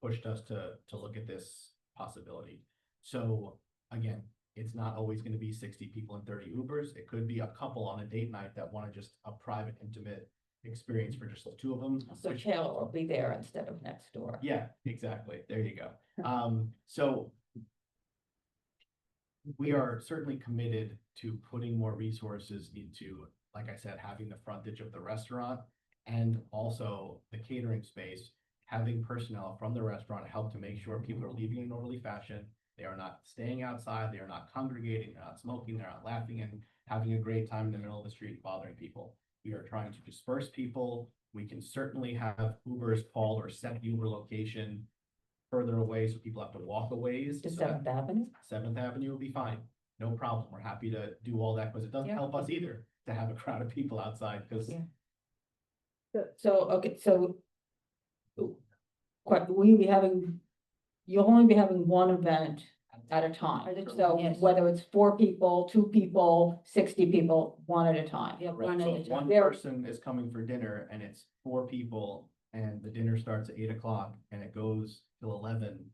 pushed us to look at this possibility. So again, it's not always gonna be 60 people and 30 Ubers. It could be a couple on a date night that wanna just a private, intimate experience for just the 2 of them. So Taylor will be there instead of next door. Yeah, exactly. There you go. So we are certainly committed to putting more resources into, like I said, having the frontage of the restaurant and also the catering space, having personnel from the restaurant help to make sure people are leaving in an orderly fashion. They are not staying outside. They are not congregating. They're not smoking. They're not laughing and having a great time in the middle of the street bothering people. We are trying to disperse people. We can certainly have Ubers call or set the Uber location further away so people have to walk a ways. To 7th Avenue? 7th Avenue will be fine. No problem. We're happy to do all that because it doesn't help us either to have a crowd of people outside because. You'll only be having one event at a time. So whether it's 4 people, 2 people, 60 people, one at a time. So if one person is coming for dinner and it's 4 people and the dinner starts at 8 o'clock and it goes till 11,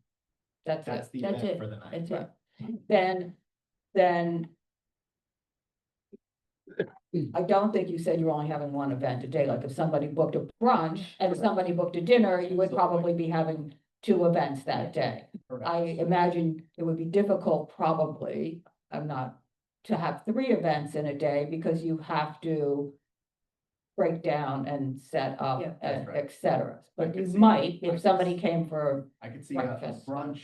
That's That's it. the That's event it. for the night. That's it. Then I don't think you said you're only having one event a day, like if somebody booked a brunch and somebody booked a dinner, you would probably be having two events that day. I imagine it would be difficult probably, to have three events in a day because you have to break down and set up, Yeah, and that's right. et cetera. But could you see- might, I if could somebody s- came for, I could see a breakfast. brunch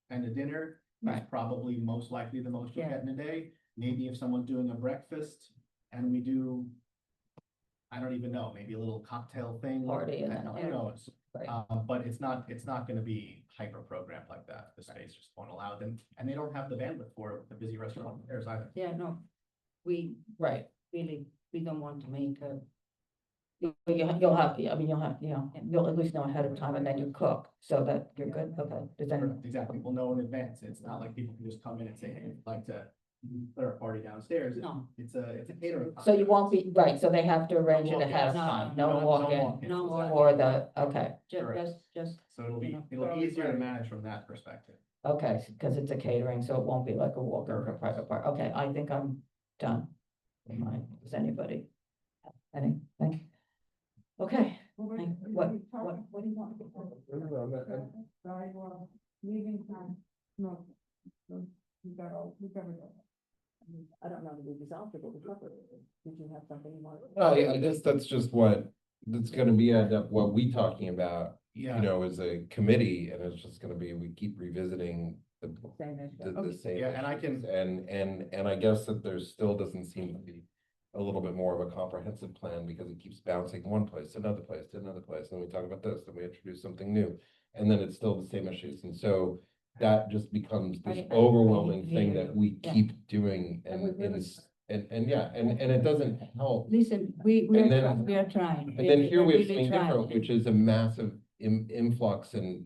and a dinner is Right. probably most likely the most you'll Yeah. get in a day. Maybe if someone's doing a breakfast and we do, I don't even know, maybe a little cocktail thing. Party and then who all- knows? Right. But it's not gonna be hyper programmed like that. The space just won't allow them, and they don't have the bandwidth for the busy restaurant upstairs either. Yeah, no, we right. really, we don't want to make a, You'll have, you'll at least know ahead of time and then you cook, so that you're good, okay, does anyone? Correct, exactly. We'll know in advance. It's not like people can just come in and say, hey, I'd like to put our party downstairs. No. It's a catering. So you won't be, right, so they have to arrange it walk-in. ahead of No, time, no, no no walk-in, walk-ins, no exactly. or the, okay, Correct. just, So it'll be, you know, it'll be easier to manage from that perspective. okay, because it's a catering, so it won't be like a walk-in for a private part, okay, I think I'm done. Does anybody have anything? Okay, what do you want? Leaving time, no, we got it. I don't know that we resolved it, but we covered it. Did you have something you wanted? Well, yeah, I guess that's just that's gonna be end up what we talking about, Yeah. you know, as a committee, and it's just gonna be, we keep revisiting Same issue. the same. Yeah, and I can- issues. And I guess that there still doesn't seem to be a little bit more of a comprehensive plan, because it keeps bouncing one place to another place to another place, and we talk about this, then we introduce something new, and then it's still the same issues, and so that just becomes this overwhelming thing that we Yeah. keep doing, and it doesn't help. listen, we And are, then- we are trying. And then here we have We're something really different, trying. which is a massive influx and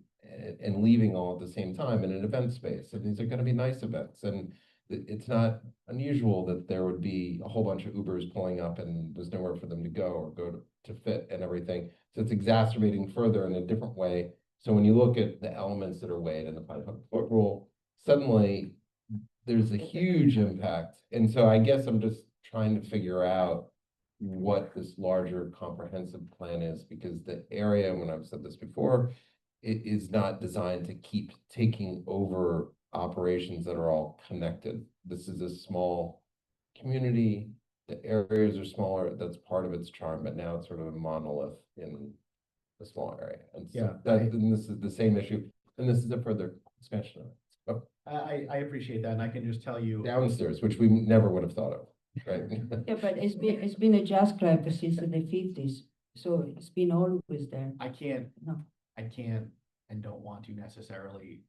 leaving all at the same time in an event space. And these are gonna be nice events, and it's not unusual that there would be a whole bunch of Ubers pulling up and there's nowhere for them to go or go to fit and everything. So it's exacerbating further in a different way. So when you look at the elements that are weighed in the 500-foot rule, suddenly there's a huge impact. And so I guess I'm just trying to figure out what this larger comprehensive plan is, because the area, when I've said this before, it is not designed to keep taking over operations that are all connected. This is a small community. The areas are smaller. That's part of its charm, but now it's sort of a monolith in a small area. And so Yeah, and this is the same issue, and this is a further expansion of it. Oh, I appreciate that, and I can just tell you. downstairs, which we never would have thought of, right? Yeah, but it's been a jazz club since the 50s, so it's been always there. I can't No. and don't want to necessarily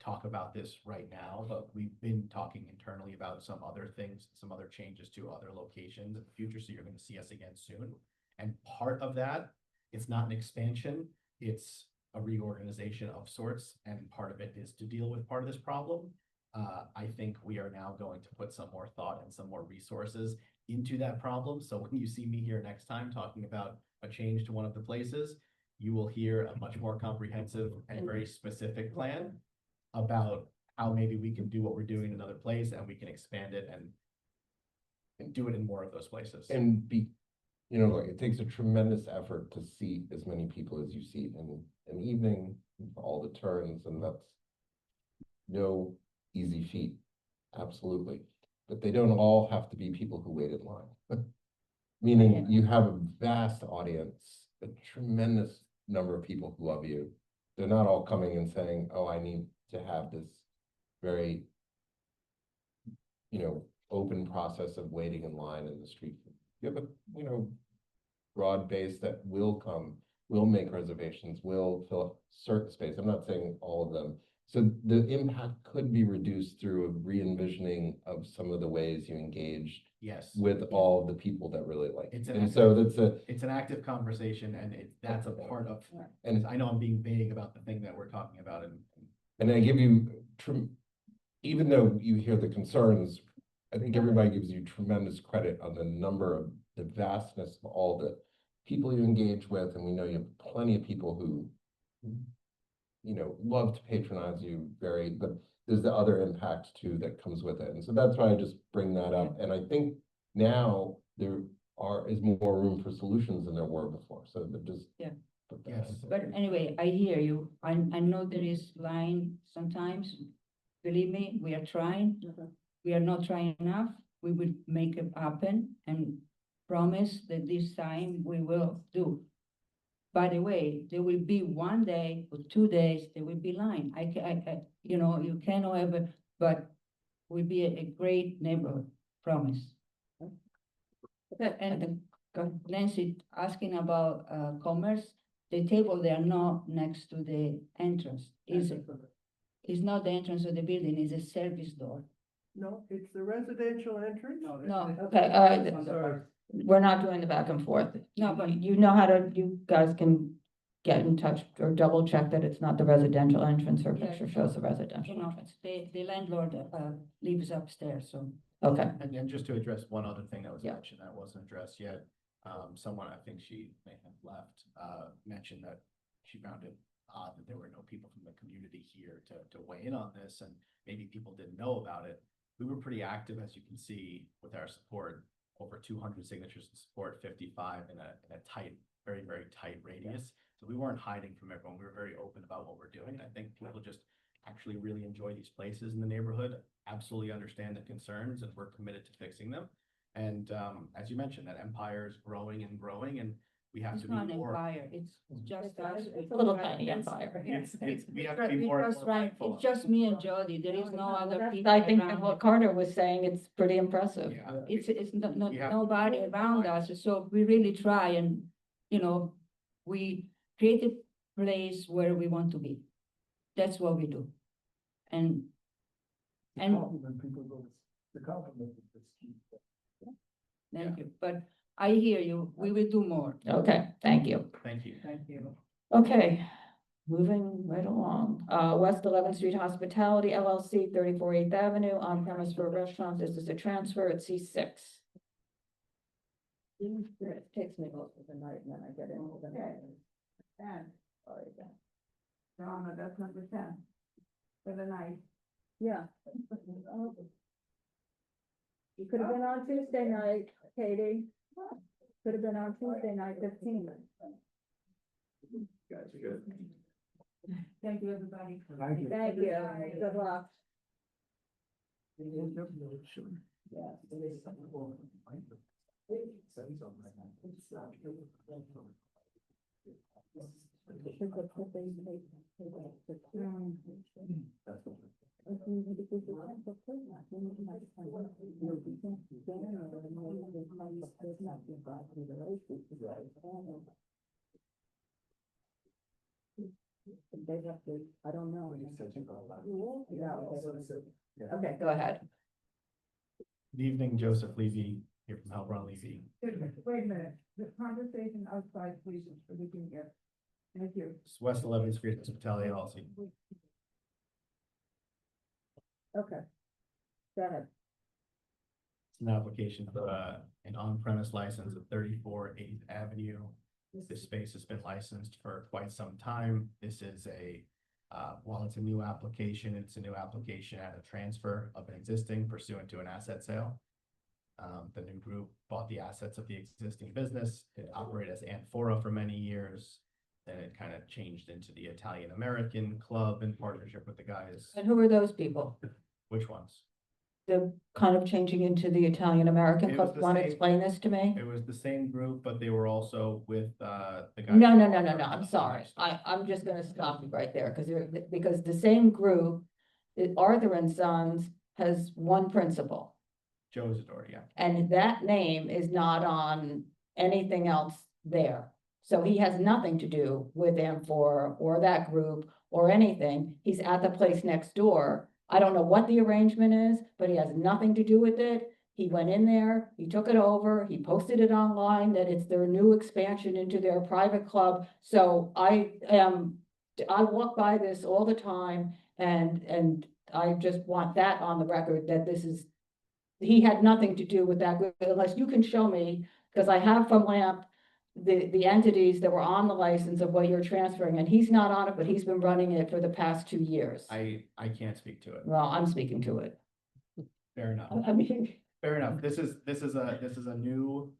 talk about this right now, but we've been talking internally about some other things, some other changes to other locations in the future, so you're gonna see us again soon. And part of that, it's not an expansion, it's a reorganization of sorts, and part of it is to deal with part of this problem. I think we are now going to put some more thought and some more resources into that problem, so when you see me here next time talking about a change to one of the places, you will hear a much more comprehensive and very specific plan about how maybe we can do what we're doing in another place, and we can expand it and do it in more of those places. And you know, like, it takes a tremendous effort to seat as many people as you seat in an evening, for all the turns, and that's no easy feat, absolutely. But they don't all have to be people who wait in line. Meaning you have a vast audience, a tremendous number of people who love you. They're not all coming and saying, oh, I need to have this very, open process of waiting in line in the street. You have a, broad base that will come, will make reservations, will fill up certain space. I'm not saying all of them. So the impact could be reduced through a re-envisioning of some of the ways you engage Yes. with all the people that really like It's it. an And so It's an active conversation, and that's a part of, and I know I'm being vague about the thing that we're talking about, And I give you, even though you hear the concerns, I think everybody gives you tremendous credit on the vastness of all the people you engage with, and we know you have plenty of people who love to patronize you but there's the other impact too that comes with it. And so that's why I just bring that up. And I think now there is more room for solutions than there were before. So they're just. Yeah. Yes. But anyway, I hear you. I know there is line sometimes. Believe me, we are trying. We are not trying enough. We will make it happen and promise that this time we will do. By the way, there will be 1 day or 2 days, there will be line. You cannot ever, but will be a great neighborhood, promise. And Nancy asking about commerce, the table, they are not next to the entrance. It's not the entrance of the building, it's a service door. No, it's the residential entrance. No. Okay, Sorry. we're not doing the back and forth. No, but You know how to, you guys can get in touch or double check that it's not the residential entrance. Her picture shows the residential entrance. the landlord lives upstairs, so. Okay. And just to address one other thing that was mentioned that wasn't addressed yet, someone, I think she may have left, mentioned that she found it odd that there were no people from the community here to weigh in on this, and maybe people didn't know about it. We were pretty active, as you can see, with our support, over 200 signatures to support, 55 in a tight, very, very tight radius. So we weren't hiding from everyone. We were very open about what we're doing. And I think people just actually really enjoy these places in the neighborhood, absolutely understand the concerns, and we're committed to fixing them. And as you mentioned, that empire is growing and growing, and we have It's to be not an more. empire, it's just us. It's a little tiny empire. We have to be more. Because, right, it's just me and Jody, there is no other people I think around. what Carter was saying, it's pretty impressive. Yeah. It's We have- nobody around us, so we really try and, we create a place where we want to be. That's what we do. And Compliment people go, the compliment is key. thank you, but I hear you, we will do more. Okay, thank you. Thank you. Thank you. Okay, moving right along. West 11th Street Hospitality LLC, 34 8th Avenue, on premise for a restaurant. This is a transfer at C6. It takes me most of the night, and then I get into the night. Sorry, again. Donna, that's number 10 for the night. Yeah. You could have been on Tuesday night, Katie. Could have been on Tuesday night, 15. Guys are good. Thank you, everybody. Thank you. Thank you. Good luck. I don't know. Okay, go ahead. Good evening, Joseph Levy, here from Helbron Levy. Wait a minute, the conversation outside, please, so we can get. Thank you. It's West 11th Street Hospitality LLC. Okay. Go ahead. It's an application for an on-premise license at 34 8th Avenue. This space has been licensed for quite some time. This is while it's a new application, it's a new application at a transfer of an existing pursuant to an asset sale. The new group bought the assets of the existing business. It operated as Amphora for many years. Then it kind of changed into the Italian American Club in partnership with the guys. And who are those people? Which ones? They're kind of changing into the Italian American It Club. was the Want to same- explain this to me? It was the same group, but they were also with the guys. No, I'm sorry. I'm just gonna stop you right there, because the same group, Arthur and Sons has one principal. Joe Isidore, yeah. And that name is not on anything else there. So he has nothing to do with Amphora or that group or anything. He's at the place next door. I don't know what the arrangement is, but he has nothing to do with it. He went in there, he took it over, he posted it online that it's their new expansion into their private club. So I walk by this all the time, and I just want that on the record that he had nothing to do with that group, unless you can show me, because I have from Lamp the entities that were on the license of what you're transferring, and he's not on it, but he's been running it for the past 2 years. I can't speak to it. Well, I'm speaking to it. Fair enough. I mean, Fair enough. This is a new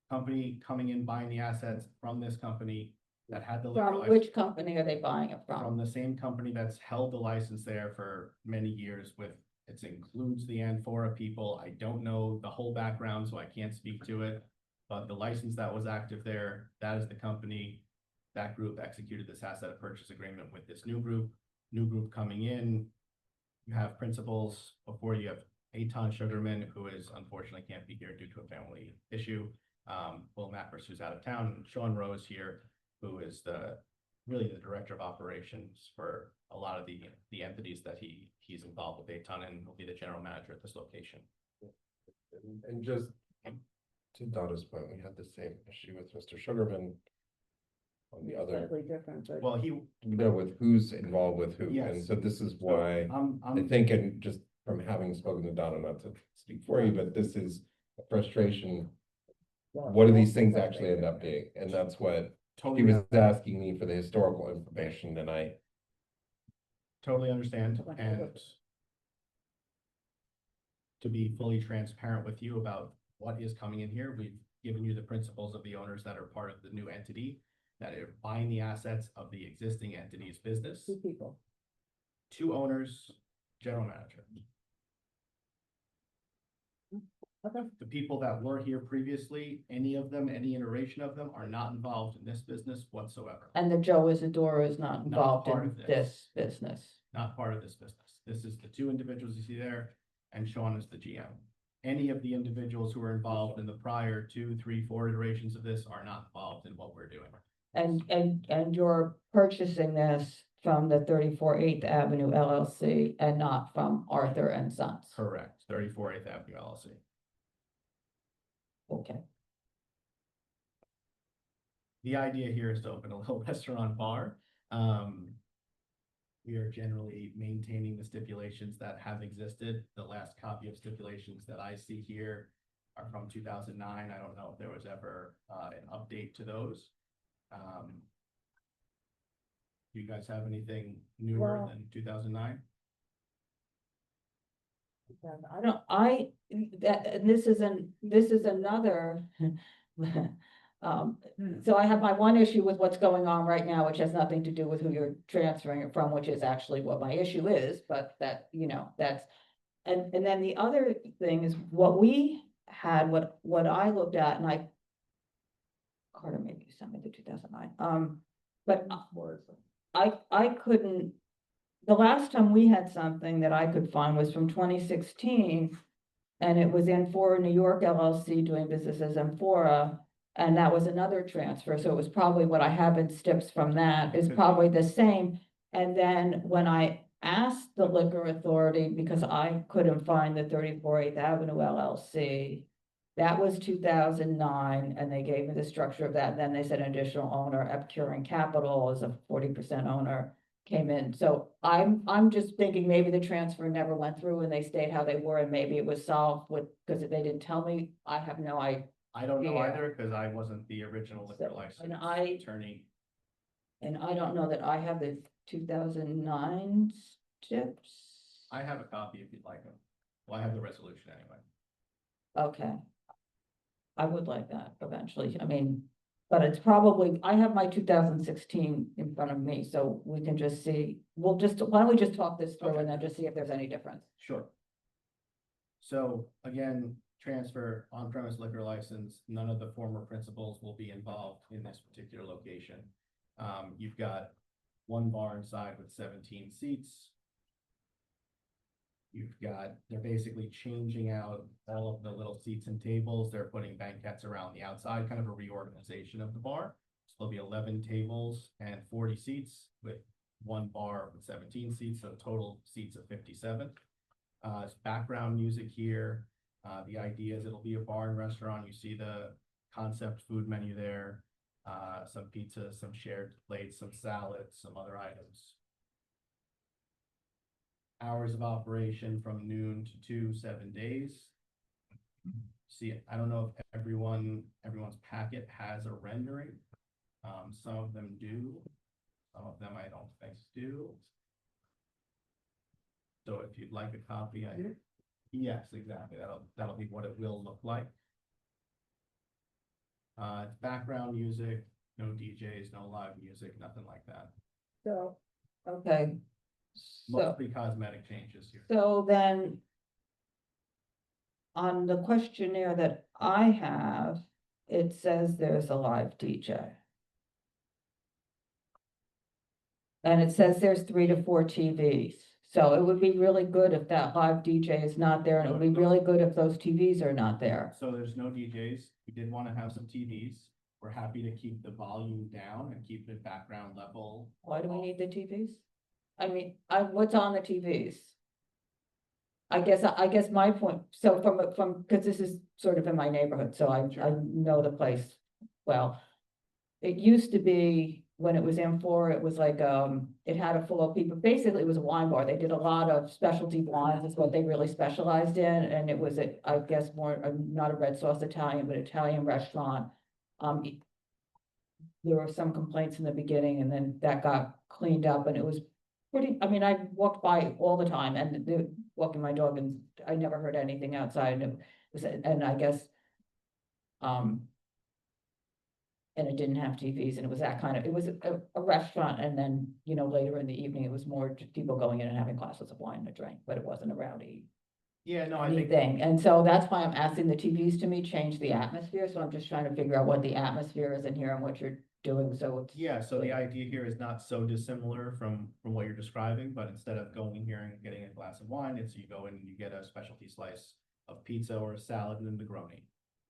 company coming in, buying the assets from this company that had the liquor from license. which company are they buying it From from? the same company that's held the license there for many years with, it includes the Amphora people. I don't know the whole background, so I can't speak to it. But the license that was active there, that is the company, that group executed this asset purchase agreement with this new group coming in. You have principals before you have Eitan Sugarman, who is unfortunately can't be here due to a family issue. Will Mackers, who's out of town, and Sean Rose here, who is really the director of operations for a lot of the entities that he's involved with Eitan, and will be the general manager at this location. And just to Donna's point, we had the same issue with Mr. Sugarman on the other, Slightly different, but. Well, with who's involved with who. Yes. And so this is why I I'm think, and just from having spoken to Donna, not to speak for you, but this is a frustration. What do these things actually end up being? And that's what he was asking me for the historical information, and I totally understand, and to be fully transparent with you about what is coming in here, we've given you the principles of the owners that are part of the new entity, that are buying the assets of the existing entity's business. 2 people. 2 owners, general manager. Okay. The people that were here previously, any of them, any iteration of them, are not involved in this business whatsoever. And the Joe Isadora is not involved part in of this. this business. Not part of this business. This is the 2 individuals you see there, and Sean is the GM. Any of the individuals who are involved in the prior 2, 3, 4 iterations of this are not involved in what we're doing. And you're purchasing this from the 34 8th Avenue LLC and not from Arthur and Sons. Correct, 34 8th Avenue LLC. Okay. The idea here is to open a little restaurant bar. We are generally maintaining the stipulations that have existed. The last copy of stipulations that I see here are from 2009. I don't know if there was ever an update to those. Do you guys have anything newer than 2009? This is another. So I have my one issue with what's going on right now, which has nothing to do with who you're transferring it from, which is actually what my issue is, but that, that's. And then the other thing is what we had, what I looked at, and Carter, maybe you sent me the 2009, but I couldn't, the last time we had something that I could find was from 2016. And it was Amphora New York LLC doing business as Amphora. And that was another transfer. So it was probably what I have in steps from that is probably the same. And then when I asked the liquor authority, because I couldn't find the 34 8th Avenue LLC, that was 2009, and they gave me the structure of that. And then they said an additional owner, Epicurean Capital, is a 40% owner, came in. So I'm just thinking maybe the transfer never went through and they stayed how they were, and maybe it was solved because they didn't tell me. I have no idea. I don't know either, because I wasn't the original liquor license attorney. And I don't know that I have the 2009 steps. I have a copy if you'd like them. Well, I have the resolution anyway. Okay. I would like that eventually. I mean, but it's probably, I have my 2016 in front of me, so we can just see. Why don't we just talk this through and then just see if there's any difference? Sure. So again, transfer on-premise liquor license, none of the former principals will be involved in this particular location. You've got 1 bar inside with 17 seats. They're basically changing out all of the little seats and tables. They're putting banquettes around the outside, kind of a reorganization of the bar. So there'll be 11 tables and 40 seats with 1 bar with 17 seats, so total seats of 57. It's background music here. The idea is it'll be a bar and restaurant. You see the concept food menu there, some pizza, some shared plates, some salads, some other items. Hours of operation from noon to 2, 7 days. See, I don't know if everyone everyone's packet has a rendering. Some of them do, some of them I don't think do. So if you'd like a copy, yes, exactly, that'll be what it will look like. It's background music, no DJs, no live music, nothing like that. So, okay. So, Mostly cosmetic changes here. so then on the questionnaire that I have, it says there's a live DJ. And it says there's 3 to 4 TVs. So it would be really good if that live DJ is not there, and it would be really good if those TVs are not there. So there's no DJs. We did want to have some TVs. We're happy to keep the volume down and keep the background level. Why do we need the TVs? I mean, what's on the TVs? I guess my point, so because this is sort of in my neighborhood, so I know the place well. It used to be, when it was M4, it was like, it had a full of people, basically it was a wine bar. They did a lot of specialty wines, is what they really specialized in, and it was, I guess, more, not a red sauce Italian, but Italian restaurant. There were some complaints in the beginning, and then that got cleaned up, and it was pretty, I mean, I walked by all the time, and walking my dog, and I never heard anything outside, and it was, and I guess, and it didn't have TVs, and it was that kind of, it was a restaurant, and then, you know, later in the evening, it was more just people going in and having glasses of wine and a drink, but it wasn't a rowdy Yeah, no, I think. anything. And so that's why I'm asking the TVs to me change the atmosphere, so I'm just trying to figure out what the atmosphere is in here and what you're doing, so it's. Yeah, so the idea here is not so dissimilar from what you're describing, but instead of going in here and getting a glass of wine, it's you go in and you get a specialty slice of pizza or a salad and a Negroni.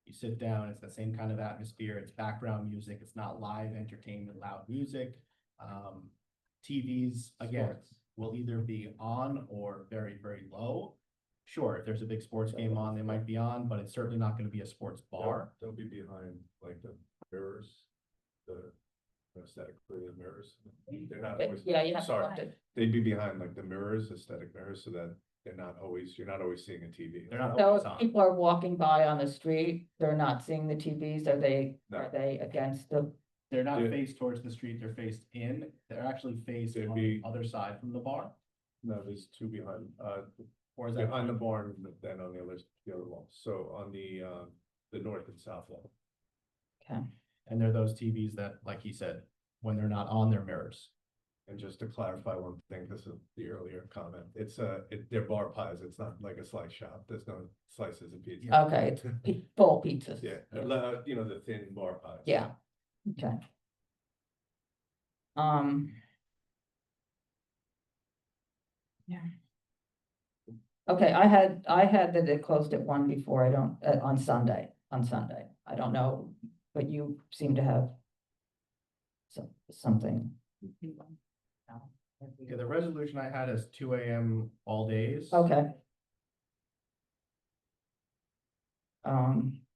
You sit down, it's the same kind of atmosphere, it's background music, it's not live entertainment, loud music. TVs, again, will either be on or very, very low. Sure, if there's a big sports game on, they might be on, but it's certainly not gonna be a sports bar. They'll be behind like the mirrors, the aesthetically the mirrors. They're not always, Yeah, you have to sorry, watch it. they'd be behind like the mirrors, aesthetic mirrors, so that you're not always seeing a TV. They're not So always if on. people are walking by on the street, they're not seeing the TVs, are they No. against the? They're not Yeah. faced towards the street, they're faced in, they're actually faced They'd on be- the other side from the bar. No, there's two behind, Or is that? behind the barn, then on the other wall. So on the north and south wall. Okay. And they're those TVs that, like he said, when they're not on, their mirrors. And just to clarify one thing, this is the earlier comment, they're bar pies, it's not like a slice shop, there's no slices of pizza. Okay, it's full pizzas. Yeah, you know, the thin bar pies. Yeah, okay. Yeah. Okay, I had that it closed at 1 before, I don't, on Sunday, I don't know, but you seem to have something. Yeah, the resolution I had is 2 AM all days. Okay.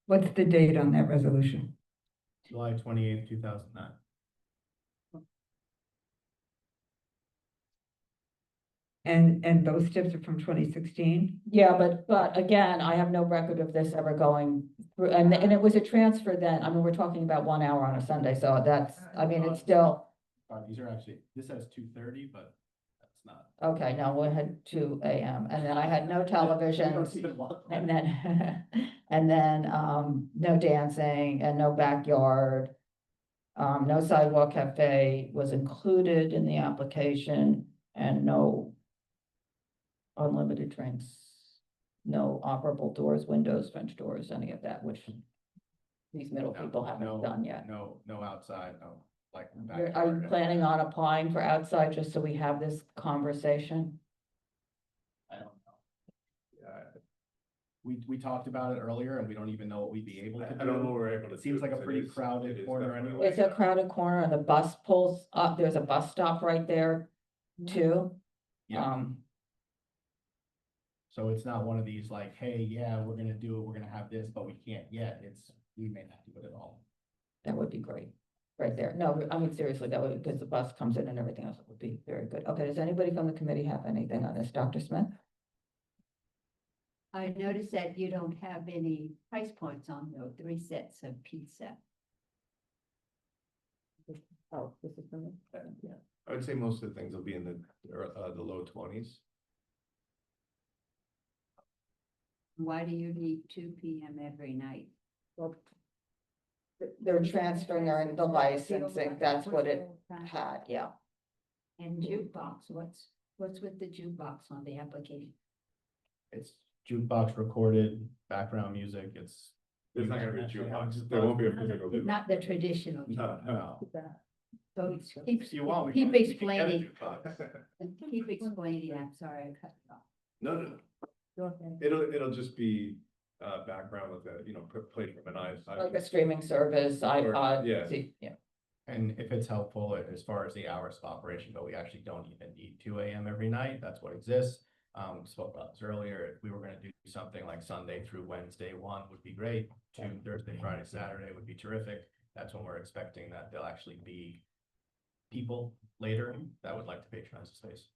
What's the date on that resolution? July 28th, 2009. And those tips are from 2016? Yeah, but again, I have no record of this ever going through, and it was a transfer then, I mean, we're talking about 1 hour on a Sunday, so that's, I mean, it's still. These are actually, this says 2:30, but that's not. Okay, no, we had 2 AM, and then I had no television, and then, and then, no dancing and no backyard. No sidewalk cafe was included in the application, and no unlimited drinks, no operable doors, windows, French doors, any of that, which these middle people haven't done yet. No outside, no, like. Are you backyard. planning on applying for outside, just so we have this conversation? I don't know. We talked about it earlier and we don't even know what we'd be able to do. I don't know what we're able to It seems do, like a because pretty it is crowded corner definitely- anyway. It's a crowded corner, and the bus pulls up, there's a bus stop right there too. Yeah. So it's not one of these like, hey, yeah, we're gonna do it, we're gonna have this, but we can't yet. We may not do it at all. That would be great, right there. No, I mean, seriously, that would, because the bus comes in and everything else, it would be very good. Okay, does anybody from the committee have anything on this? Dr. Smith? I noticed that you don't have any price points on the 3 sets of pizza. Oh, this is for me? Yeah, I would say most of the things will be in the low 20s. Why do you need 2 p.m. every night? Well, they're transferring the licensing, that's what it had, yeah. And jukebox, what's with the jukebox on the application? It's jukebox recorded, background music, it's. There's not gonna be a jukebox, there won't be a physical jukebox. Not the traditional. No. So keep, If you want, we keep can get a explaining, jukebox. keep explaining, I'm sorry, I cut you off. No, Go ahead. it'll just be, background with the, played from an iPad. Like a streaming service, iPod. yeah. Yeah. And if it's helpful, as far as the hours of operation, but we actually don't even need 2 AM every night, that's what exists. Spoke about this earlier, if we were gonna do something like Sunday through Wednesday, 1 would be great, 2 Thursday, Friday, Saturday would be terrific. That's when we're expecting that there'll actually be people later that would like to patronize the space.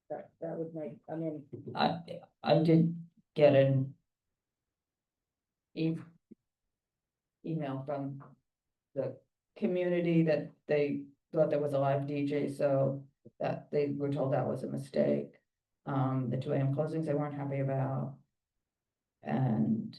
That would make, I mean. I did get an email from the community that they thought there was a live DJ, so that they were told that was a mistake. The 2 AM closings they weren't happy about. And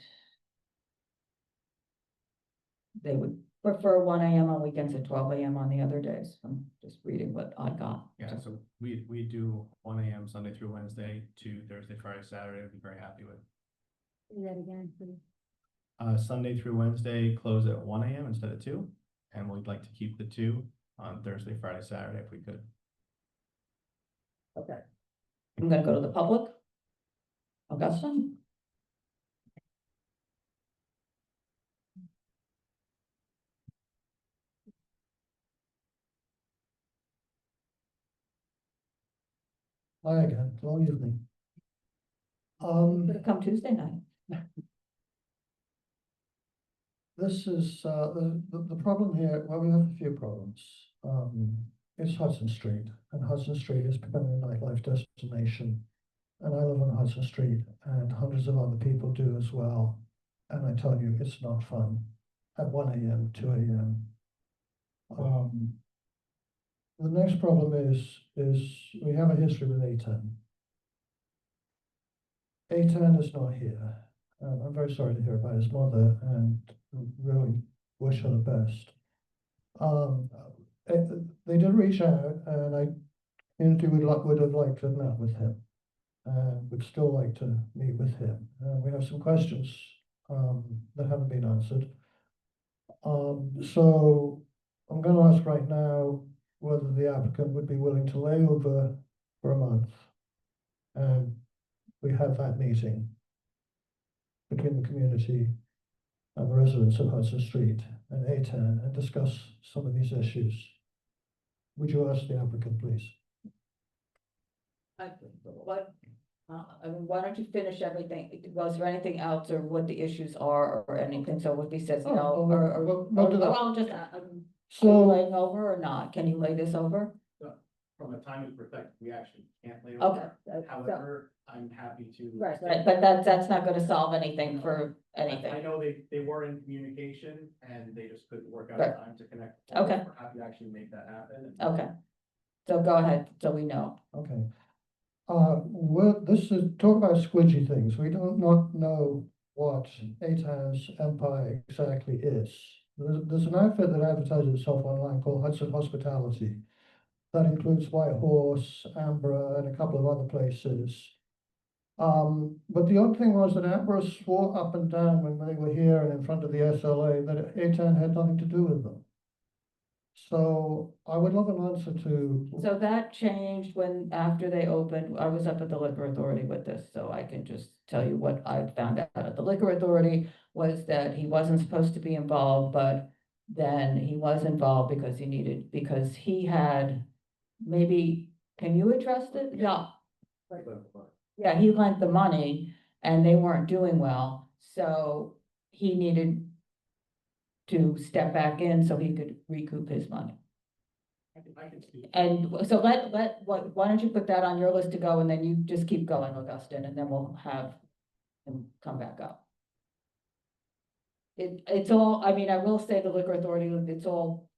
they would prefer 1 AM on weekends and 12 AM on the other days. I'm just reading what I got. Yeah, so we do 1 AM Sunday through Wednesday, 2 Thursday, Friday, Saturday, we'd be very happy with. Do that again, please. Sunday through Wednesday, close at 1 AM instead of 2, and we'd like to keep the 2 on Thursday, Friday, Saturday if we could. Okay. I'm gonna go to the public. Augustine? Hi again, long evening. Come Tuesday night. This is, the problem here, well, we have a few problems. It's Hudson Street, and Hudson Street is becoming a nightlife destination. And I live on Hudson Street, and hundreds of other people do as well. And I tell you, it's not fun at 1 AM, 2 AM. The next problem is we have a history with A10. A10 is not here. I'm very sorry to hear about his mother and really wish her the best. They did reach out, and community would have liked to have met with him. And would still like to meet with him. We have some questions that haven't been answered. So I'm going to ask right now whether the applicant would be willing to lay over for a month. And we have that meeting between the community and the residents of Hudson Street and A10 and discuss some of these issues. Would you ask the applicant, please? Why don't you finish everything? Was there anything else or what the issues are or anything? So if he says no, I'll just, So- are you laying over or not? Can you lay this over? From a timing perspective, we actually can't lay Okay. However, I'm happy to. Right, but that's not gonna solve anything for anything. I know they were in communication and they just couldn't work out Right. time to connect. Okay. We're happy to actually make that happen. Okay. So go ahead, so we know. Okay. This is, talk about squidgy things. We don't not know what ATAN's empire exactly is. There's an outfit that advertises itself online called Hudson Hospitality. That includes White Horse, Ambra, and a couple of other places. But the odd thing was that Ambra swore up and down when they were here and in front of the SLA that ATAN had nothing to do with them. So I would love an answer to. So that changed after they opened, I was up at the liquor authority with this, so I can just tell you what I found out at the liquor authority was that he wasn't supposed to be involved, but then he was involved because he had, maybe, can you address it? Yeah. Yeah, he lent the money and they weren't doing well, so he needed to step back in so he could recoup his money. I can speak. And so why don't you put that on your list to go and then you just keep going, Augustine, and then we'll have. and come back up. It's all, I mean, I will say the liquor authority, it's all.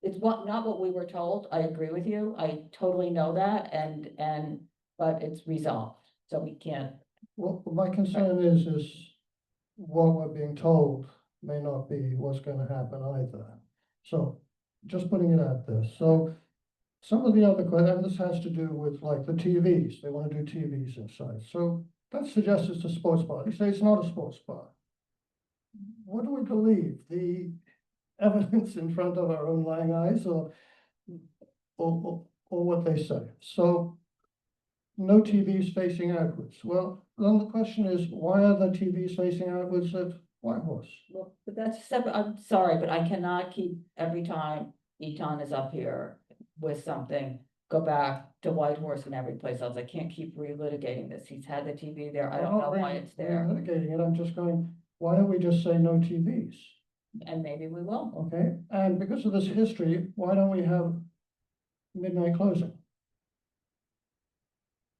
It's not what we were told. I agree with you. I totally know that but it's resolved, so we can't. Well, my concern is what we're being told may not be what's gonna happen either. So, just putting it out there, so some of the other questions, this has to do with like the TVs, they wanna do TVs inside, so that suggests it's a sports bar, they say it's not a sports bar. What do we believe, the evidence in front of our own lying eyes, or what they say? So, no TVs facing outwards. Well, then the question is, why are the TVs facing outwards at Whitehorse? Well, but that's separate, I'm sorry, but I cannot keep, every time Eton is up here with something, go back to Whitehorse and every place else. I can't keep relitigating this. He's had the TV there. I don't know why it's there. Litigating it, I'm just going, why don't we just say no TVs? And maybe we will. Okay, and because of this history, why don't we have midnight closing?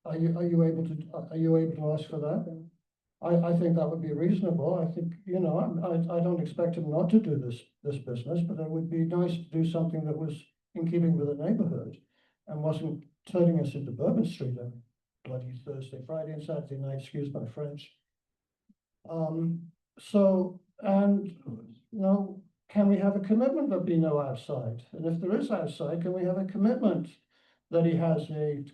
Are you able to ask for that? I think that would be reasonable. I think, you know, I don't expect him not to do this business, but it would be nice to do something that was in keeping with the neighborhood and wasn't turning us into Bourbon Street every bloody Thursday, Friday and Saturday night, excuse my French. So, and, you know, can we have a commitment there'll be no outside? And if there is outside, can we have a commitment that he has a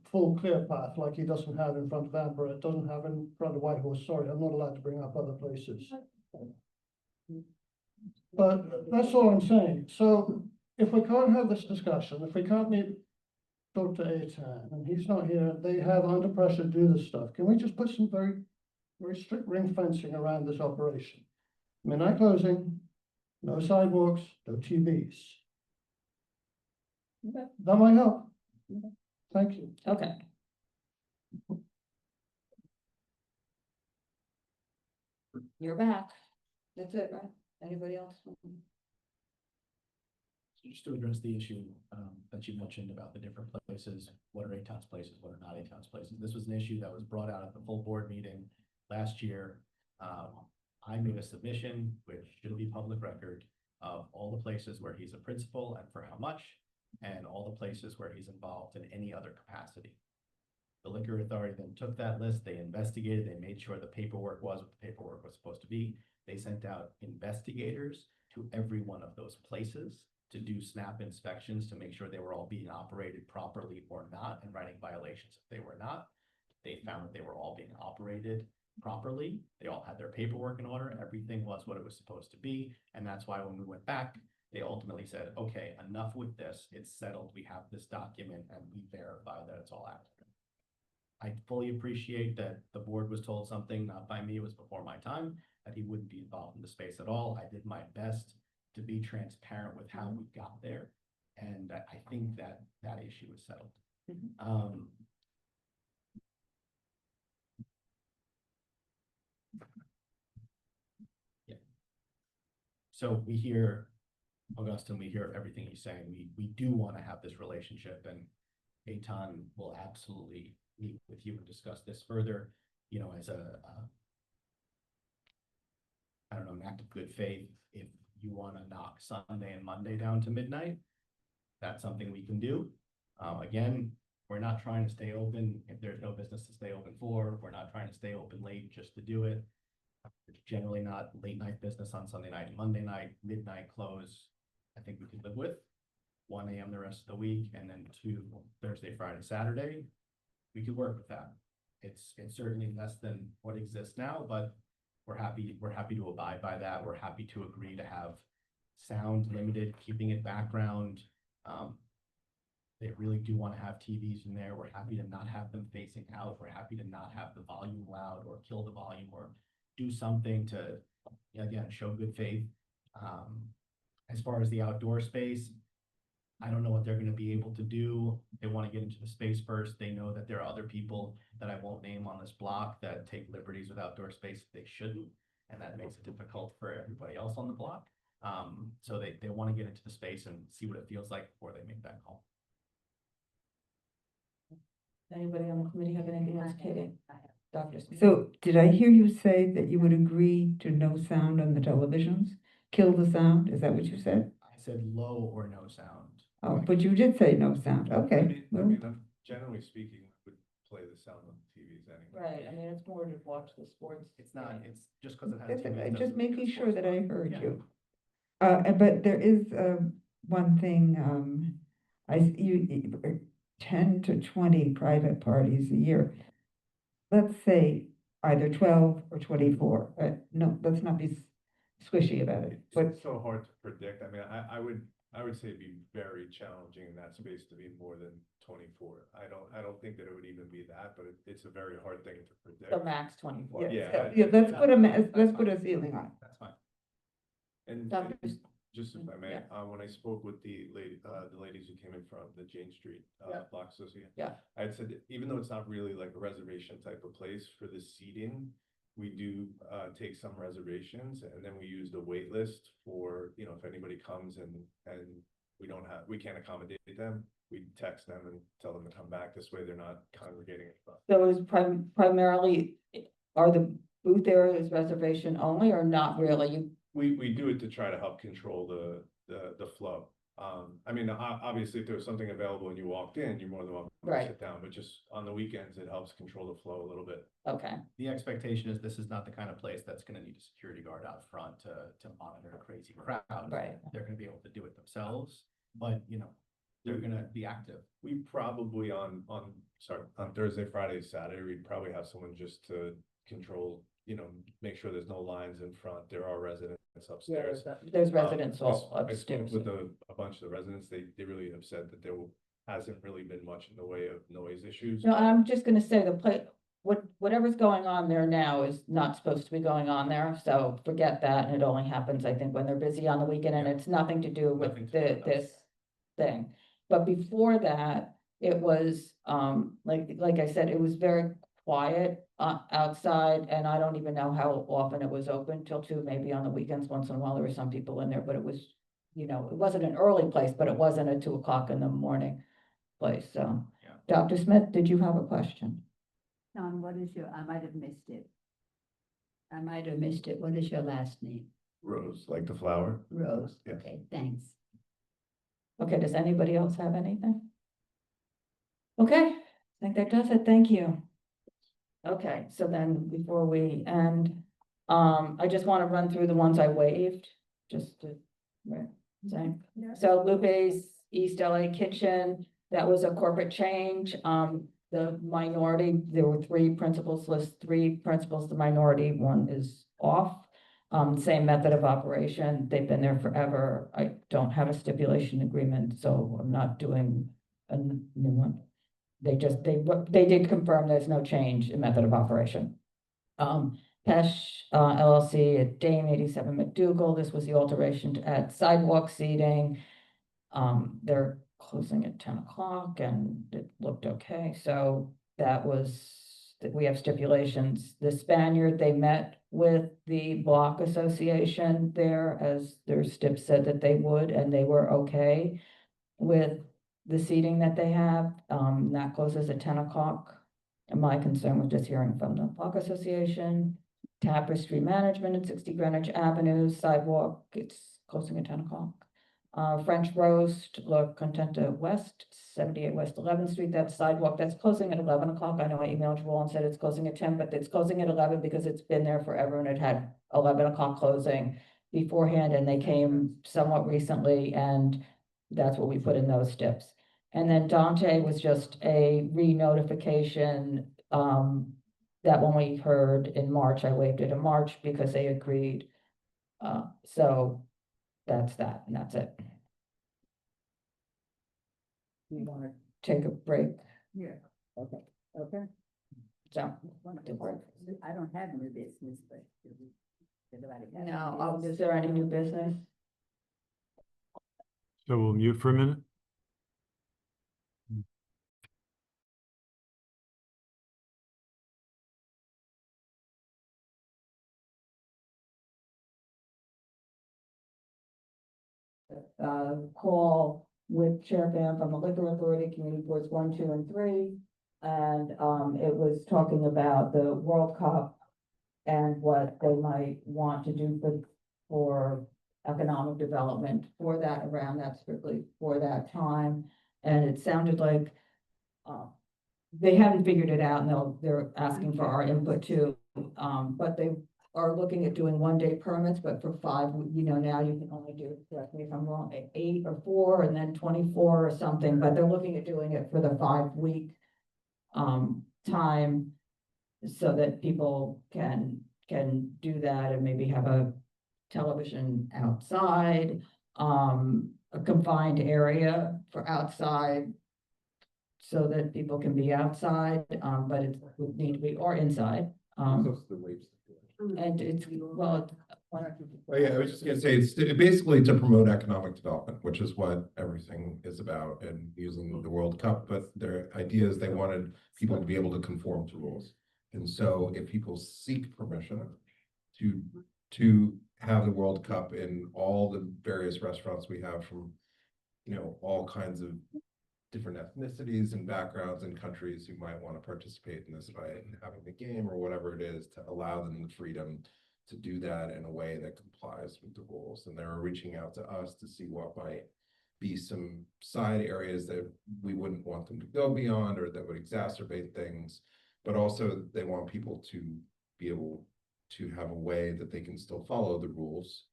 full clear path like he doesn't have in front of Amber, it doesn't have in front of Whitehorse? Sorry, I'm not allowed to bring up other places. But that's all I'm saying. So if we can't have this discussion, if we can't meet Dr. Aitan, and he's not here, they have under pressure to do this stuff, can we just put some very, very strict ring fencing around this operation? Midnight closing, no sidewalks, no TVs. Okay. That might help. Thank you. Okay. You're back. That's it, right? Anybody else? Just to address the issue that you mentioned about the different places, what are Aton's places, what are not Aton's places? This was an issue that was brought out at the full board meeting last year. I made a submission, which should be public record, of all the places where he's a principal and for how much, and all the places where he's involved in any other capacity. The liquor authority then took that list, they investigated, they made sure the paperwork was what the paperwork was supposed to be. They sent out investigators to every one of those places to do snap inspections to make sure they were all being operated properly or not, and writing violations if they were not. They found that they were all being operated properly. They all had their paperwork in order. Everything was what it was supposed to be. And that's why when we went back, they ultimately said, okay, enough with this. It's settled. We have this document and we verify that it's all accurate. I fully appreciate that the board was told something, not by me, it was before my time, that he wouldn't be involved in the space at all. I did my best to be transparent with how we got there. And I think that that issue is settled. Yeah. So we hear, Augustine, we hear everything he's saying. We do want to have this relationship, and Aton will absolutely meet with you and discuss this further, you know, as I don't know, an act of good faith. If you want to knock Sunday and Monday down to midnight, that's something we can do. Again, we're not trying to stay open if there's no business to stay open for. We're not trying to stay open late just to do it. It's generally not late night business on Sunday night and Monday night, midnight close. I think we could live with 1 a.m. the rest of the week, and then 2 Thursday, Friday, Saturday. We could work with that. It's certainly less than what exists now, but we're happy to abide by that. We're happy to agree to have sound limited, keeping it background. They really do want to have TVs in there. We're happy to not have them facing out. We're happy to not have the volume loud or kill the volume or do something to, again, show good faith. As far as the outdoor space, I don't know what they're going to be able to do. They want to get into the space first. They know that there are other people that I won't name on this block that take liberties with outdoor space they shouldn't, and that makes it difficult for everybody else on the block. So they want to get into the space and see what it feels like before they make that call. Anybody on the committee have anything else, Katie? Dr. Smith? So did I hear you say that you would agree to no sound on the televisions? Kill the sound? Is that what you said? I said low or no sound. Oh, but you did say no sound. Okay. well, Generally speaking, we would play the sound on the TVs anyway. Right, I mean, it's more to watch the sports. It's not, it's just because it has. That's TV, it. it Just doesn't make it making a sure sports that I bar. heard Yeah. you. But there is, one thing, you, 10 to 20 private parties a year. Let's say either 12 or 24, no, let's not be squishy about it, but It's so hard to predict. I mean, I would say it'd be very challenging in that space to be more than 24. I don't think that it would even be that, but it's a very hard thing to predict. The max 24. Yeah. let's put let's put a ceiling on. That's fine. And Dr. just if I may, Yeah. when I spoke with the ladies who came in from the Jane Street, Yeah. Block Association. Yeah. I had said, that even though it's not really like a reservation type of place for the seating, we do, take some reservations, and then we use the wait list for, if anybody comes and we can't accommodate them, we text them and tell them to come back. This way they're not congregating. So it was primarily, are the booth areas reservation only or not really? You, We do it to try to help control the flow. I mean, obviously, if there was something available and you walked in, you're more than welcome to Right. sit down, but just on the weekends, it helps control the flow a little bit. okay, The expectation is this is not the kind of place that's gonna need a security guard out front to monitor a crazy crowd. Right. They're gonna be able to do it themselves, but they're gonna be active. We probably on Thursday, Friday, Saturday, we'd probably have someone just to control, make sure there's no lines in front. There are residents upstairs. there's residents all I spoke upstairs. with a bunch of the residents. They really have said that there hasn't really been much in the way of noise issues. No, I'm just gonna say the whatever's going on there now is not supposed to be going on there, so forget that, and it only happens, I think, when they're busy on the weekend, and it's nothing to do with Nothing to do with us. this thing. But before that, it was, like I said, it was very quiet, outside, and I don't even know how often it was open till 2, maybe on the weekends, once in a while, there were some people in there, but it was, it wasn't an early place, but it wasn't a 2 o'clock in the morning place, so. Yeah. Dr. Smith, did you have a question? Don, I might have missed it. What is your last name? Rose, like the flower. Rose. Yeah. Okay, thanks. Okay, does anybody else have anything? Okay, I think that does it, thank you. Okay, so then before we end, I just want to run through the ones I waived, just to, say. So Lupe's East LA Kitchen, that was a corporate change, the minority, there were 3 principals, list 3 principals, the minority one is off. Same method of operation, they've been there forever, I don't have a stipulation agreement, so I'm not doing a new one. They did confirm there's no change in method of operation. Pesh LLC at Dane 87 McDougal, this was the alteration to add sidewalk seating. They're closing at 10 o'clock and it looked okay, so that was, we have stipulations. The Spaniard, they met with the block association there, as their stip said that they would, and they were okay with the seating that they have. That closes at 10 o'clock. And my concern was just hearing from the block association. Tapestry Management at 60 Greenwich Avenue, sidewalk, it's closing at 10 o'clock. French Roast, La Contenta West, 78 West 11th Street, that sidewalk, that's closing at 11 o'clock. I know I emailed you all and said it's closing at 10, but it's closing at 11 because it's been there forever and it had 11 o'clock closing beforehand, and they came somewhat recently, and that's what we put in those steps. And then Dante was just a re-notification, that one we heard in March, I waived it in March because they agreed. So that's that, and that's it. You want to take a break? Yeah. Okay, okay. So. I don't have any business, but. No, is there any new business? So we'll mute for a minute. Call with Chair Bam from the Liquor Authority, Community Boards 1, 2, and 3. And, it was talking about the World Cup and what they might want to do for economic development for that, around that, strictly for that time. And it sounded like, they haven't figured it out, and they're asking for our input too. But they are looking at doing 1-day permits, but for 5, now you can only do, correct me if I'm wrong, 8 or 4 and then 24 or something, but they're looking at doing it for the 5-week time, so that people can do that and maybe have a television outside, a confined area for outside, so that people can be outside, but it would need to be, or inside. And it's, well, Well, yeah, I was just gonna say, it's basically to promote economic development, which is what everything is about, and using the World Cup, but their idea is they wanted people to be able to conform to rules. And so if people seek permission to have the World Cup in all the various restaurants we have from, all kinds of different ethnicities and backgrounds and countries who might want to participate in this by having the game or whatever it is, to allow them the freedom to do that in a way that complies with the rules. And they were reaching out to us to see what might be some side areas that we wouldn't want them to go beyond, or that would exacerbate things. But also they want people to be able to have a way that they can still follow the rules.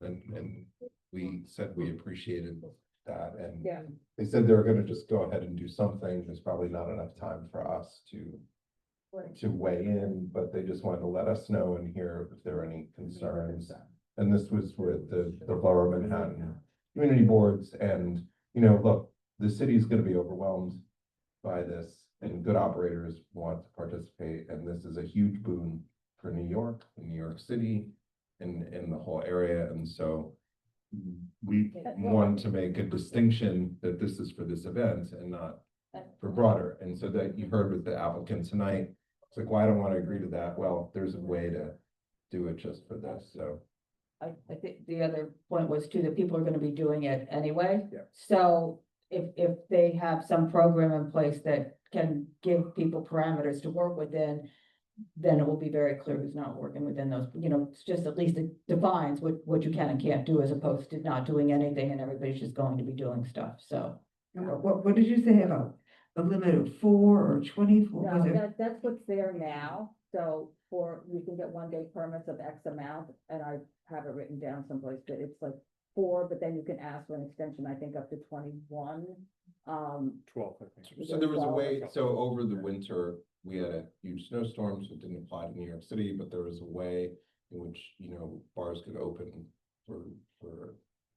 And we said we appreciated that, and they said they were gonna just go ahead and do something. There's probably not enough time for us to weigh in, but they just wanted to let us know and hear if there are any concerns. And this was with the Lower Manhattan community boards, and, look, the city is gonna be overwhelmed by this, and good operators want to participate, and this is a huge boon for New York, and New York City, and the whole area. And so we want to make a distinction that this is for this event and not for broader. And so that you heard with the applicant tonight, it's like, well, I don't want to agree to that. Well, there's a way to do it just for this, so. I think the other point was too, that people are gonna be doing it anyway. Yeah. So if they have some program in place that can give people parameters to work within, then it will be very clear who's not working within those, it's just, at least it defines what you can and can't do, as opposed to not doing anything and everybody's just going to be doing stuff, so. And what did you say about a limit of 4 or 24? Was No, it- that's what's there now, so you can get 1-day permits of X amount, and I have it written down someplace, that it's like 4, but then you can ask for an extension, I think up to 21. 12, I think. So there was a way, so over the winter, we had a huge snowstorm, so it didn't apply to New York City, but there was a way in which, bars could open for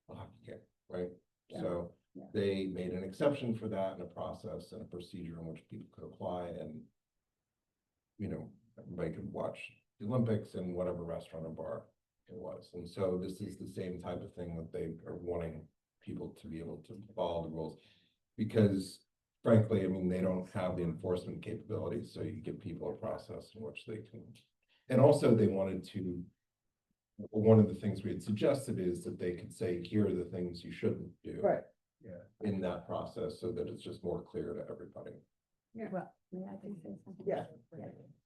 a hockey game, right? Yeah. So they made an exception for that, and a process and a procedure in which people could apply, and, everybody could watch the Olympics in whatever restaurant or bar it was. And so this is the same type of thing that they are wanting people to be able to follow the rules. Because frankly, they don't have the enforcement capabilities, so you give people a process in which they can. And also they wanted to, one of the things we had suggested is that they could say, here are the things you shouldn't do. Right. Yeah, in that process, so that it's just more clear to everybody. Well, may I just say something? Yeah.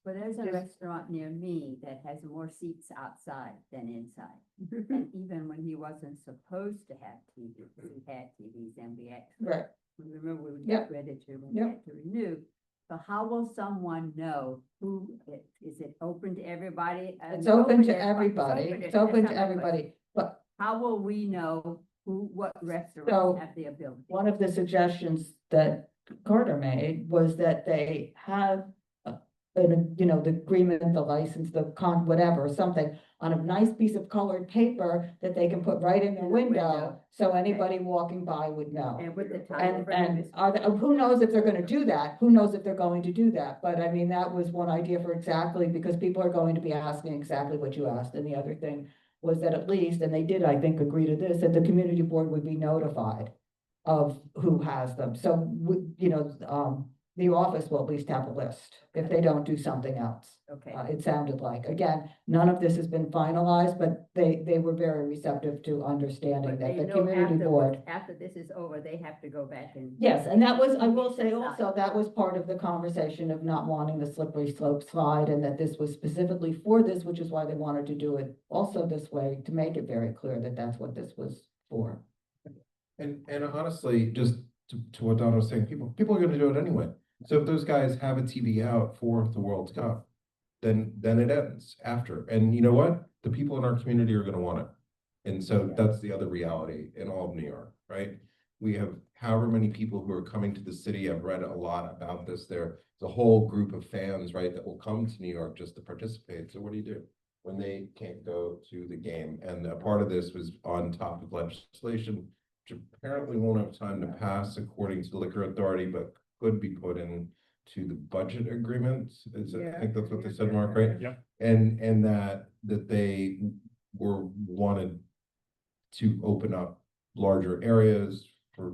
Well, there's a restaurant near me that has more seats outside than inside. And even when he wasn't supposed to have TVs, he had TVs, and we had. Right. Remember, we were Yep. ready to, we Yep. had to renew. So how will someone know is it open to everybody? It's open to everybody, it's open to everybody, but. How will we know what So, restaurants have the ability? One of the suggestions that Carter made was that they have, the agreement, the license, whatever, something, on a nice piece of colored paper that they can put right in the window, so anybody walking by would know. And with the time. And who knows if they're gonna do that? Who knows if they're going to do that? But I mean, that was one idea for exactly, because people are going to be asking exactly what you asked. And the other thing was that at least, and they did, I think, agree to this, that the community board would be notified of who has them. So, the office will at least have a list if they don't do something else. Okay. It sounded like, again, none of this has been finalized, but they were very receptive to understanding But that they the know community board. after this is over, they have to go back and. Yes, and that was, I will say Decide. also, that was part of the conversation of not wanting the slippery slope slide, and that this was specifically for this, which is why they wanted to do it also this way, to make it very clear that that's what this was for. And honestly, just to what Donna was saying, people are gonna do it anyway. So if those guys have a TV out for the World Cup, then it ends after. And you know what? The people in our community are gonna want it. And so that's the other reality in all of New York, right? We have however many people who are coming to the city. I've read a lot about this. There's a whole group of fans, right, that will come to New York just to participate. So what do you do when they can't go to the game? And a part of this was on top of legislation, which apparently won't have time to pass according to the Liquor Authority, but could be put in to the budget agreement. I think that's what they said, Mark, right? Yep. And that they wanted to open up larger areas for,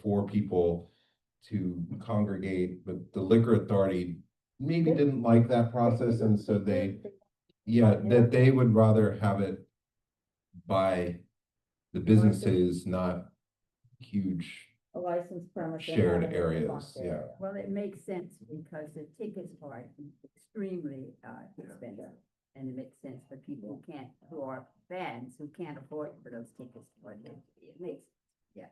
for people to congregate, but the Liquor Authority maybe didn't like that process, and so that they would rather have it by the businesses, not huge A licensed premise. shared areas, yeah. Well, it makes sense because the tickets are extremely expensive. And it makes sense for people who are fans, who can't afford for those tickets. It makes, yeah.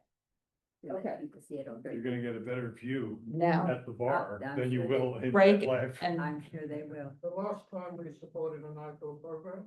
Okay. People see it on. You're gonna get a better view Now. at the bar I'm than you sure will they- in Break life. and I'm sure they will. The last time we supported an outdoor program.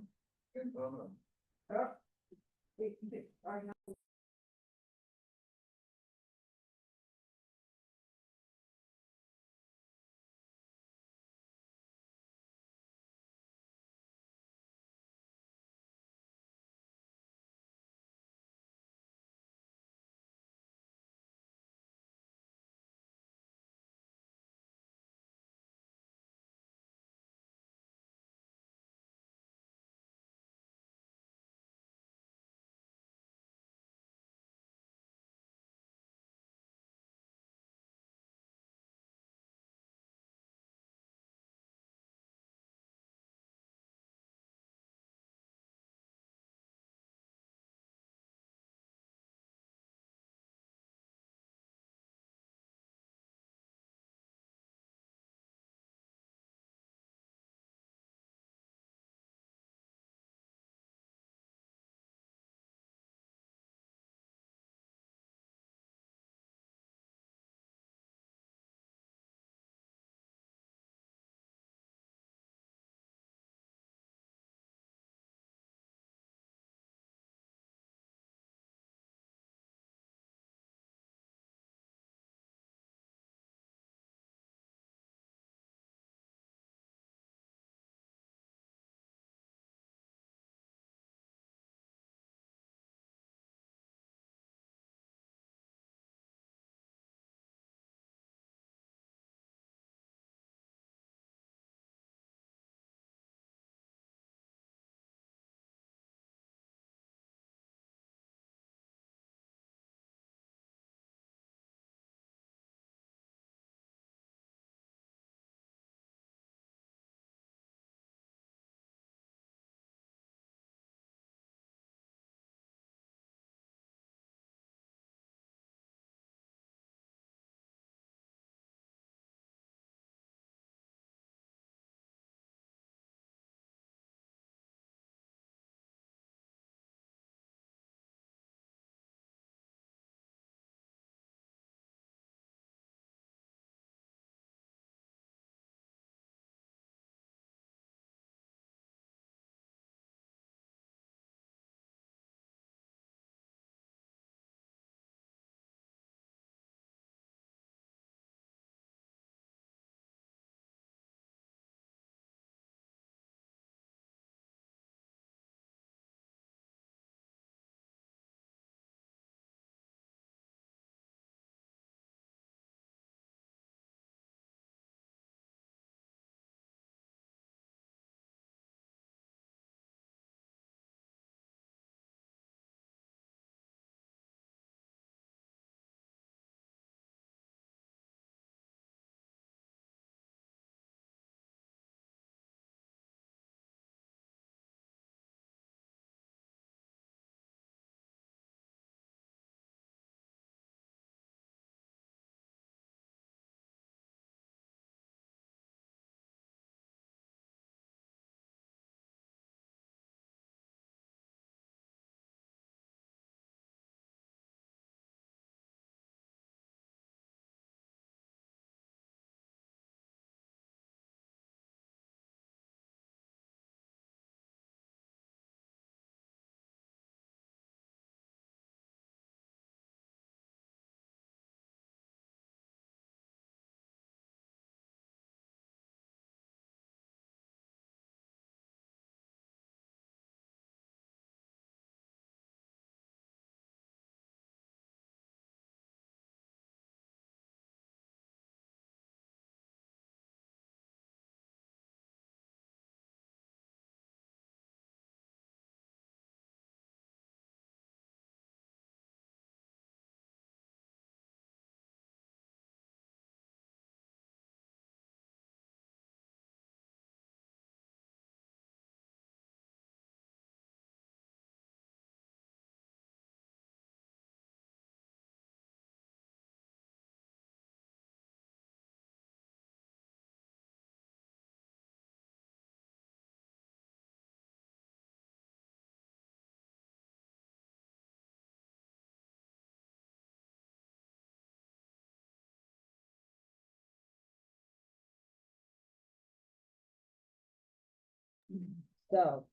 So,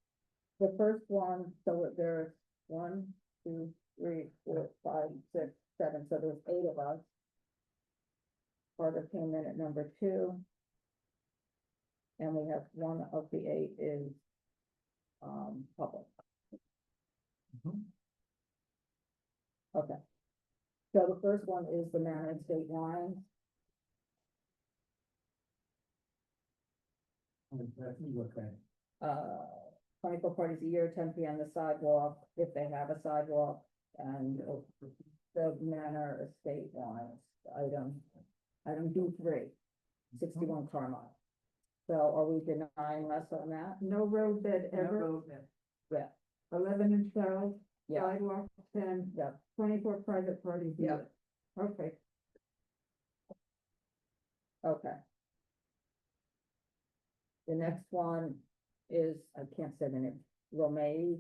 the first one, so there's 1, 2, 3, 4, 5, 6, 7, so there's 8 of us. Carter came in at number 2. And we have one of the 8 is, public. Okay. So the first one is the Manor and State Wines. Uh, 24 parties a year, 10 p.m. the sidewalk, if they have a sidewalk, and the Manor Estate Wines, item D3, 61 Carmine. So are we denying less on that? No road bed ever, Yeah, 11 and 12, yeah, sidewalk 10, yeah. 24 private parties. Yeah. Okay. Okay. The next one is, I can't say the name, Romae.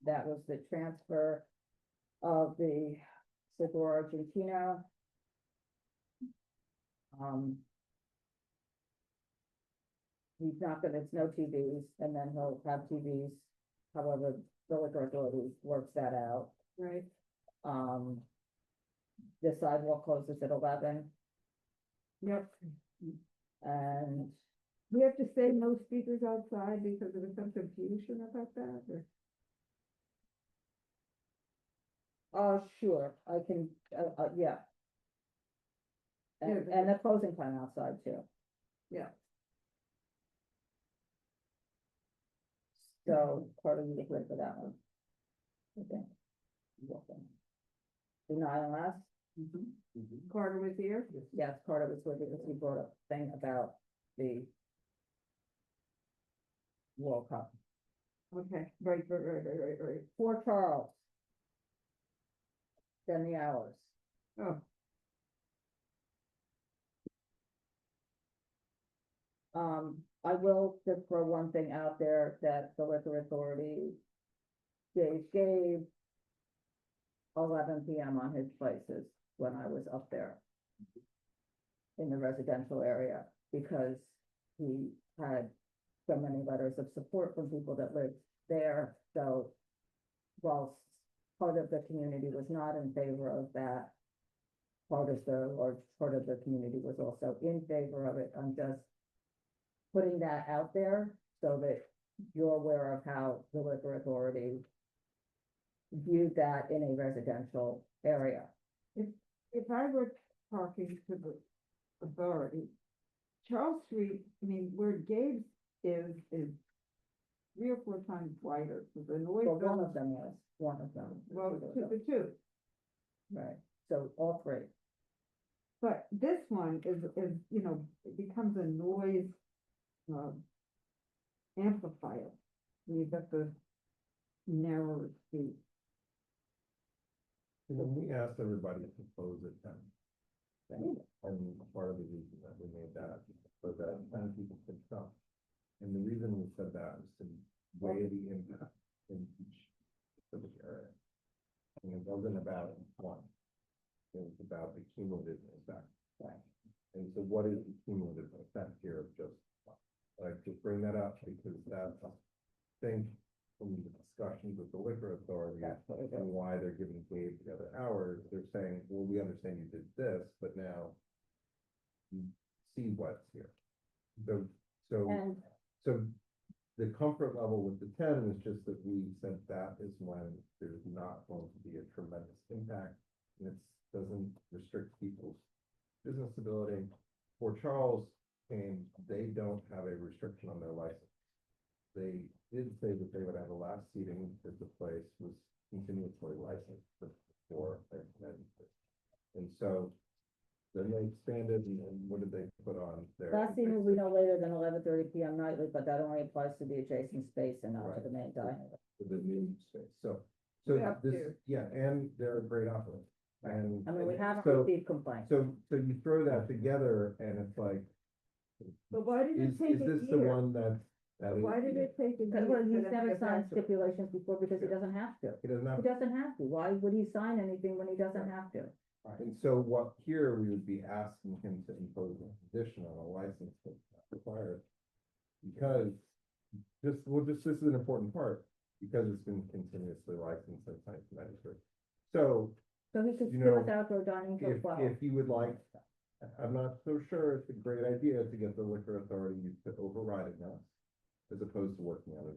That was the transfer of the Sidor Argentina. He's not gonna, it's no TVs, and then he'll have TVs, however, the liquor authority works that out. Right. The sidewalk closes at 11, Yep. and We have to say no speakers outside because there was some confusion about that, or? sure, I can, yeah. And the closing time outside too. Yeah. So Carter, you look good for that one. Okay. Denial last? Carter was here? Yes, Carter was with it, because he brought up a thing about the World Cup. Okay, right. Fort Charles. Then the hours. Oh. I will just throw one thing out there that the liquor authority gave 11 p.m. on his places when I was up there in the residential area, because he had so many letters of support from people that lived there. So whilst part of the community was not in favor of that, part of the community was also in favor of it. I'm just putting that out there so that you're aware of how the liquor authority viewed that in a residential area. If I were talking to the authority, Charles Street, I mean, where Gabe's is 3 or 4 times wider, so the noise. Well, one of them is, one of them. Well, the two. Right, so all 3. But this one is, you know, it becomes a noise amplifier. You've got the narrower street. When we asked everybody to close it then, and part of the reason that we made that was that 10 people could stop. And the reason we said that is to weigh the impact in each specific area. And it wasn't about one. It was about the cumulative impact. Right. And so what is the cumulative effect here of just, I just bring that up because that's, I think, from the discussions with the liquor authority and why they're giving Gabe the other hours, they're saying, well, we understand you did this, but now you see what's here. So the comfort level with the 10 was just that we said that is when there's not going to be a tremendous impact, and it doesn't restrict people's business ability. For Charles came, they don't have a restriction on their license. They did say that they would have a last seating if the place was continuously licensed before. And so then they expanded, and what did they put on there? Last seating will be no later than 11:30 p.m. nightly, but that only applies to the adjacent space and not to the main dining. For the new space, so Yeah, this, yeah, and they're a great operator. And I mean, we haven't so- received complaints. So you throw that together and it's like, But why did is it take a this the year? one that is? Why did it take a year? Well, he's for them to never get signed back to us? stipulations before because he doesn't have to. He doesn't have. He doesn't have to. Why would he sign anything when he doesn't have to? And so what here we would be asking him to impose a condition on a license that's not required. because this is an important part, because it's been continuously licensed since 1993. So, So he could you still know, with outdoor dining till 12. if you would like, I'm not so sure it's a great idea to get the liquor authority to override us as opposed to working on it.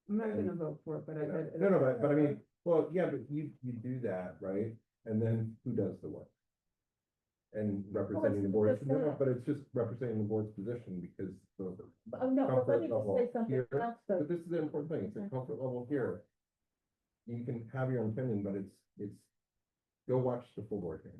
I'm not gonna vote for it, but I. No, but I mean, well, yeah, but you do that, right? And then who does the work? And representing the board, just no, that. but it's just representing the board's position because the Oh, no, but let me comfort just level say something here, else, though. but this is the important thing, it's a comfort level here. You can have your own opinion, but it's, go watch the full board hearing.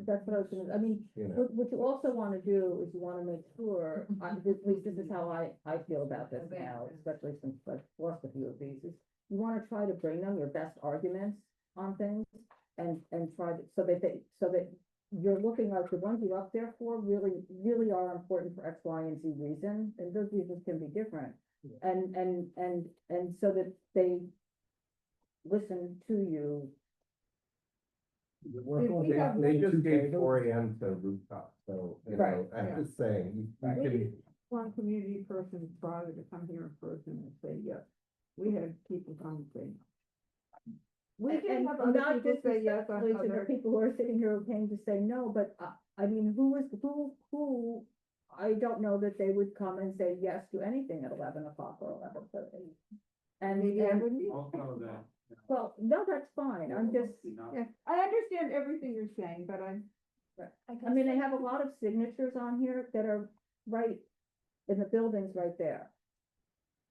That's what I was gonna, I mean, You know. what you also wanna do is you wanna make sure, at least this is how I feel about this now, especially since I've lost a few of these, is you wanna try to bring them your best arguments on things and try to, so that you're looking like the ones you're up there for really are important for X, Y, and Z reason, and those reasons can be different. And so that they listen to you. They just gave 4 AM to rooftop, so, you know, Right, I'm yeah. just saying, you Right. can. One community person bother to come here in person and say yes. We had people come and say. We did And have other not people say yes on disrespectfully to the other. people who are sitting here who came to say no, but I mean, who, I don't know that they would come and say yes to anything at 11 o'clock or 11:30. And, Maybe I wouldn't be. well, no, that's fine, I'm just, Yeah, I understand everything you're saying, but I mean, they have a lot of signatures on here that are right in the buildings right there.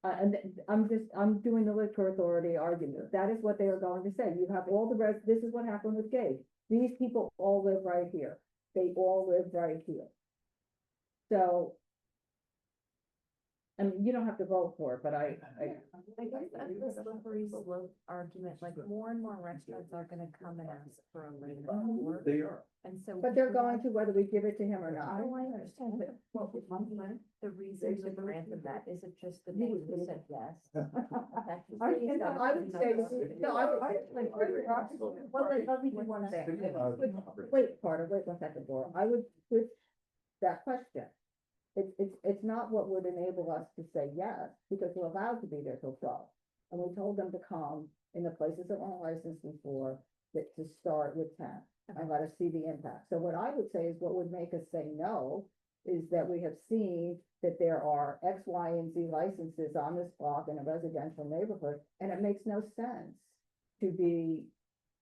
I'm doing the liquor authority argument. That is what they are going to say. You have all the rest, this is what happened with Gabe. These people all live right here. They all live right here. So, I mean, you don't have to vote for it, but I guess that's the slippery slope argument, like more and more restaurants are gonna come and ask for a waiver. They are. And so. but they're going to whether we give it to him or not. Oh, I understand, but what would the reason to grant them that, is it just the name who said yes? I would say, no, well, let me do one thing. Wait, Carter, wait 1 second, Laura. I would, with that question, it's not what would enable us to say yes, because we're allowed to be there till 12. And we told them to come in the places that weren't licensed before, that to start with 10, and let us see the impact. So what I would say is what would make us say no is that we have seen that there are X, Y, and Z licenses on this block in a residential neighborhood, and it makes no sense to be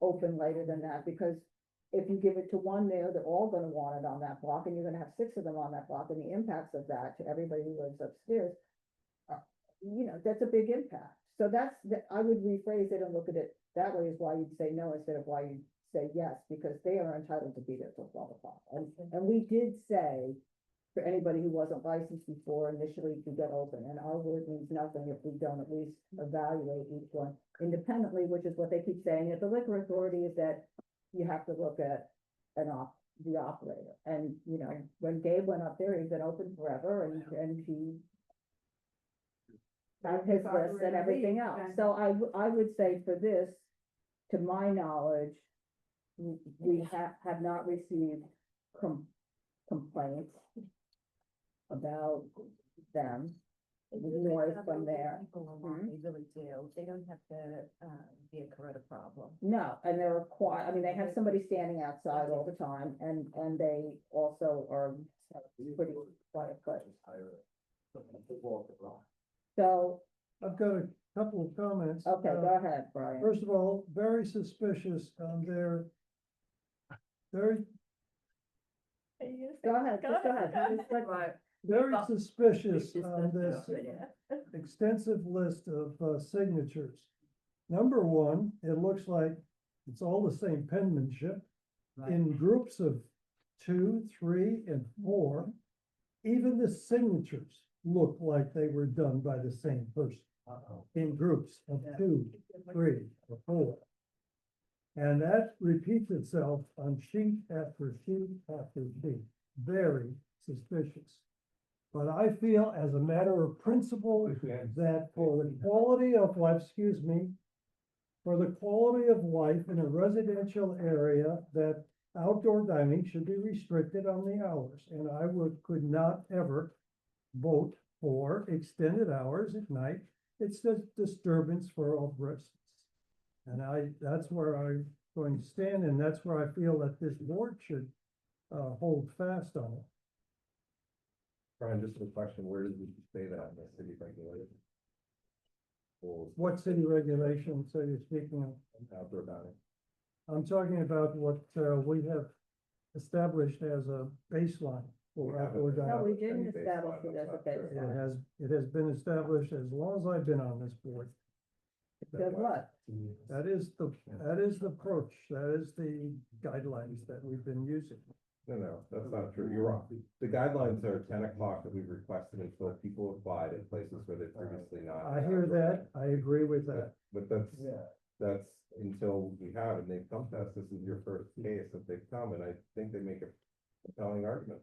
open later than that, because if you give it to one there, they're all gonna want it on that block, and you're gonna have 6 of them on that block, and the impacts of that to everybody who lives upstairs, that's a big impact. So I would rephrase it and look at it that way, is why you'd say no instead of why you'd say yes, because they are entitled to be there till 12 o'clock. And we did say, for anybody who wasn't licensed before, initially to get open, and our word means nothing if we don't at least evaluate each one independently, which is what they keep saying at the liquor authority, is that you have to look at the operator. And, when Gabe went up there, he's been open forever, and he had his list and everything else. So I would say for this, to my knowledge, we have not received complaints about them. Noise from there. They really do. They don't have to, be a Corona problem. No, and they're quiet, I mean, they have somebody standing outside all the time, and they also are pretty quiet place. So, I've got a couple of comments. okay, go ahead, Brian. First of all, very suspicious on their, very, Go ahead, just go ahead. Just let- very suspicious on this extensive list of signatures. Number one, it looks like it's all the same penmanship in groups of 2, 3, and 4. Even the signatures look like they were done by the same person in groups of 2, 3, or 4. And that repeats itself on sheet after sheet after sheet. Very suspicious. But I feel as a matter of principle that for the quality of life, for the quality of life in a residential area, that outdoor dining should be restricted on the hours. And I could not ever vote for extended hours at night. It's a disturbance for all residents. And that's where I'm going to stand, and that's where I feel that this board should hold fast on it. Brian, just a question, where did you say that in the city regulations? What city regulations are you speaking of? Outdoor dining. I'm talking about what we have established as a baseline for outdoor No, dining. we didn't establish it as a baseline. It has been established as long as I've been on this board. Said what? That is the approach, that is the guidelines that we've been using. No, that's not true. You're wrong. The guidelines are 10 o'clock that we've requested until people applied in places where they've previously not. I hear that, I agree with that. But that's until we have, and they've come to us, this is your first case that they've come, and I think they make a compelling argument.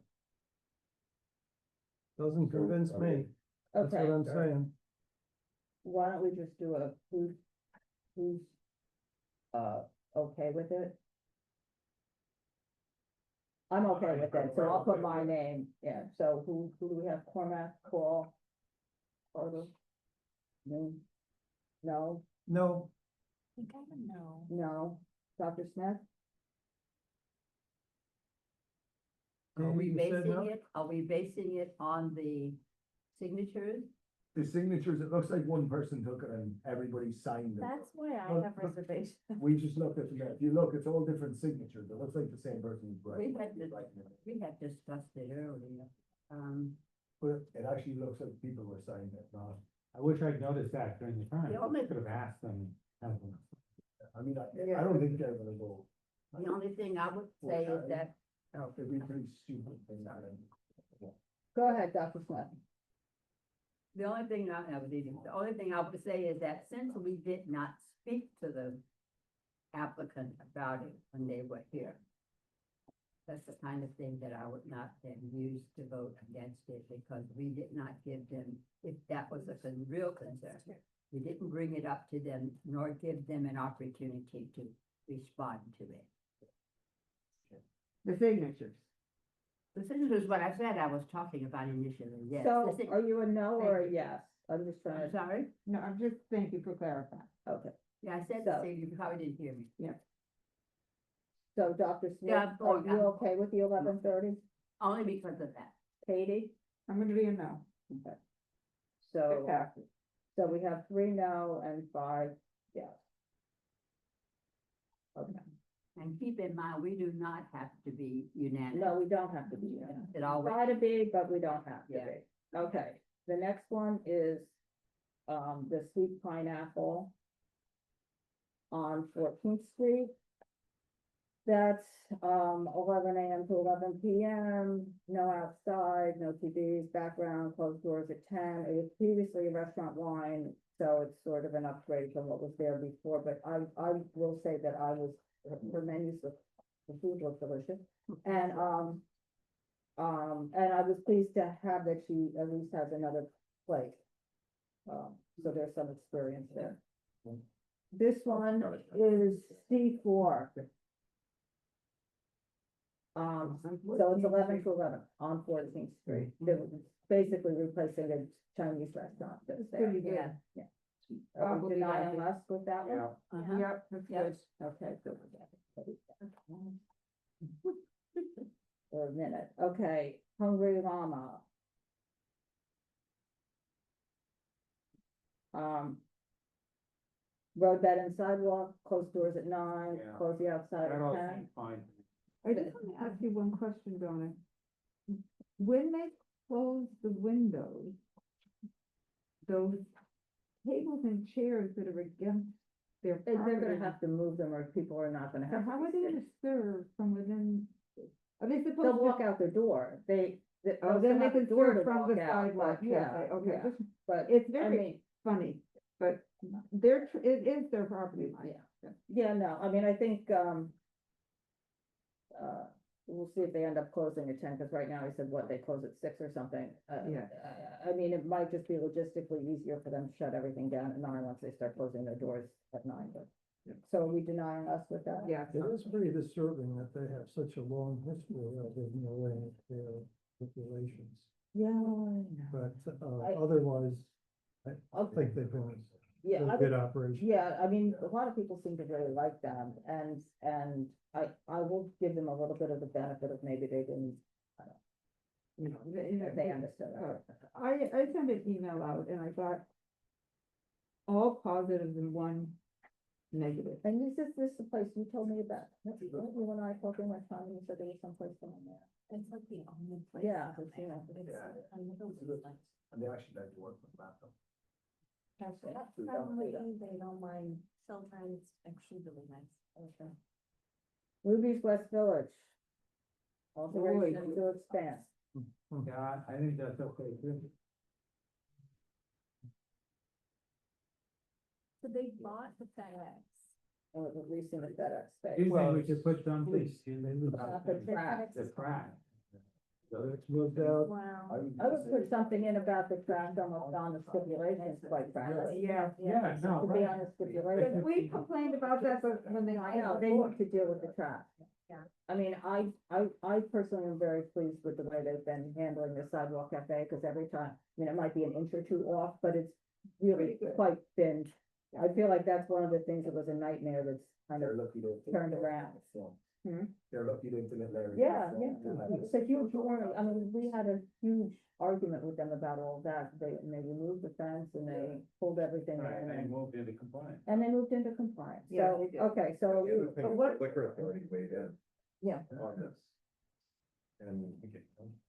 Doesn't convince me, that's what Okay. I'm saying. Why don't we just do a who's okay with it? I'm okay with it, so I'll put my name, yeah, so who do we have, Cormac, Paul? Carter? Me? No, No, I think I would know. no, Dr. Smith? Are we You said no? basing it on the signatures? The signatures, it looks like one person took it and everybody signed it. That's why I But- have but reservations. We just looked at the, if you look, it's all different signatures. It looks like the same person's writing. We had discussed it earlier. But it actually looks like people were signing it, not. I wish I'd noticed that during the time. The only- Could have asked them. Have them. I mean, I don't think they're gonna go. The only thing I would say is that, It'd be pretty stupid thing. Go ahead, Dr. Smith. the only thing I would say is that since we did not speak to the applicant about it when they were here, that's the kind of thing that I would not then use to vote against it, because we did not give them, if that was a real concern, we didn't bring it up to them, nor give them an opportunity to respond to it. The signatures. The signatures, what I said I was talking about initially, yes. So are you a no or a yes? I'm just trying I'm to, sorry? No, I'm just, thank you for clarifying. okay, Yeah, I said So- the same, you probably didn't hear me. so Dr. Smith, Yeah, are you okay with the 11:30? Only because of that. Katie? I'm gonna be a no. Okay. So, Passes. so we have 3 no and 5 yes. Okay, And keep in mind, we do not have to be unanimous. no, we don't have to be there. It always, Try to be, but we don't have to Yeah. be. Okay, the next one is, the sweet pineapple on 14th Street. That's, 11 AM to 11 PM, no outside, no TVs, background, closed doors at 10. It was previously a restaurant wine, so it's sort of an upgrade from what was there before, but I will say that her menus, the food looked delicious. And I was pleased to have that she at least has another plate. So there's some experience there. This one is C4. So it's 11 to 11 on 14th Street. They're basically replacing a Chinese restaurant that's there. Pretty good. Yeah. Are we denying us with that one? Uh-huh. Yep, that's good. Okay, good with that. For a minute, okay, Hungry Llama. Roadbed and sidewalk, close doors at 9, Yeah. close the outside That at all 10. seems fine. I just want to ask you one question, Donna. When they close the windows, those tables and chairs that are against their They're gonna property, have to move them or people are not gonna so have. how to are they gonna serve from within? Are they They'll supposed walk to? out their door, Oh, then they can door serve from the sidewalk, Yeah, okay, yeah, just- but It's I very mean, funny, but it is their property line. yeah, no, I mean, I think, we'll see if they end up closing at 10, because right now he said, what, they close at 6 or something. Yeah. I mean, it might just be logistically easier for them to shut everything down at 9 once they start closing their doors at 9, but. So are we denying us with that? Yeah. It is pretty disturbing that they have such a long history of ignoring their regulations. Yeah, I know. but, I- otherwise, I Okay. think they've been Yeah, a I good think- operation. Yeah, I mean, a lot of people seem to really like them, and I will give them a little bit of the benefit of maybe they didn't, I don't know, they understood. I sent an email out and I got all positives and one negative. And this the place you told me about, you and I talking last time, and you said there was someplace down there. It's like the only place. Yeah, down it's, there. yeah. And they actually like to work with that. Probably they don't mind, sometimes it's actually really nice. Okay. Ruby's West Village. Alteration to expand. Yeah, I think that's okay too. So they bought the FedEx. Or at least in the FedEx Do space. you think we should put something? About the track. The crack. So it's moved out. Wow. I would put something in about the track almost on the stipulations, quite frankly. Yeah. Yeah, no, To be right. on the stipulations. We complained about that, but when they. I know, they need to deal with the track. Yeah. I mean, I personally am very pleased with the way they've been handling the Sidewalk Cafe, because every time, I mean, it might be an inch or two off, but it's really quite been. I feel like that's one of the things that was a nightmare that's kind of turned around. Hmm? They're lucky to implement Larry. Yeah, it's a huge warning. I mean, we had a huge argument with them about all of that. And they removed the fence and they pulled everything in. And moved into compliance. they moved into compliance. Yeah, So, they did. okay, so, The but what, liquor authority weighed in yeah, on this. And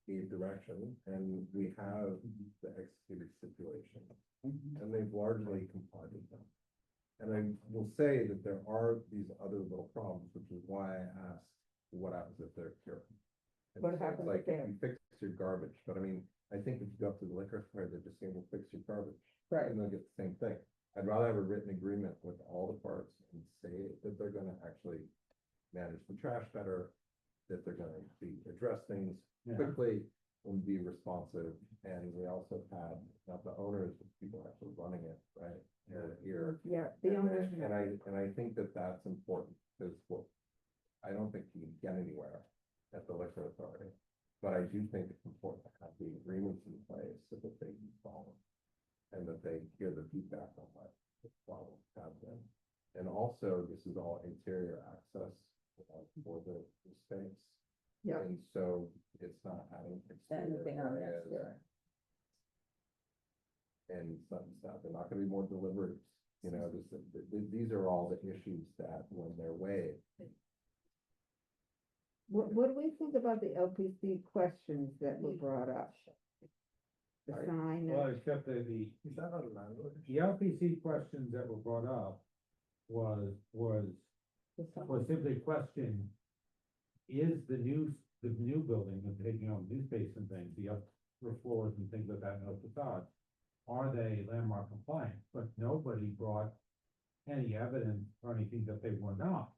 gave direction, and we have the executed stipulation, and they've largely complied with them. And I will say that there are these other little problems, which is why I asked what happens if they're cured. What happens Like, if they're- you fix your garbage, but I mean, I think if you go up to the liquor store, they're just saying, well, fix your garbage. Right. And they'll get the same thing. I'd rather have a written agreement with all the parts and say that they're gonna actually manage the trash better, that they're gonna address things Yeah. quickly and be responsive. And we also had, not the owners, but people actually running it, right? Here. Yeah, the owners. And I think that that's important, because I don't think you can get anywhere at the liquor authority. But I do think it's important to have the agreements in place so that they can follow. And that they hear the feedback on what the problems have been. And also, this is all interior access for the space. Yeah. And so it's not having anything on that, areas and stuff, they're not gonna be more deliveries, you know, these are all the issues that when they're waived. What do we think about the LPC questions that were brought up? The sign. Well, except that Is that not a landlord? the LPC questions that were brought up was simply question, is the new building, and taking on new space and things, the upper floors and things like that, and the facade, are they landmark compliant? But nobody brought any evidence or anything that they were not.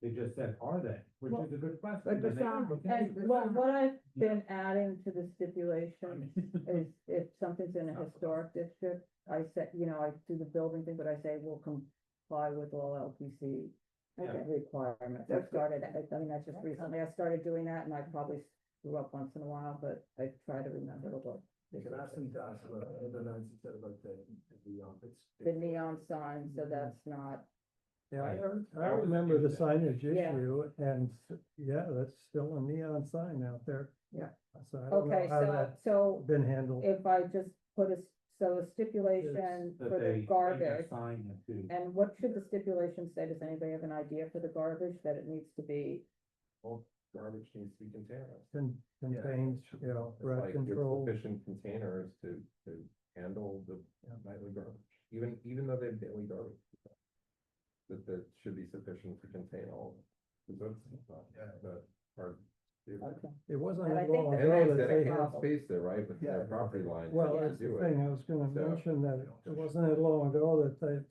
They just said, are they? Which is a good question. But the And they- sound- and what I've been adding to the stipulation is if something's in a historic district, I said, you know, I do the building thing, but I say will comply with all LPC Okay. requirements. I That's good. started, I mean, that's just recently, I started doing that, and I probably screw up once in a while, but I try to remember what. You can ask them to ask about the Nancy said about The neon sign, so that's not, Yeah, I remember the signage Yeah. issue, and yeah, that's still a neon sign out there. Yeah. So I don't okay, know how that's so been handled. if I just put a stipulation that for they the take a garbage, sign to- and what should the stipulation say? Does anybody have an idea for the garbage, that it needs to be? Well, garbage needs to be containerized. Contains, you know, It's rat like there's control. sufficient containers to handle the nightly garbage, even though they're daily garbage. That there should be sufficient to contain all, because that's not hard. to do. It wasn't And I that think long that ago And that they they have had. space there, right, with their property line. Well, to that's the do it. thing, I was gonna So- mention that it wasn't that long ago that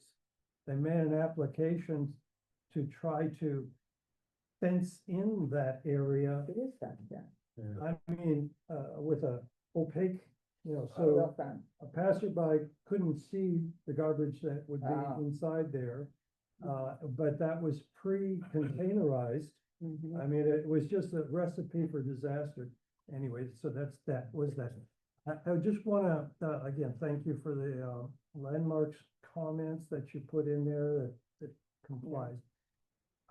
they made an application to try to fence in that area. It is that, yeah. I mean, with a opaque, you know, Oh, well so done. a passerby couldn't see the garbage that would Ah. be inside there. But that was pre-containerized. I mean, it was just a recipe for disaster. Anyway, so that was that. I just wanna, again, thank you for the, landmarks comments that you put in there that complies.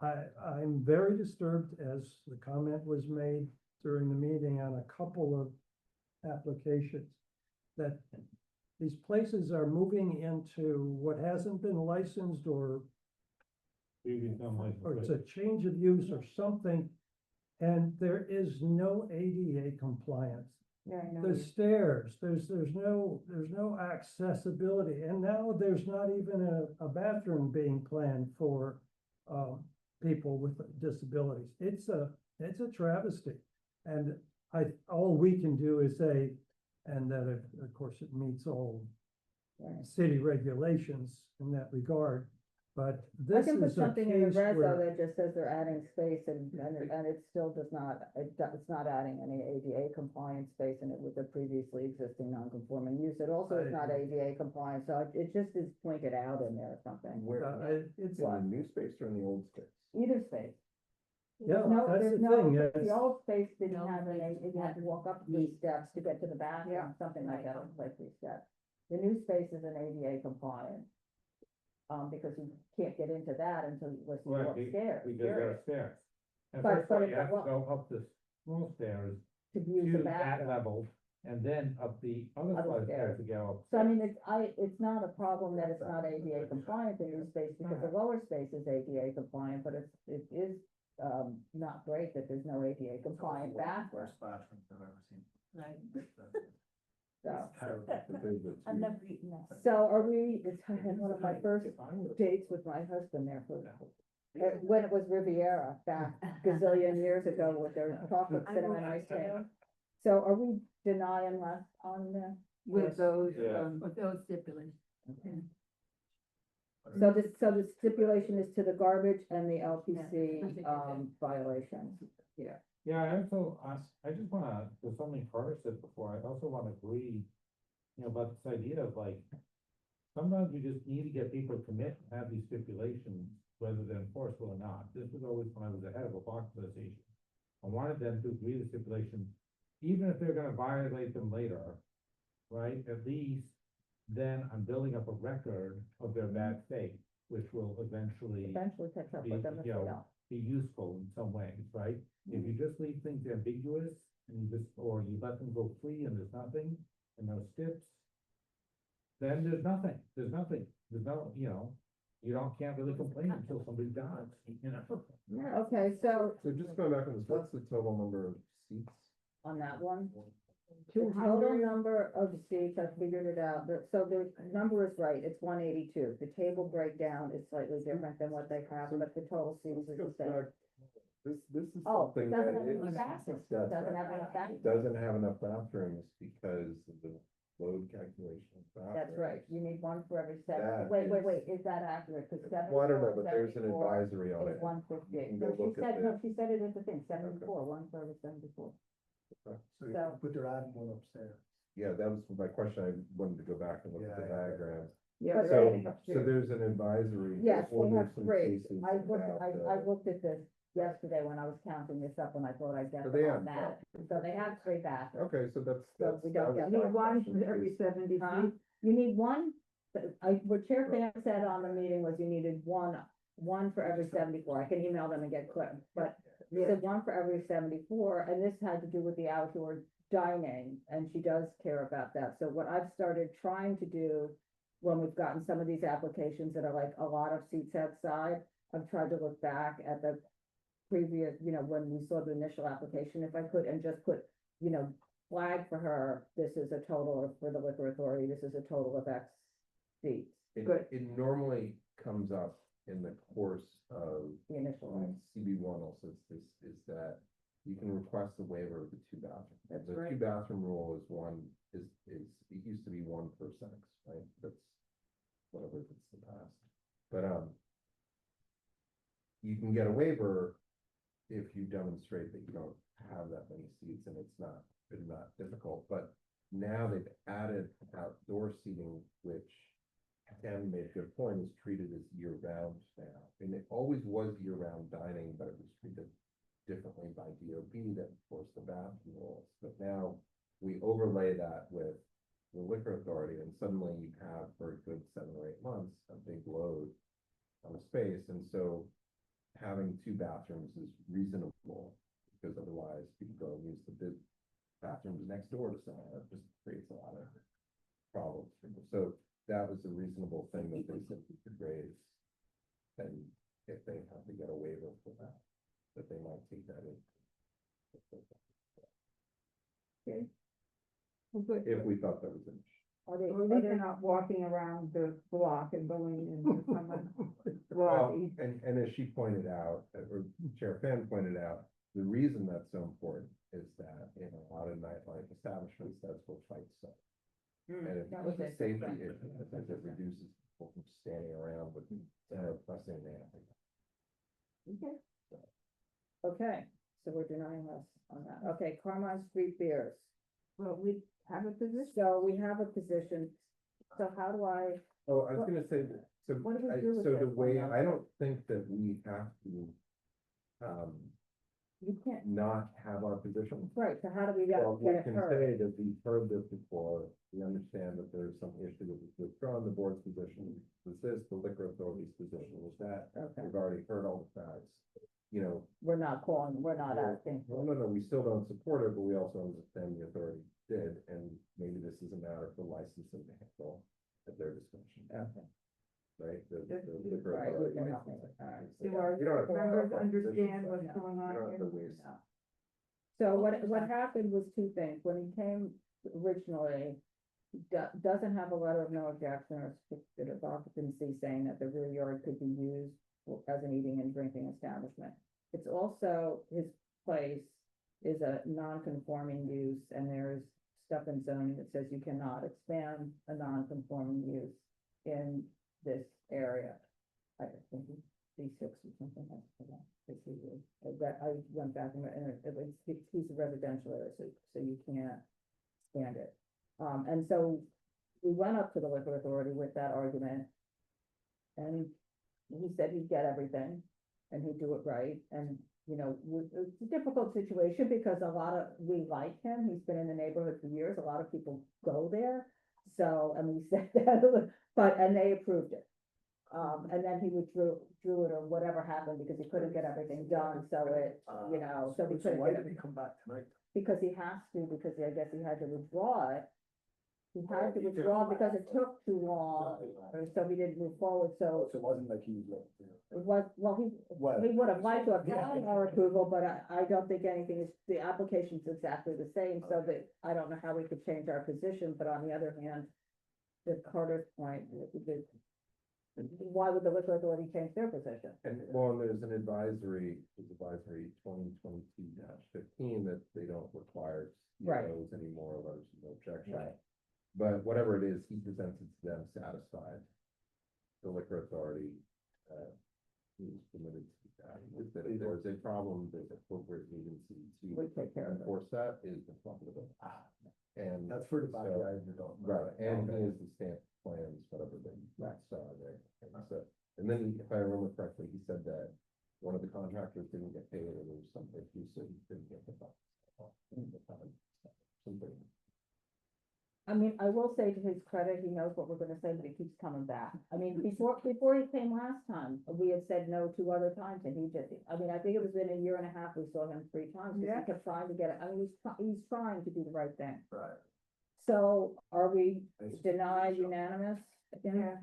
I'm very disturbed, as the comment was made during the meeting on a couple of applications, that these places are moving into what hasn't been licensed or it's a change of use or something, and there is no ADA compliance. Yeah, I know. There's stairs, there's no accessibility, and now there's not even a bathroom being planned for people with disabilities. It's a travesty. And all we can do is say, and that of course it meets all city regulations in that regard. But I this can put is a something in the case reso where, that just says they're adding space and it still does not, it's not adding any ADA compliance space in it with the previously existing non-conforming use. It also is not ADA compliant, so it just is pointed out in there or something. it's, In the new space or in the old space? Either space. yeah, No, that's there's the no, thing. the old space didn't have you had to walk up these steps to get to the bathroom, something like that, like these steps. The new space is an ADA compliant. Because you can't get into that until you go upstairs. Because there are stairs. And But- first of all, but you it- have to well- go up the small stairs To use the to that bathroom. level, and then up the other Other side of the stairs. stairs to go up. So I mean, it's not a problem that it's not ADA compliant, the new space, because the lower space is ADA compliant, but it is, not great that there's no ADA compliant bathroom. Worst bathrooms I've ever seen. Right. So, I've never eaten that. so are we, I had one of my first dates with my husband there for, when it was Riviera, back gazillion years ago with their chocolate cinnamon ice cream. So are we denying less on the? With those, Yeah. with those stipulations. So the stipulation is to the garbage and the LPC, violations. Yeah, I also, I just wanna, there's something Carter said before, I also wanna agree, about this idea of like, sometimes you just need to get people to commit and have these stipulations, whether they're enforceable or not. This was always when I was the head of a box association. I wanted them to agree to stipulations, even if they're gonna violate them later, right? At least then I'm building up a record of their bad faith, which will eventually Catch up with them if they don't. be useful in some ways, right? If you just leave things ambiguous and or you let them go free and there's nothing and no steps, then there's nothing, there's no, can't really complain until somebody dies, Okay, so So just going back on this, what's the total number of seats? on that one, the total number of seats, I figured it out, so the number is right, it's 182. The table breakdown is slightly different than what they have, but the total seats is the same. This is Oh, something doesn't that have is. enough bathrooms. does- Doesn't have enough bathrooms. Doesn't have enough bathrooms because of the load calculation. of That's bathrooms. right, you need one for every seven, That wait, is that accurate? Because Well, I don't know, but there's an 74 advisory on is it. 158. You can go look at No, that. she said it as a thing, 74, one for every 74. Okay. So- But they're adding one upstairs. Yeah, that was my question. I wanted to go back and look at the diagrams. Yeah, So, they're adding so upstairs. there's an advisory. Yes, or they there's have some three. cases I looked, about, I looked at this yesterday when I was counting this up and I thought I'd get So them they on have- that. So they have 3 bathrooms. Okay, so that's. So we don't get that was need my one question, for every is- 70 feet. You need one, what Chair Fan said on the meeting was you needed one for every 74. I can email them and get quick, but he said one for every 74, and this had to do with the outdoor dining, and she does care about that. So what I've started trying to do when we've gotten some of these applications that are like a lot of seats outside, I've tried to look back at the previous, when we saw the initial application, if I could, and just put, flag for her, this is a total, or for the liquor authority, this is a total of X seats. It normally comes up in the course of. The initial one. CB1 also is that you can request a waiver of the 2 bathroom. That's The right. 2 bathroom rule is it used to be 1 per sex, right? That's whatever, it's the past. But, you can get a waiver if you demonstrate that you don't have that many seats and it's not difficult, but now they've added outdoor seating, which Ken made a good point, is treated as year-round now. And it always was year-round dining, but it was treated differently by DOB that enforced the bathroom rules. But now we overlay that with the liquor authority, and suddenly you have for a good 7 or 8 months, a big load on the space, and so having 2 bathrooms is reasonable, because otherwise people go and use the big bathrooms next door to someone, that just creates a lot of problems. So that was a reasonable thing that they said we could raise, and if they have to get a waiver for that they might take that in. Okay. Well, good. If we thought that was an issue. Are they not walking around the block and going into someone's Well, lobby? and as she pointed out, or Chair Fan pointed out, the reason that's so important is that in a lot of nightlife establishments, that's what fights start. And if That was it's a it. safety issue, because it reduces people from standing around with pressing their. Okay. Okay, so we're denying us on that. Okay, Carmine Street beers. Well, we have a position. So we have a position. So how do I? Oh, I was gonna say, so, What do we do with so the this way, one now? I don't think that we have to, You can't, not have our position. right, so how do we Well, we get it can heard? say that we've heard this before, we understand that there's some issue that was withdrawn, the board's position was this, the liquor authority's position was that. Okay. We've already heard all the facts, you know. We're not calling, we're not asking. No, we still don't support it, but we also understand the authority did, and maybe this is a matter for licensing to handle at their discretion. Okay. Right? The Right, liquor we authority. can help with that. You Do our don't have to- members understand what's going on You don't have to here? waste. So what happened was 2 things. When he came originally, he doesn't have a letter of no objection or certificate of occupancy saying that the rear yard could be used as an eating and drinking establishment. It's also, his place is a non-conforming use, and there's stuff in zoning that says you cannot expand a non-conforming use in this area. I think it's C6 or something like that. I went back and he's a residential area, so you can't expand it. And so we went up to the liquor authority with that argument. And he said he'd get everything and he'd do it right. And, you know, it's a difficult situation because we like him. He's been in the neighborhood for years. A lot of people go there. So, and we said that, and they approved it. And then he withdrew it or whatever happened because he couldn't get everything done. So it, you know, so he couldn't Why get did it he come back tonight? because he has to, because I guess he had to withdraw it. He had to he did. withdraw because it took too long, so we didn't move forward, so. So it wasn't like he was like, It was, well, he would have liked to have gotten our approval, but I don't think anything is, the application's exactly the same, so that I don't know how we could change our position, but on the other hand, to Carter's point, why would the liquor authority change their position? And well, there's an advisory 2022-15 that they don't require Right. CEOs anymore, letters of no objection. Right. But whatever it is, he presents it to them satisfied. The liquor authority, is permitted to do that. If there's a problem, there's appropriate agency We take care to of it. enforce that is the front of it. And that's for the so- backyard, you don't. Right, and Okay. he has the stamp plans, whatever they Right. saw there. And then, if I remember correctly, he said that one of the contractors didn't get paid, or there was some issue, so he didn't get the funds. Something. I mean, I will say to his credit, he knows what we're gonna say, but he keeps coming back. I mean, before he came last time, we had said no 2 other times, and he just, I mean, I think it was in a year and a half, we saw him 3 times, because Yeah. he kept trying to get it, I mean, he's trying to do the right thing. Right. So are we denied unanimous? Yeah,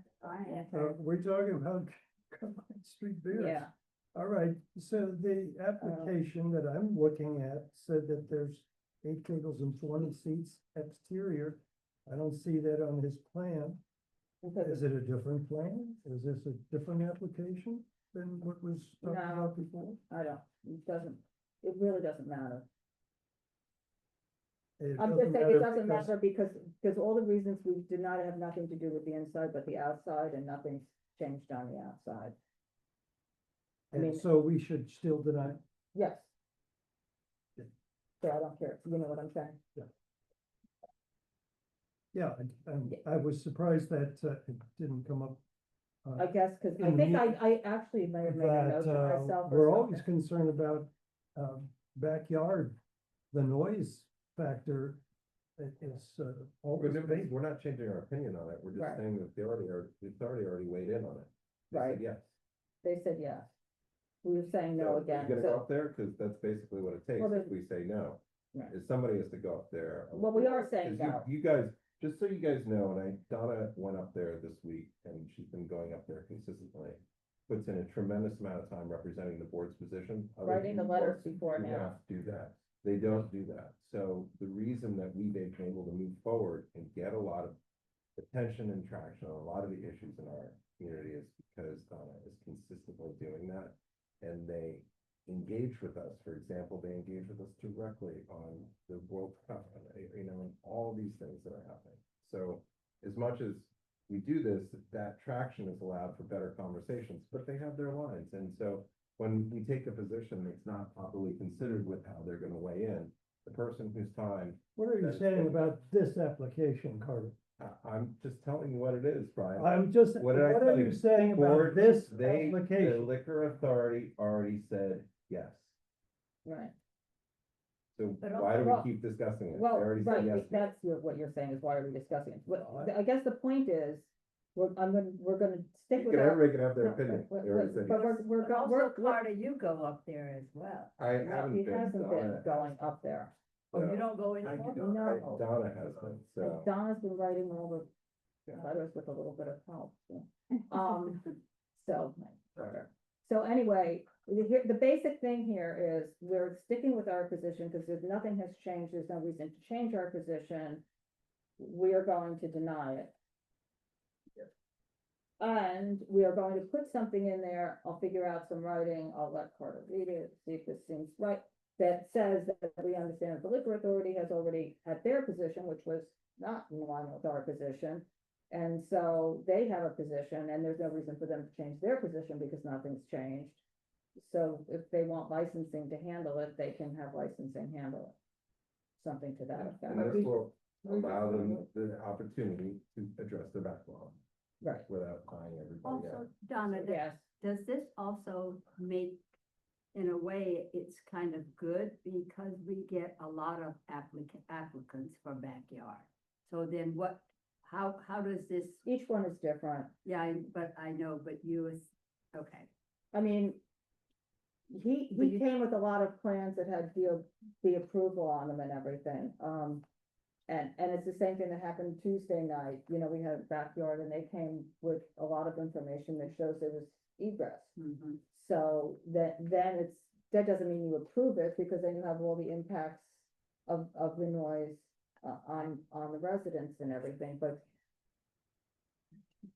We're talking about Carmine Street beers. Yeah. All right, so the application that I'm looking at said that there's 8 tables and 20 seats exterior. I don't see that on his plan. Is it a different plan? Is this a different application than what was talked No. about before? I don't, it really doesn't matter. It I'm doesn't just saying it matter doesn't matter because all the reasons we did not have nothing to do with the inside, but the outside, and nothing's changed on the outside. I mean- And so we should still deny. Yes. So I don't care, you know what I'm saying? Yeah, I was surprised that it didn't come up. I guess, because I in think the- I actually may have made a note to that, myself. we're or always something. concerned about backyard, the noise factor it's, But always no, been. we're not changing our opinion on it, we're just Right. saying that the authority already weighed in on it. They said Right. Yes. They said yes. We were saying no So, again, You're gonna go so, up there, cause that's basically what it takes Well, if we say no, Right. is somebody has to go up there. Well, we are saying 'Cause no. You guys, just so you guys know, and Donna went up there this week, and she's been going up there consistently. Puts in a tremendous amount of time representing the board's position. Other Writing the letters boards before do now. not do that. They don't do that. So the reason that we've been able to move forward and get a lot of attention and traction on a lot of the issues in our community is because Donna is consistently doing that. And they engage with us. For example, they engage with us directly on the World Cup, and all these things that are happening. So as much as we do this, that traction is allowed for better conversations, but they have their lines. And so when we take a position that's not properly considered with how they're gonna weigh in, the person whose time. What are you saying about this application, Carter? I'm just telling you what it is, Brian. I'm just, What did I what tell are you saying about Board, this The application? liquor authority already said yes. Right. So But why do well- we keep discussing it? They Well, already said right, yes. that's what you're saying is why are we discussing it? But I guess the point is, we're gonna stick with our. Everybody can have their No, opinion. but- They already said But yes. we're, Also, we're, Carter, you go up there as well. I no, haven't he been. hasn't been Donna- going up there. Oh, you so- don't go I anymore? do- No. Donna has been, so. And Donna's been writing all the Yeah. letters with a little bit of help, so. So anyway, the basic thing here is we're sticking with our position because if nothing has changed, there's no reason to change our position. We are going to deny it. And we are going to put something in there, I'll figure out some writing, I'll let Carter read it, see if this seems right. That says that we understand the liquor authority has already had their position, which was not in line with our position. And so they have a position and there's no reason for them to change their position because nothing's changed. So if they want licensing to handle it, they can have licensing handle it. Something to that effect. And this will allow them the opportunity to address their backlog. Right. Without tying everybody Also, out. Donna, Yes. does this also make, in a way, it's kind of good because we get a lot of applicants for backyard. So then how does this, Each one is different. yeah, but I know, but you is, okay. I mean, he came with a lot of plans that had the approval on them and everything. And it's the same thing that happened Tuesday night, we had a backyard and they came with a lot of information that shows there was egress. Mhm. So that doesn't mean you approve it because then you have all the impacts of the noise on the residents and everything, but.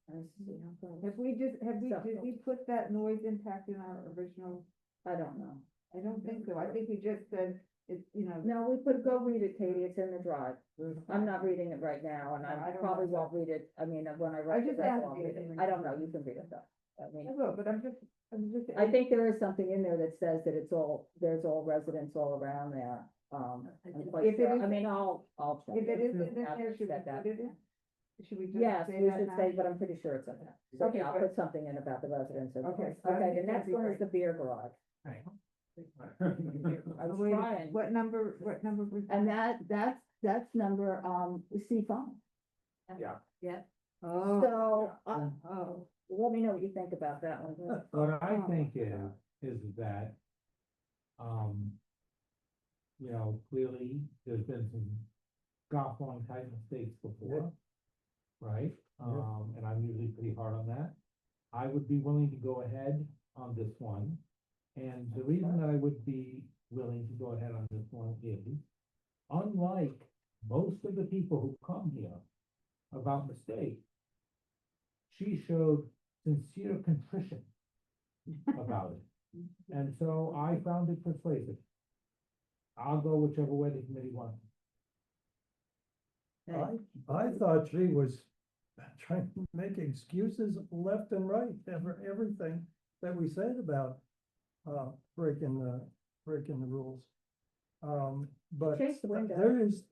I see how far- Did we put that noise impact in our original? I don't know. I don't think so. I think we just said, it's, No, go read it, Katie, it's in the drive. I'm not reading it right now, and No, I I don't probably know. won't read it, when I I write it, just I asked won't you read if it. you I don't know, you can read it though. I will, but I'm just. I think there is something in there that says that there's all residents all around there. I'm quite If it sure. is- I mean, I'll check. If it is in I'll there, should we check that. put it in? Should we just Yes, say we that should now? say, but I'm pretty sure it's in there. Okay, Okay, I'll but- put something in about the residents. Okay, Okay, the that'd next be one is great. the beer garage. I was Wait, trying. What number was? And that's number, C5. Yeah. Oh. So, Oh. let me know what you think about that one. What I think is that, clearly, there's been some scofflaw type mistakes before, right? And I'm usually pretty hard on that. I would be willing to go ahead on this one. And the reason that I would be willing to go ahead on this one is, unlike most of the people who come here about mistakes, she showed sincere contrition about it. And so I found it persuasive. I'll go whichever way the committee wants. I thought she was trying to make excuses left and right for everything that we said about breaking the rules. But Chase the window. there is,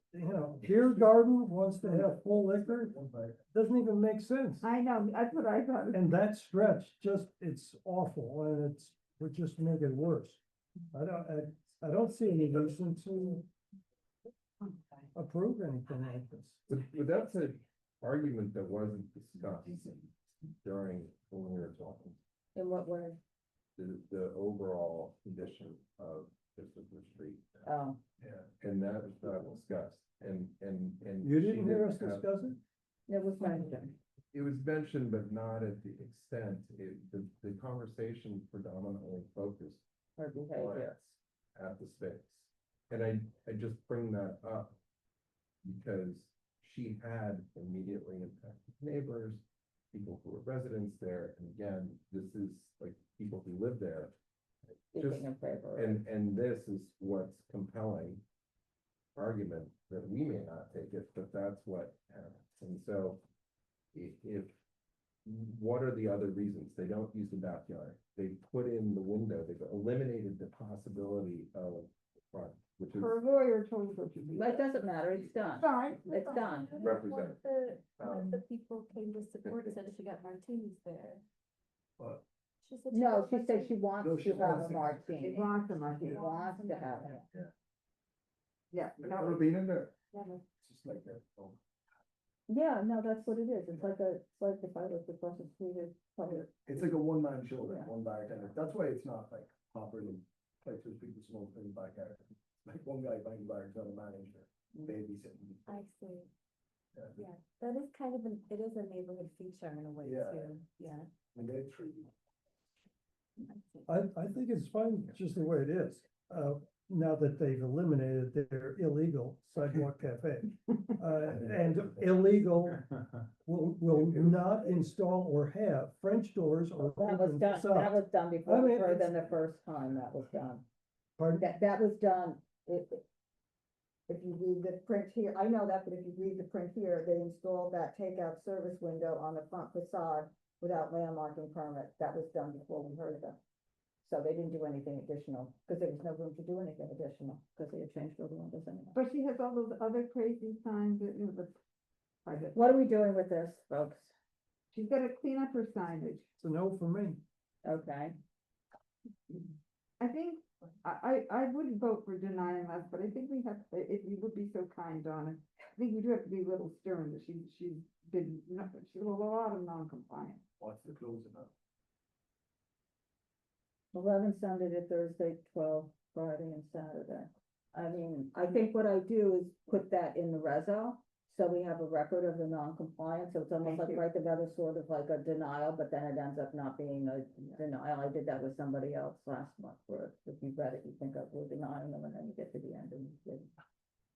beer garden wants to have full liquor, doesn't even make sense. I know, that's what I thought. And that stretch, it's awful, and would just make it worse. I don't see any reason approve anything like this. But that's an argument that wasn't discussed during when we were talking. In what way? The overall condition of Christopher Street. Oh. Yeah, and that was not discussed, and. You she didn't hear us have- discuss it? It was mentioned. It was mentioned, but not at the extent, the conversation predominantly focused Her behavior. at the space. And I just bring that up because she had immediately impacted neighbors, people who were residents there, and again, this is like people who live there. Speaking in favor. And this is what's compelling argument that we may not take it, but that's what happens. And so if what are the other reasons? They don't use the backyard. They put in the window. They've eliminated the possibility of the front, which is Her lawyer told her to do But it that. doesn't matter, it's done. Sorry. It's done. represented. The people came to support said she got martinis there. But She said No, got she said she martinis. wants No, to she have wants a it. martini. She wants a She martini. wants to have it. Yeah. never been in there. Never. It's just like that. Oh. Yeah, no, that's what it is. It's like if I was across the street, it's probably. It's like a one-man show, Yeah. one bartender. That's why it's not like properly places people smoke in the backyard. Like one guy buying the bar, not a manager, babysitting. I see. Yeah. Yeah, that is kind of it is a neighborhood feature in a way Yeah. too, yeah. And they treat. I think it's fine just the way it is, now that they've eliminated their illegal sidewalk cafe. And illegal will not install or have French doors or That was open done, that facades. was done before, I mean, further it's- than the first time that was done. Pardon? That was done, if you read the print here, I know that, but if you read the print here, they installed that takeout service window on the front facade without landmarking permit. That was done before we heard of them. So they didn't do anything additional, because there was no room to do anything additional, because they had changed all the windows anyway. But she has all those other crazy signs that, you know, the private. What are we doing with this, folks? She's gotta clean up her signage. It's a no for me. Okay, I think, I wouldn't vote for denying us, but I think we have, if you would be so kind, Donna, I think we do have to be a little stern, that she's been, she's a lot of non-compliance. What's the closing up? 11 Sunday to Thursday, 12 Friday and Saturday. I mean, I think what I do is put that in the reso, so we have a record of the non-compliance, so it's almost like, right, another sort of like a denial, but then it ends up not being a denial. I did that with somebody else last month, where if you read it, you think of we're denying them, and then you get to the end and you didn't.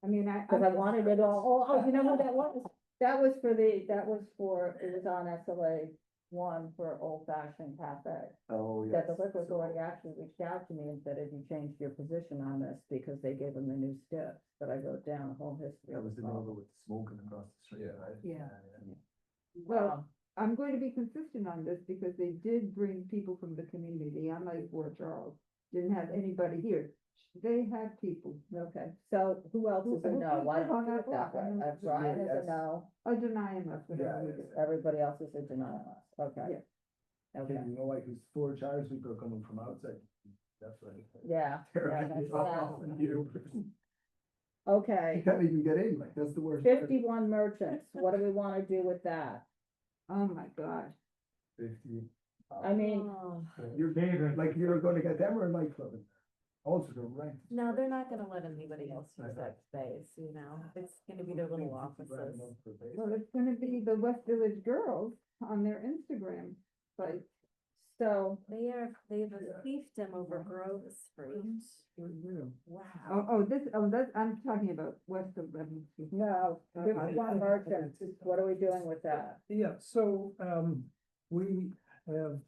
I mean, Because I wanted it all, oh, you know what that was? That was for, it was on SLA 1 for Old Fashioned Cafe. Oh, That the liquor authority actually reached out to me and said, have you changed your position on this, because they gave them the new steps, but I wrote down the whole history. That of was the problem. neighbor with the smoking across the street, right? Yeah. Well, I'm going to be consistent on this, because they did bring people from the community, unlike Fort Charles, didn't have anybody here. They had people. Okay, so who else is a no? Why don't we do it that way? Brian is a no, I deny him us, whatever we do. everybody else is a denial. Okay. Okay, You know, like, it's 4 Charles people are coming from outside. That's right. yeah. They're yeah, actually that's off that. on you. Okay. You can't even get in, like, that's the worst. 51 merchants, what do we want to do with that? Oh, my God. 50. I mean, You're David, like, you're gonna get them or a nightclub? Also, they're right. No, they're not gonna let anybody else use that space, you know, it's gonna be their little offices. Well, it's gonna be the West Village Girls on their Instagram site. so, They have a fiefdom over Grove Street. Wow. I'm talking about west of Lebanon. no, 51 merchants, what are we doing with that? Yeah, so, we have,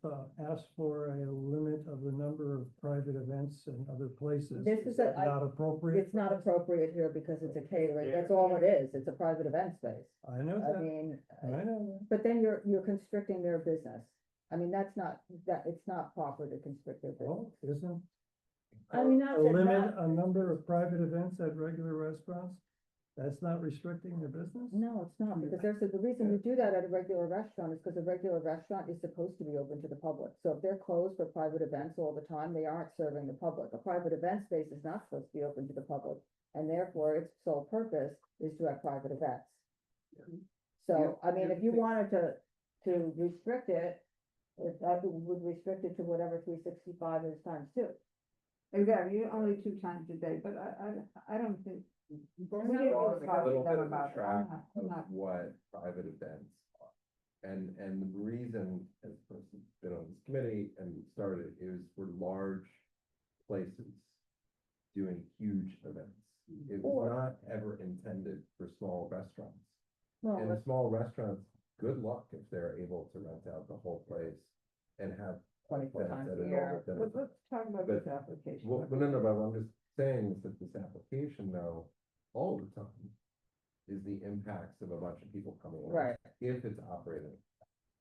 asked for a limit of the number of private events and other places. This is that not appropriate? It's not appropriate here because it's a catering, that's all it is, it's a private event space. I know I that, mean, I know. but then you're constricting their business. I mean, it's not proper to constrict their business. Well, isn't I mean, not a that- limit a number of private events at regular restaurants? That's not restricting their business? No, it's not, because the reason you do that at a regular restaurant is because a regular restaurant is supposed to be open to the public. So if they're closed for private events all the time, they aren't serving the public. A private event space is not supposed to be open to the public. and therefore its sole purpose is to have private events. So, I mean, if you wanted to restrict it, if that would restrict it to whatever 365 is times 2. Exactly, only 2 times a day, but I don't think. We didn't really Lost talk a little to them bit of about it. track I'm of not- what private events are. And the reason, as a person who's been on this committee and started, it was for large places doing huge events. It was not ever intended for small restaurants. Well, And small restaurants, good luck if they're able to rent out the whole place and have 24 events times at a an year. overnight. Let's talk about But- this application. Well, no, but I'm just saying is that this application though, all the time, is the impacts of a bunch of people coming in. Right. If it's operating.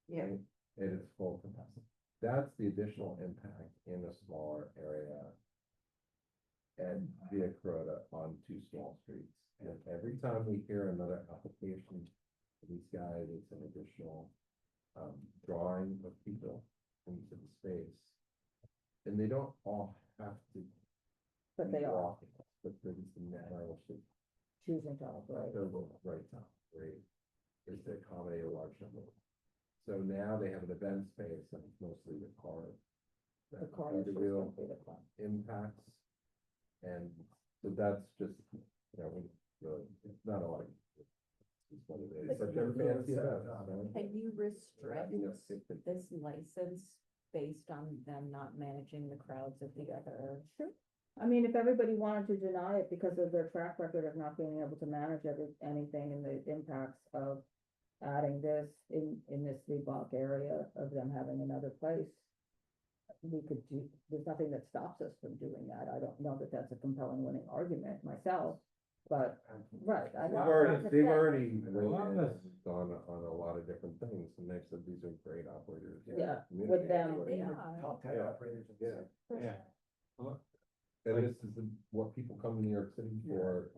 Yeah. right, At its full capacity. That's the additional impact in a smaller area. And via Corota on 2 small streets. And every time we hear another application, these guys, it's an additional drawing of people into the space. And they don't all have to. But be they are. walking, but there's the narrow street. Choosing to operate. The right top rate is to accommodate a large number. So now they have an event space and it's mostly the car. The car The is just real gonna be the fun. impacts. And so that's just, really, it's not a lot. It's what it is. But they're fancy events, man. Can you restrict You know, if it- this license based on them not managing the crowds at the other? Sure. I mean, if everybody wanted to deny it because of their track record of not being able to manage anything and the impacts of adding this in this 3 block area of them having another place, we could do, there's nothing that stops us from doing that. I don't know that that's a compelling winning argument myself, but, right. They've already weighed in on a lot of different things, and they've said these are great operators. Yeah, Community with them. operators. Top 10 Yeah. operators. Yeah. And this is what people come to New York City for.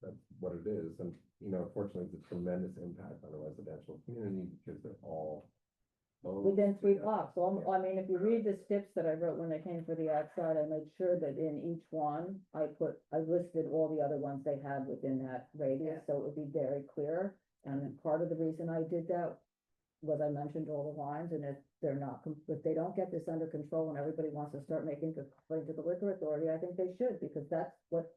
That's what it is, and, unfortunately, it's a tremendous impact on a residential community, because they're all. Within 3 blocks. So, I mean, if you read the tips that I wrote when they came for the outside, I made sure that in each one, I listed all the other ones they had within that radius, so it would be very clear. And part of the reason I did that was I mentioned all the lines, and if they're not, if they don't get this under control and everybody wants to start making a complaint to the liquor authority, I think they should, because that's what,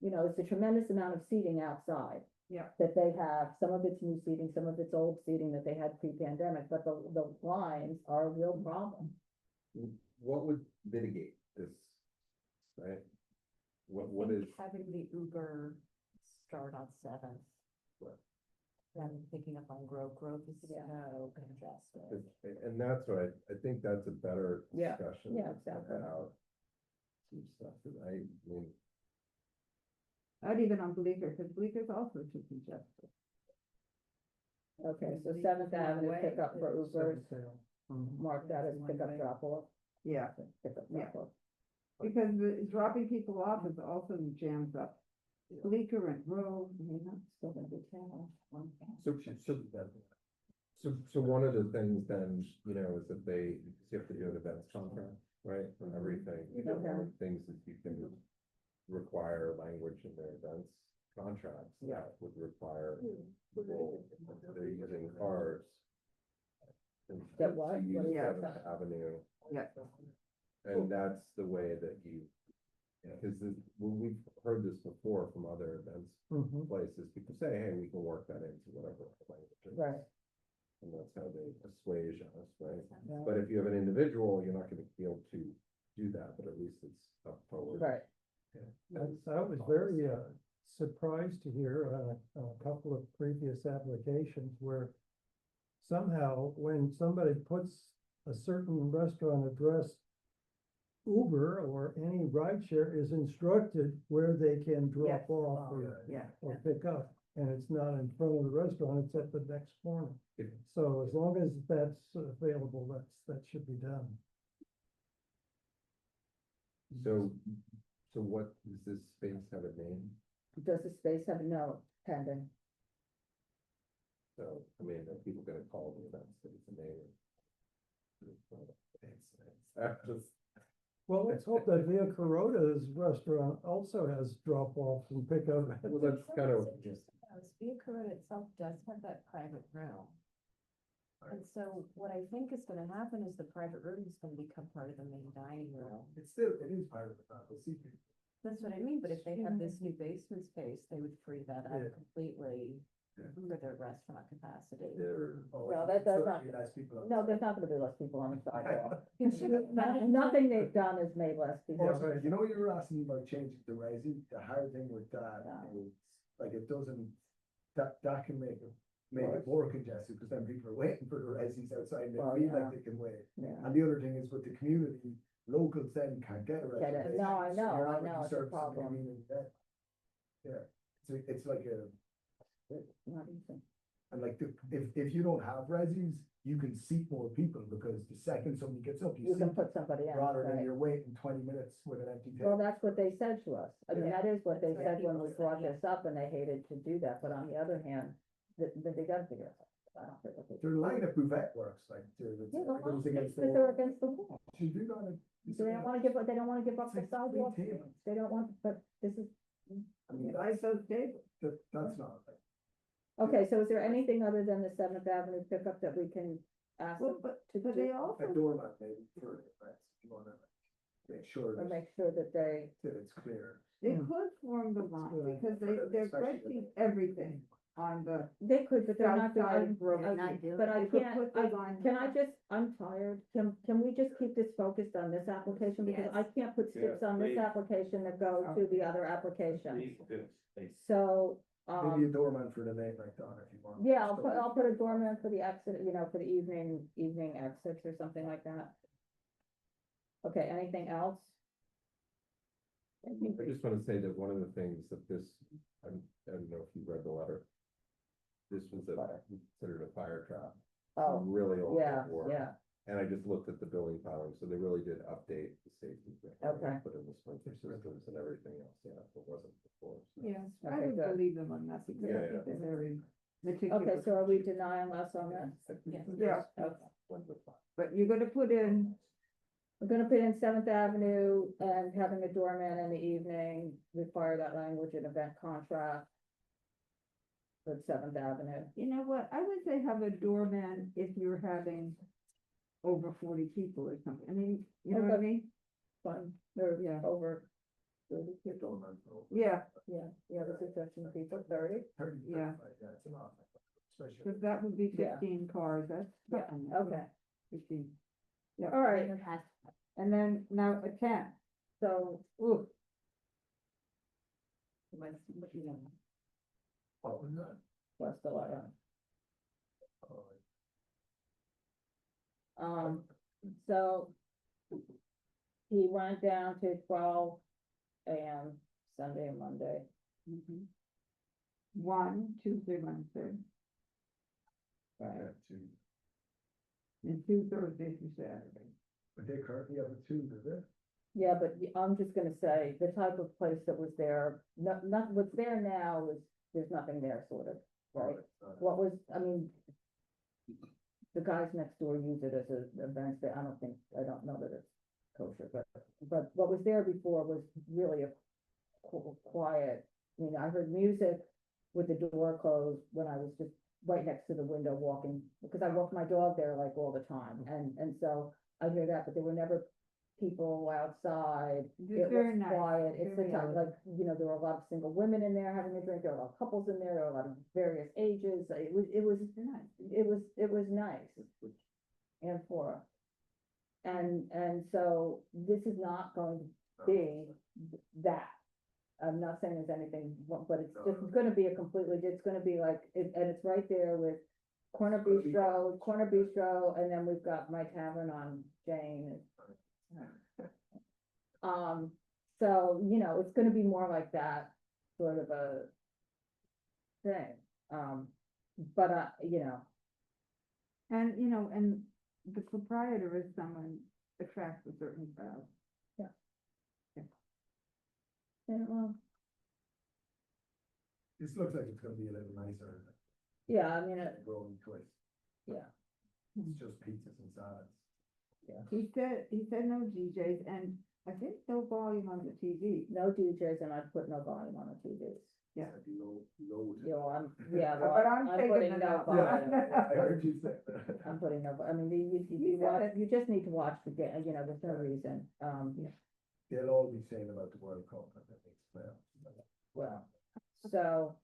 it's a tremendous amount of seating outside. Yeah. That they have, some of it's new seating, some of it's old seating that they had pre-pandemic, but the lines are a real problem. What would mitigate this, right? What is? Having the Uber start on 7th. Right. Then picking up on Grove is so congested. And that's right, I think that's a better Yeah, discussion. yeah, exactly. About some stuff, that I mean, Not even on Bleecker, because Bleecker's also too congested. Okay, so Bleecker 7th one Avenue way. pickup for Ubers, Mhm. mark that as One pickup way. drop off. Yeah, Pickup Yeah. drop off. because dropping people off is also jams up Bleecker and Grove, Still gonna be town. so one of the things then, is that you have to do an events contract, right, for everything. Okay. Things that you can require language in their events contracts. That would require people, if they're using cars. That what? To use What is that? 7th Avenue. Yeah. And that's the way that because we've heard this before from other events Mhm. places, people say, hey, we can work that into whatever language. it is. Right. And that's how they assuage us, right? Yeah. But if you have an individual, you're not gonna be able to do that, but at least it's up forward. Right. I was very surprised to hear a couple of previous applications where somehow when somebody puts a certain restaurant address, Uber or any rideshare is instructed where they can drop Yes. off or pick up. And it's not in front of the restaurant, it's at the next corner. So as long as that's available, that should be done. So what, does this space have a name? Does the space have no pending? So, I mean, are people gonna call the event space a name? Well, let's hope that Via Corota's restaurant also has drop-off and pickup. Well, that's kind of, Via Carota itself does have that private room. And so what I think is gonna happen is the private room is gonna become part of the main dining room. it is part of the secret. That's what I mean, but if they have this new basement space, they would free that up Yeah. completely for their restaurant capacity. No, that does not, no, there's not gonna be less people on the sidewalk. Nothing they've done has made less people. Yeah, sorry, you know, you were asking about changing the resi, the hard thing with that is, like, it doesn't, that can make it more congested, because then people are waiting for the resis outside, and Well, they feel yeah. like they can wait. Yeah. And the other thing is with the community, locals then can't get a Get it. reservation. No, I so know, you're I not know, really it's a servicing the problem. community then. Yeah, it's like Not easy. and like, if you don't have resis, you can seat more people, because the second somebody gets up, You you can seat put somebody in, rather than right. you're waiting 20 minutes with an empty Well, table. that's what they said to us. I mean, Yeah. that is what they That's what said when we people brought said, this up, and they hated to do that, but on the other hand, they gotta figure it out. I don't think they- Their line of bouvet works, like, Yeah, the goes last against the but they're wall. against the wall. You do gotta. They don't wanna give up the It's like sidewalk. three tables. They don't want, but this is, I mean, Like those tables. that's not like. okay, so is there anything other than the Seventh Avenue pickup that we can ask Well, them but they A also, doormat maybe for the events, if you wanna make sure or that make sure that they, it's clear. they could form the line, because they're spreading everything on the. they could, but they're not South side doing. of Romaee. But I They could can't, put the line- can I just, I'm tired, can we just keep this focused on this application? Because Yes. I can't put sticks on this please. application that go to the other application. Please do. So, Maybe a doorman for the night like that if you want. yeah, I'll put a doorman for the exit, for the evening exits or something like that. Okay, anything else? I just want to say that one of the things that this, I don't know if you read the letter. This was considered a fire trap. Oh, Really old yeah, before. yeah. And I just looked at the building filing, so they really did update the safety. thing. Okay. Put in the sprinkler systems and everything else, yeah, it wasn't before. so. Yes, I Okay, would good. believe them on that, because I think they're very meticulous. Okay, so are we denying us on this? Yeah, Okay. but you're gonna put in, We're gonna put in Seventh Avenue and having a doorman in the evening, require that language in event contract. With Seventh Avenue. you know what, I would say have a doorman if you're having over 40 people or something, I mean, you know what I Okay. mean? Fun, they're Yeah. over 30 people. Doorman for. Yeah, Yeah, the suggestion people, 30. 30, Yeah. 35, yeah, it's a lot. Especially. because that would be Yeah. 15 cars, that's. Yeah, something. okay. 15. Yeah. All right, And then now a 10. so, Ooh, What was that? what's the letter? Oh, So he went down to 12 AM Sunday and Monday. 1, Tuesday, Wednesday, Right. yeah, two. and 2 Thursdays and Saturdays. But they currently have a two, does it? Yeah, but I'm just gonna say, the type of place that was there, not, what's there now is, there's nothing there sort of, right? What was, I mean, the guys next door use it as an event, I don't know that it's kosher, but what was there before was really a quiet, I mean, I heard music with the door closed when I was just right next to the window walking, because I walk my dog there like all the time, and so I hear that, but there were never people outside. It's It very was nice, quiet, it's the very time, nice. like, there were a lot of single women in there having a drink, there were a lot of couples in there were a lot of various ages, it was nice. And for, and so this is not going to be that. I'm not saying there's anything, but it's just gonna be it's gonna be like, and it's right there with Corner Bistro, and then we've got my tavern on Jane. So, it's gonna be more like that, sort of a thing, but, And, and the proprietor is someone attracts a certain crowd. yeah, well, This looks like it's gonna be a little nicer. yeah, I mean, Rolling twist. yeah. It's just pizzas and salads. He said no DJs, and I think no volume on the TV. No DJs, and I put no volume on the TVs. Yeah. Yeah, But I'm taking putting it no out. volume. I heard you say that. I'm putting no, I mean, you You said watch, it. you just need to watch the game, you know, there's no reason, They'll all be saying about the World Cup, I think, well, so,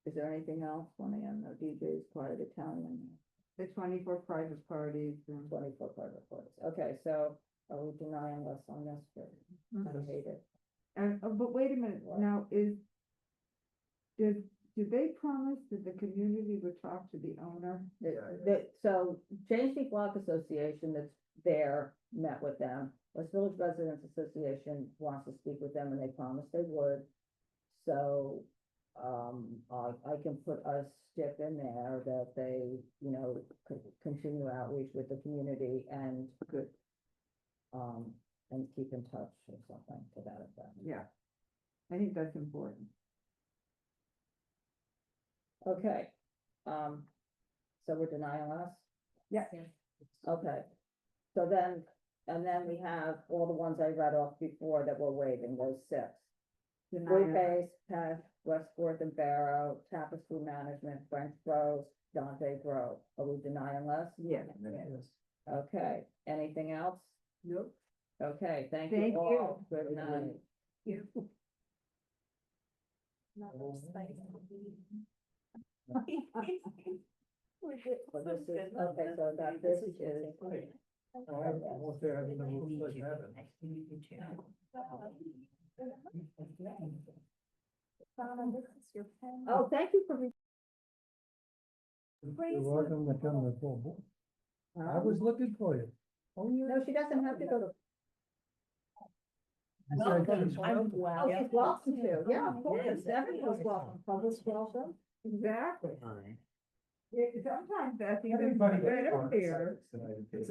is there anything else, one AM, no DJs, quiet Italian? The 24 private parties and 24 private parties, okay, so are we denying us on this? I hate it. And, but wait a minute, now did they promise that the community would talk to the owner? So James Street Block Association that's there met with them. West Village Residents Association wants to speak with them and they promised they would. So, I can put a stick in there that they, you know, could continue outreach with the community and and keep in touch or something to that effect. Yeah, I think that's important. Okay, so we're denying us? Yeah. Okay, so then, and then we have all the ones I read off before that we're waiving, those 6. Blue Base, Path, West Fourth and Barrow, Tapestry Management, French Bros, Dante Grove. Are we denying us? Yeah. Okay, anything else? Nope. Okay, thank Thank you all. Good night. Well, this is, okay, so that this is. Oh, thank you for. You're welcome to come to full board. I was looking for you. Oh, yeah. No, she doesn't have to go to. Welcome. Oh, she's welcome to, yeah, of course, everyone's welcome, public welcome. Exactly. Yeah, sometimes that's even Everybody better gets here. one.